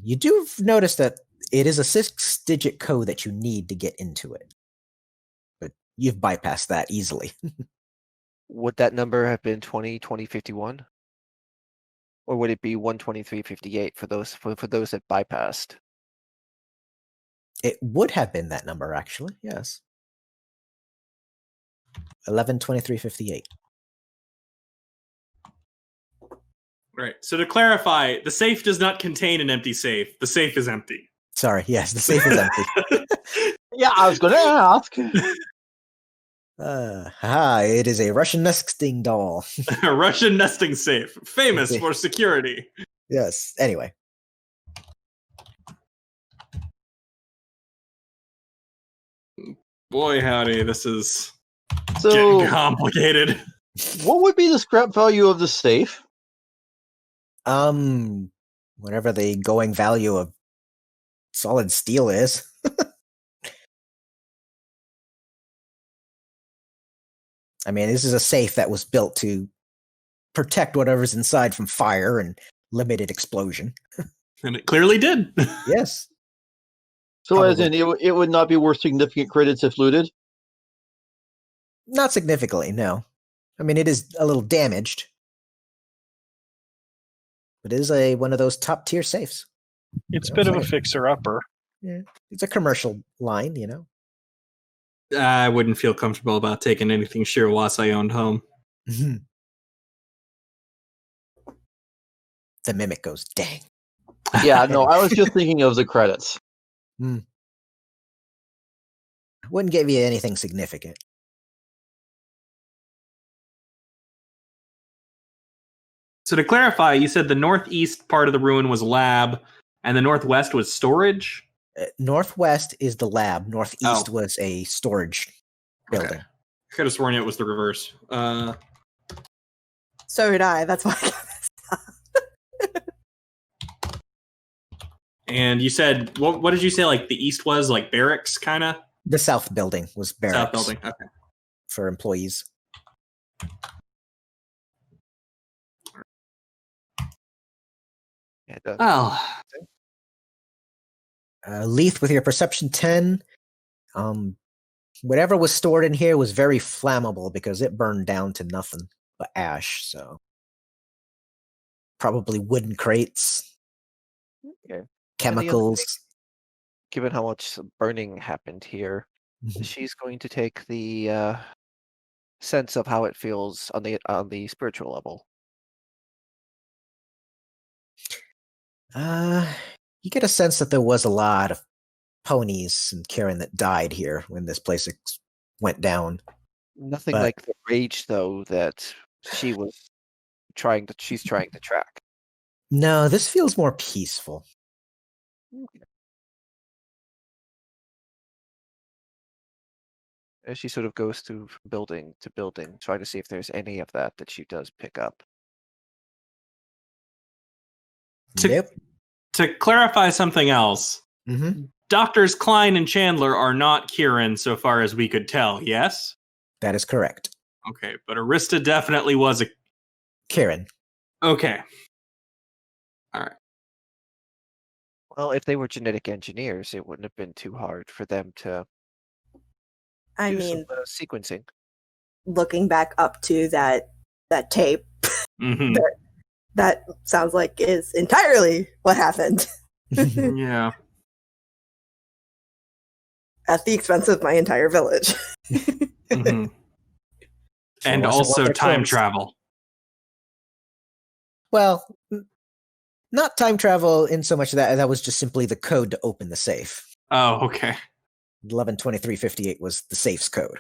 You do notice that it is a 6-digit code that you need to get into it. But you've bypassed that easily. Would that number have been 202051? Or would it be 12358 for those that bypassed? It would have been that number, actually. Yes. 112358. right. So to clarify, the safe does not contain an empty safe. The safe is empty. Sorry. Yes, the safe is empty. Yeah, I was going to ask. It is a Russian nesting doll. A Russian nesting safe, famous for security. Yes. Anyway. Boy, howdy, this is So, getting complicated. what would be the scrap value of the safe? Whatever the going value of solid steel is. I mean, this is a safe that was built to protect whatever's inside from fire and limited explosion. And it clearly did. Yes. So, Probably. as in, it would not be worth significant credits if looted? Not significantly, no. I mean, it is a little damaged. But it is one of those top tier safes. It's a bit of a fixer-upper. Yeah. It's a commercial line, you know. I wouldn't feel comfortable about taking anything Shirewase I owned home. The mimic goes, dang. Yeah, no, I was just thinking of the credits. Wouldn't give you anything significant. So to clarify, you said the northeast part of the ruin was lab, and the northwest was storage? Northwest is the lab. Northeast was a storage building. Okay. I could have sworn it was the reverse. So did I. That's why I got this up. And you said, what did you say, like, the east was? Like, barracks, kind of? The south building was barracks. South building, okay. For employees. Oh. Lethe, with your perception 10, whatever was stored in here was very flammable because it burned down to nothing but ash, so probably wooden crates, Okay. chemicals. given how much burning happened here, she's going to take the sense of how it feels on the spiritual level. You get a sense that there was a lot of ponies and kirin that died here when this place went down. Nothing like the rage, though, that she's trying to track. No, this feels more peaceful. Okay. As she sort of goes through building to building, trying to see if there's any of that she does pick up. To clarify something else, Doctors Klein and Chandler are not kirin so far as we could tell, yes? That is correct. Okay, but Arista definitely was a kirin. Okay. All right. Well, if they were genetic engineers, it wouldn't have been too hard for them to I do mean, some, sequencing. Looking back up to that tape, that sounds like is entirely what happened. Yeah. At the expense of my entire village. And also time travel. Well, not time travel in so much that was just simply the code to open the safe. Oh, okay. 112358 was the safe's code.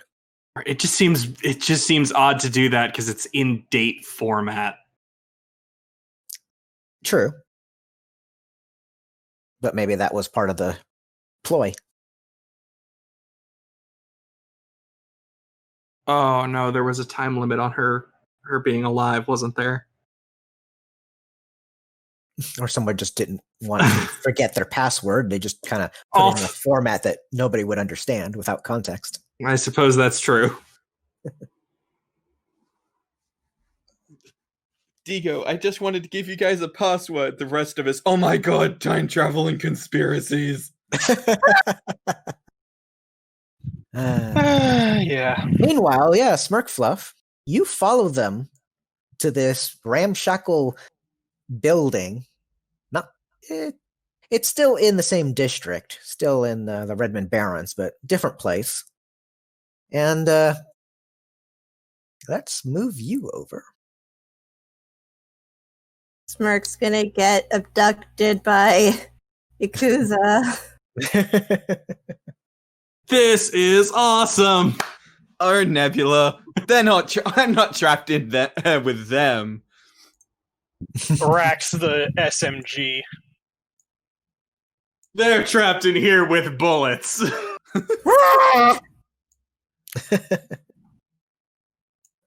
It just seems odd to do that because it's in date format. True. But maybe that was part of the ploy. Oh no, there was a time limit on her being alive, wasn't there? Or someone just didn't want to forget their password. They just kind of put it in a format that nobody would understand without context. I suppose that's true. Digo, I just wanted to give you guys a password. The rest of us, oh my god, time traveling conspiracies. Yeah. Meanwhile, Smirkfluff, you follow them to this ramshackle building. It's still in the same district, still in the Redmond Barrens, but different place. And let's move you over. Smirk's gonna get abducted by Yakuza. This is awesome. Oh, Nebula. They're not. I'm not trapped in with them. Racks the SMG. They're trapped in here with bullets.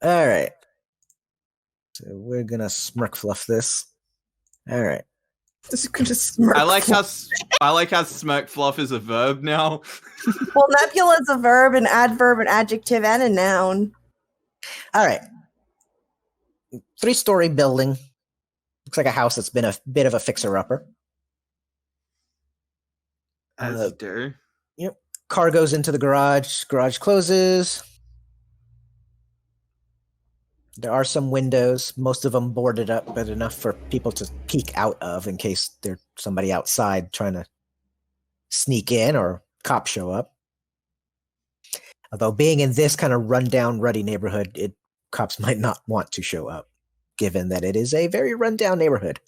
All right. So we're gonna Smirkfluff this. All right. I like how Smirkfluff is a verb now. Well, Nebula is a verb, an adverb, an adjective, and a noun. All right. 3-story building. Looks like a house that's been a bit of a fixer-upper. As you do. Yep. Car goes into the garage. Garage closes. There are some windows, most of them boarded up, but enough for people to peek out of in case there's somebody outside trying to sneak in or cops show up. Although being in this kind of rundown, ruddy neighborhood, cops might not want to show up, given that it is a very rundown neighborhood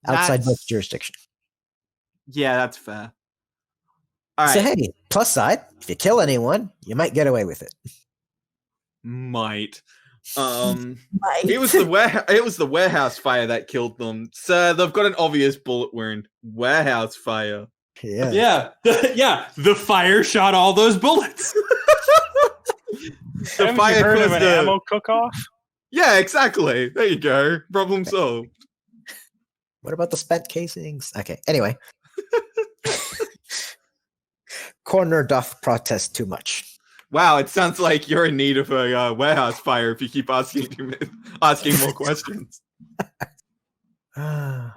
outside most jurisdiction. Yeah, that's fair. All right. So hey, plus side, if you kill anyone, you might get away with it. Might. It was the warehouse fire that killed them. Sir, they've got an obvious bullet wound. Warehouse fire. Yeah. The fire shot all those bullets. The fire heard of an ammo cook-off? Yeah, exactly. There you go. Problem solved. What about the spent casings? Okay. Anyway. Corner doth protest too much. Wow, it sounds like you're in need of a warehouse fire if you keep asking more questions. How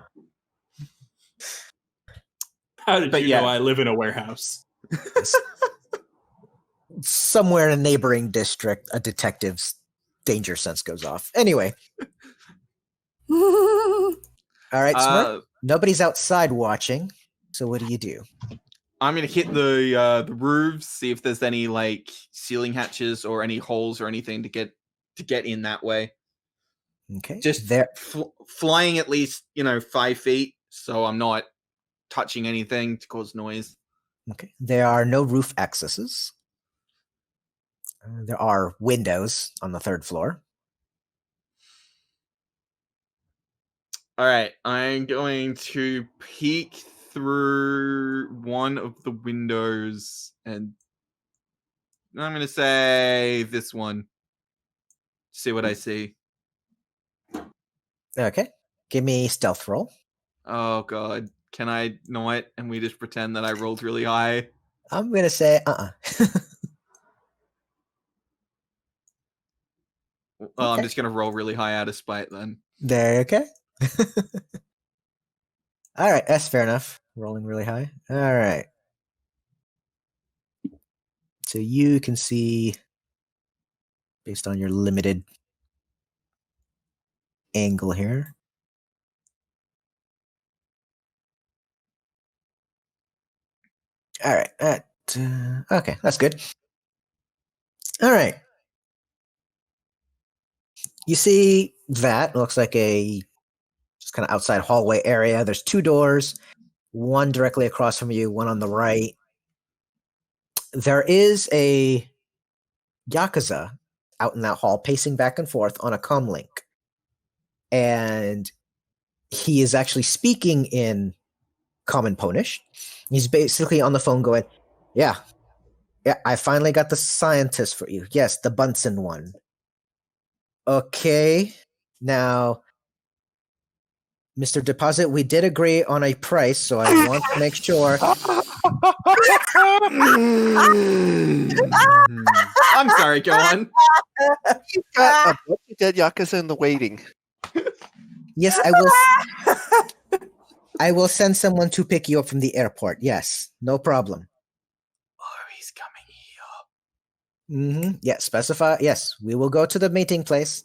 did you know I live in a warehouse? Somewhere in a neighboring district, a detective's danger sense goes off. Anyway. All right, Smirk. Nobody's outside watching, so what do you do? I'm gonna hit the roofs, see if there's any like ceiling hatches or any holes or anything to get in that way. Okay. Just flying at least 5 feet, so I'm not touching anything to cause noise. Okay. There are no roof accesses. There are windows on the 3rd floor. All right, I'm going to peek through one of the windows, and I'm going to say this one. See what I see. Okay. Give me stealth roll. Oh, God. Can I not? And we just pretend that I rolled really high? I'm going to say Well, I'm just going to roll really high out of spite then. There, okay. All right, that's fair enough. Rolling really high. All right. So you can see, based on your limited angle here. All right. Okay, that's good. All right. You see that looks like a just kind of outside hallway area. There's 2 doors, one directly across from you, one on the right. There is a Yakuza out in that hall, pacing back and forth on a comlink. And he is actually speaking in Common Ponish. He's basically on the phone going, yeah, I finally got the scientist for you. Yes, the Bunsen one. Okay, now, Mr. Deposit, we did agree on a price, so I want to make sure. I'm sorry, go on. You've got a bunch of dead Yakuza in the waiting. Yes, I will. I will send someone to pick you up from the airport. Yes, no problem. Oh, he's coming here. Yeah, specify. Yes, we will go to the meeting place.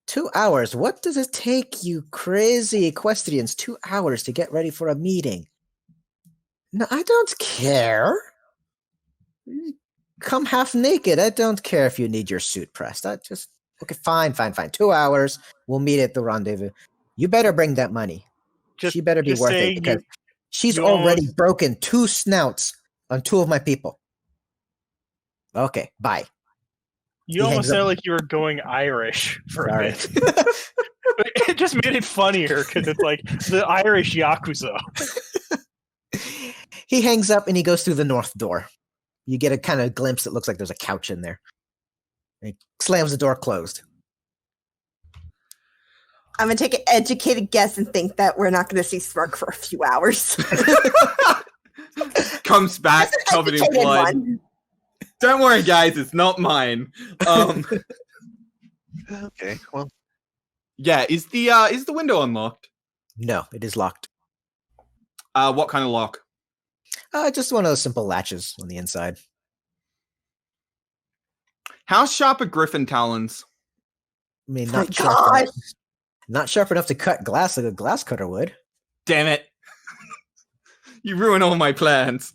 2 hours. What does it take you crazy equestrians 2 hours to get ready for a meeting? No, I don't care. Come half naked. I don't care if you need your suit pressed. Okay, fine. 2 hours. We'll meet at the rendezvous. You better bring that money. She better be worth it because she's already broken 2 snouts on 2 of my people. Okay, bye. You almost sounded like you were going Irish for a bit. It just made it funnier because it's like the Irish Yakuza. He hangs up and he goes through the north door. You get a kind of glimpse. It looks like there's a couch in there. He slams the door closed. I'm going to take an educated guess and think that we're not going to see Smirk for a few hours. Comes back covered in blood. One. Don't worry, guys. It's not mine. Okay, well. Yeah, is the window unlocked? No, it is locked. What kind of lock? Just one of those simple latches on the inside. How sharp are griffon talons? I mean, not sharp enough to cut glass like a glass cutter would. Damn it. You ruin all my plans.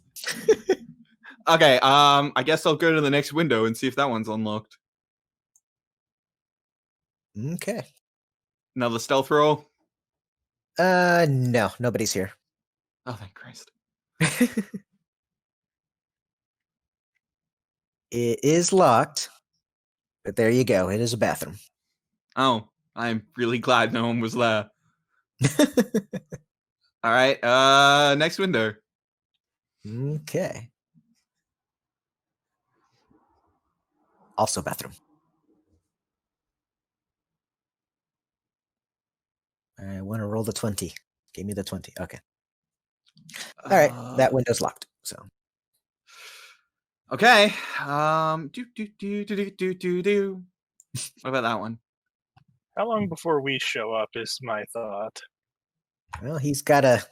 Okay, I guess I'll go to the next window and see if that one's unlocked. Okay. Another stealth roll? No, nobody's here. Oh, thank Christ. It is locked, but there you go. It is a bathroom. Oh, I'm really glad no one was there. All right, next window. Okay. Also bathroom. I want to roll the 20. Give me the 20. Okay. All right. That window's locked. So. Okay. What about that one? How long before we show up is my thought. Well, he's got to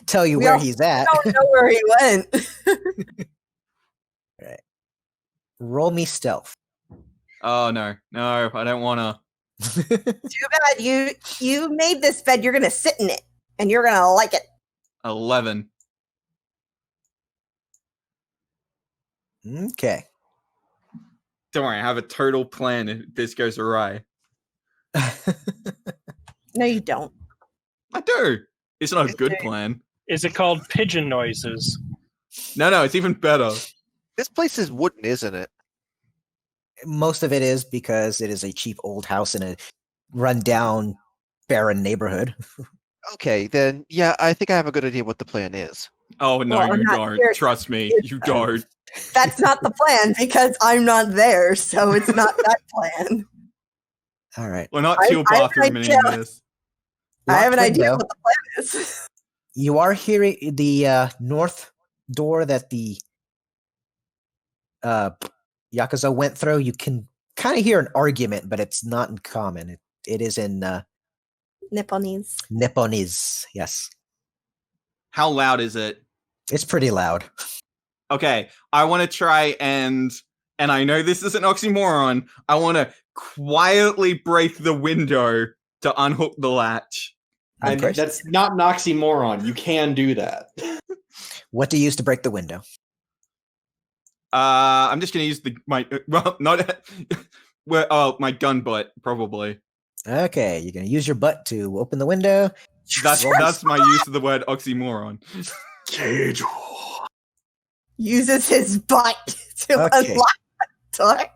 tell you where he's at. I don't know where he went. All right. Roll me stealth. Oh, no, I don't want to. Too bad. You made this bed. You're going to sit in it, and you're going to like it. 11. Okay. Don't worry, I have a total plan if this goes awry. No, you don't. I do. It's not a good plan. Is it called pigeon noises? No, it's even better. This place is wooden, isn't it? Most of it is because it is a cheap old house in a rundown, barren neighborhood. Okay, then yeah, I think I have a good idea what the plan is. Oh no, Well, I'm you not don't. here. Trust me, you don't. That's not the plan because I'm not there, so it's not that plan. All right. We're not I- chill I have an bathrooming idea. this. I have an Locked idea window. what the plan is. You are hearing the north door that the Yakuza went through. You can kind of hear an argument, but it's not in common. It is in Nipponese. Nipponese. Yes, How loud is it? it's pretty loud. Okay, I want to try and I know this is an oxymoron. I want to quietly break the window to unhook the latch. And That's not an oxymoron. You can do that. what do you use to break the window? I'm just gonna use my my gun butt probably. Okay, you're gonna use your butt to open the window. That's my use of the word oxymoron. Cage. Uses his butt to Okay. unlock the door.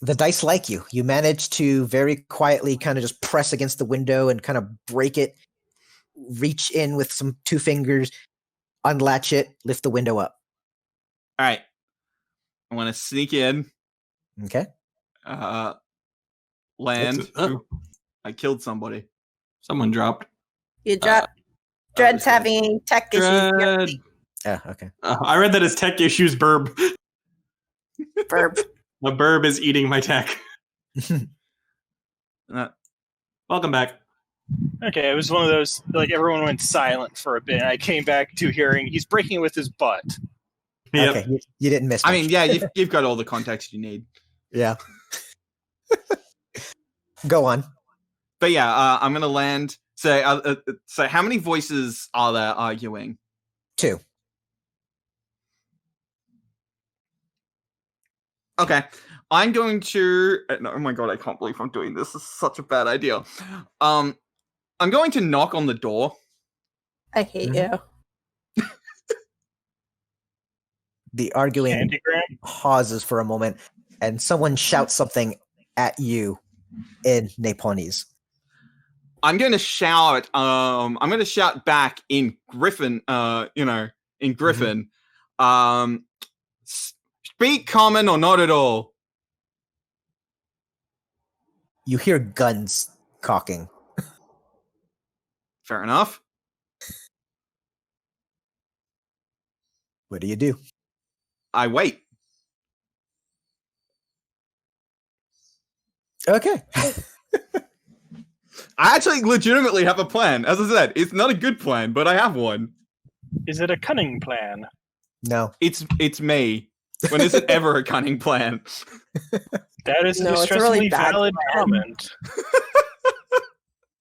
The dice like you. You manage to very quietly kind of just press against the window and kind of break it, reach in with some 2 fingers, unlatch it, lift the window up. All right, I want to sneak in. Okay. Land. Oh. Ooh, I killed somebody. Someone dropped. You drop. Dread's okay. having tech issues. Dread. Oh, okay. I read that as tech issues, Burb. Burp. The Burb is eating my tech. Uh, Welcome back. Okay, it was one of those, like, everyone went silent for a bit, and I came back to hearing he's breaking with his butt. Yep. Okay, you didn't miss. I much. mean, yeah, you've got all the context you need. Yeah. Go on. But yeah, I'm gonna land. So how many voices are there arguing? 2. Okay, I'm going to. Oh my god, I can't believe I'm doing this. This is such a bad idea. I'm going to knock on the door. I hate you. The arguing Candygram? pauses for a moment, and someone shouts something at you in Nipponese. I'm going to shout. I'm going to shout back in Griffon. In Griffon. Speak common or not at all. You hear guns cocking. Fair enough. What do you do? I wait. Okay. I actually legitimately have a plan. As I said, it's not a good plan, but I have one. Is it a cunning plan? No. It's me. When is it ever a cunning plan? That is a No, it's a distressingly really bad valid plan. comment.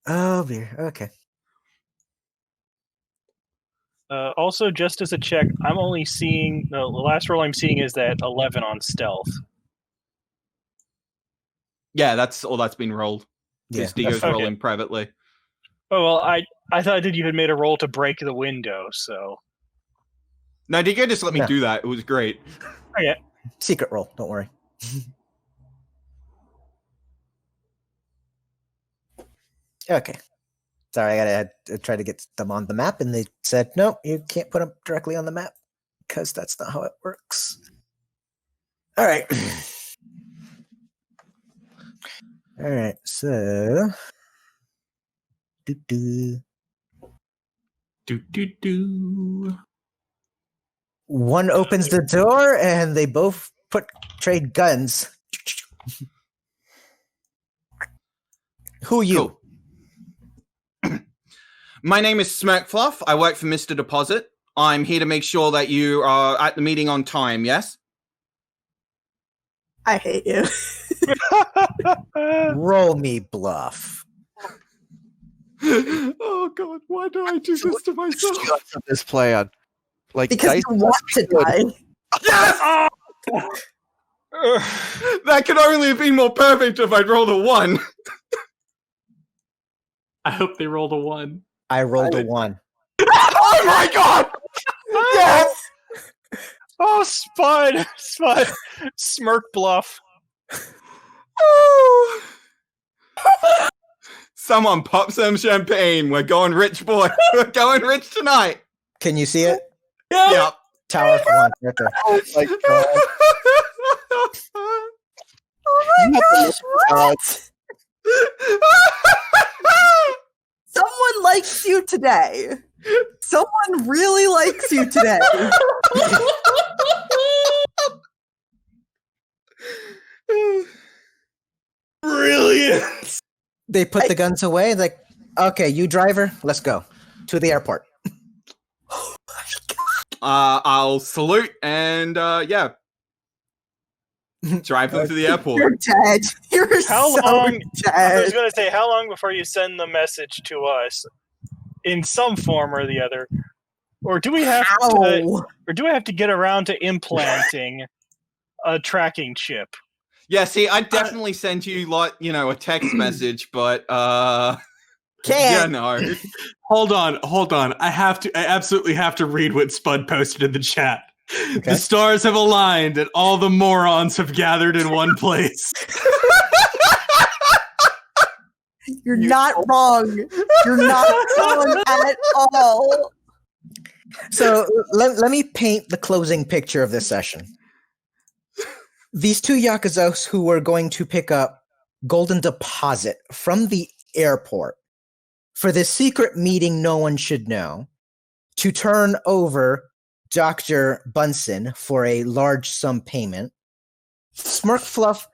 Oh, dear. Okay. Also, just as a check, I'm only seeing the last roll I'm seeing is that 11 on stealth. Yeah, that's all that's been rolled. Yeah. Because Digo's Okay. rolling privately. Oh well, I thought that you had made a roll to break the window, so No, Digo just let me No. do that. It was great. okay. Secret roll. Don't worry. Okay. Sorry, I had to try to get them on the map, and they said, no, you can't put them directly on the map because that's not how it works. All right. All right, so. Doo-doo. Do. One opens the door, and they both trade guns. Who are you? Cool. My name is Smirkfluff. I work for Mr. Deposit. I'm here to make sure that you are at the meeting on time, yes? I hate you. Roll me bluff. Oh god, why do I do this to myself? Guts of this plan. Like Because dice you want to die. Yes! That could only have been more perfect if I'd rolled a 1. I hope they rolled a 1. I rolled a 1. Oh my god! Yes! Oh, Spud! Smirkfluff. Oh. Someone pop some champagne. We're going rich, boy. We're going rich tonight. Can you see it? Yep. Tower of One, right there. Oh my god. Oh my gosh, what? Someone likes you today. Someone really likes you today. Brilliant. They put the guns away. Like, okay, you driver, let's go to the airport. I'll salute and yeah, drive them to the airport. You're dead. You're How so long? I was dead. going to say, how long before you send the message to us in some form or the other, or do we have to? Or do I have to get around to implanting a tracking chip? Yeah, see, I'd definitely send you like, you know, a text message, but yeah, no. Hold on. I absolutely have to read what Spud posted in the chat. Okay. The stars have aligned and all the morons have gathered in one place. You're not wrong. You're not wrong at all. So let me paint the closing picture of this session. These two Yakuzas who were going to pick up golden deposit from the airport for this secret meeting no one should know to turn over Dr. Bunsen for a large sum payment. Smirkfluff,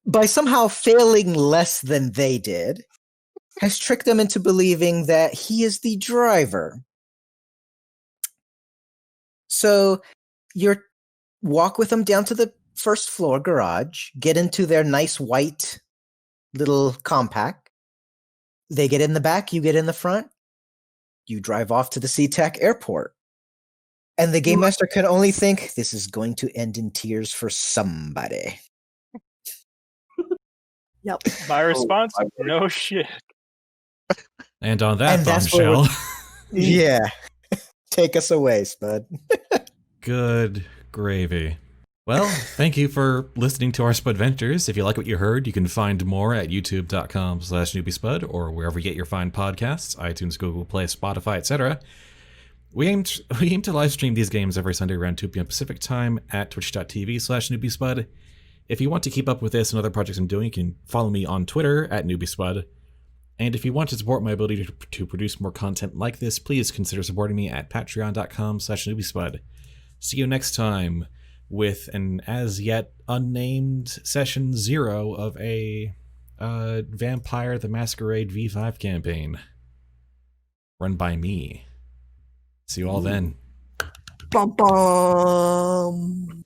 by somehow failing less than they did, has tricked them into believing that he is the driver. So you walk with them down to the first floor garage, get into their nice white little compact. They get in the back, you get in the front. You drive off to the SeaTac airport. And the Game Master can only think, this is going to end in tears for somebody. Yep. My response, no shit. And on that bombshell. Yeah. Take us away, Spud. Good gravy. Well, thank you for listening to our Spudventures. If you like what you heard, you can find more at youtube.com/newbiespud or wherever you get your fine podcasts, iTunes, Google Play, Spotify, etc. We aim to live stream these games every Sunday around 2 p.m. Pacific time at twitch.tv/newbiespud. If you want to keep up with this and other projects I'm doing, you can follow me on Twitter at newbiespud. And if you want to support my ability to produce more content like this, please consider supporting me at patreon.com/newbiespud. See you next time with an as yet unnamed session 0 of a Vampire the Masquerade V5 campaign run by me. See you all then. Bum bum.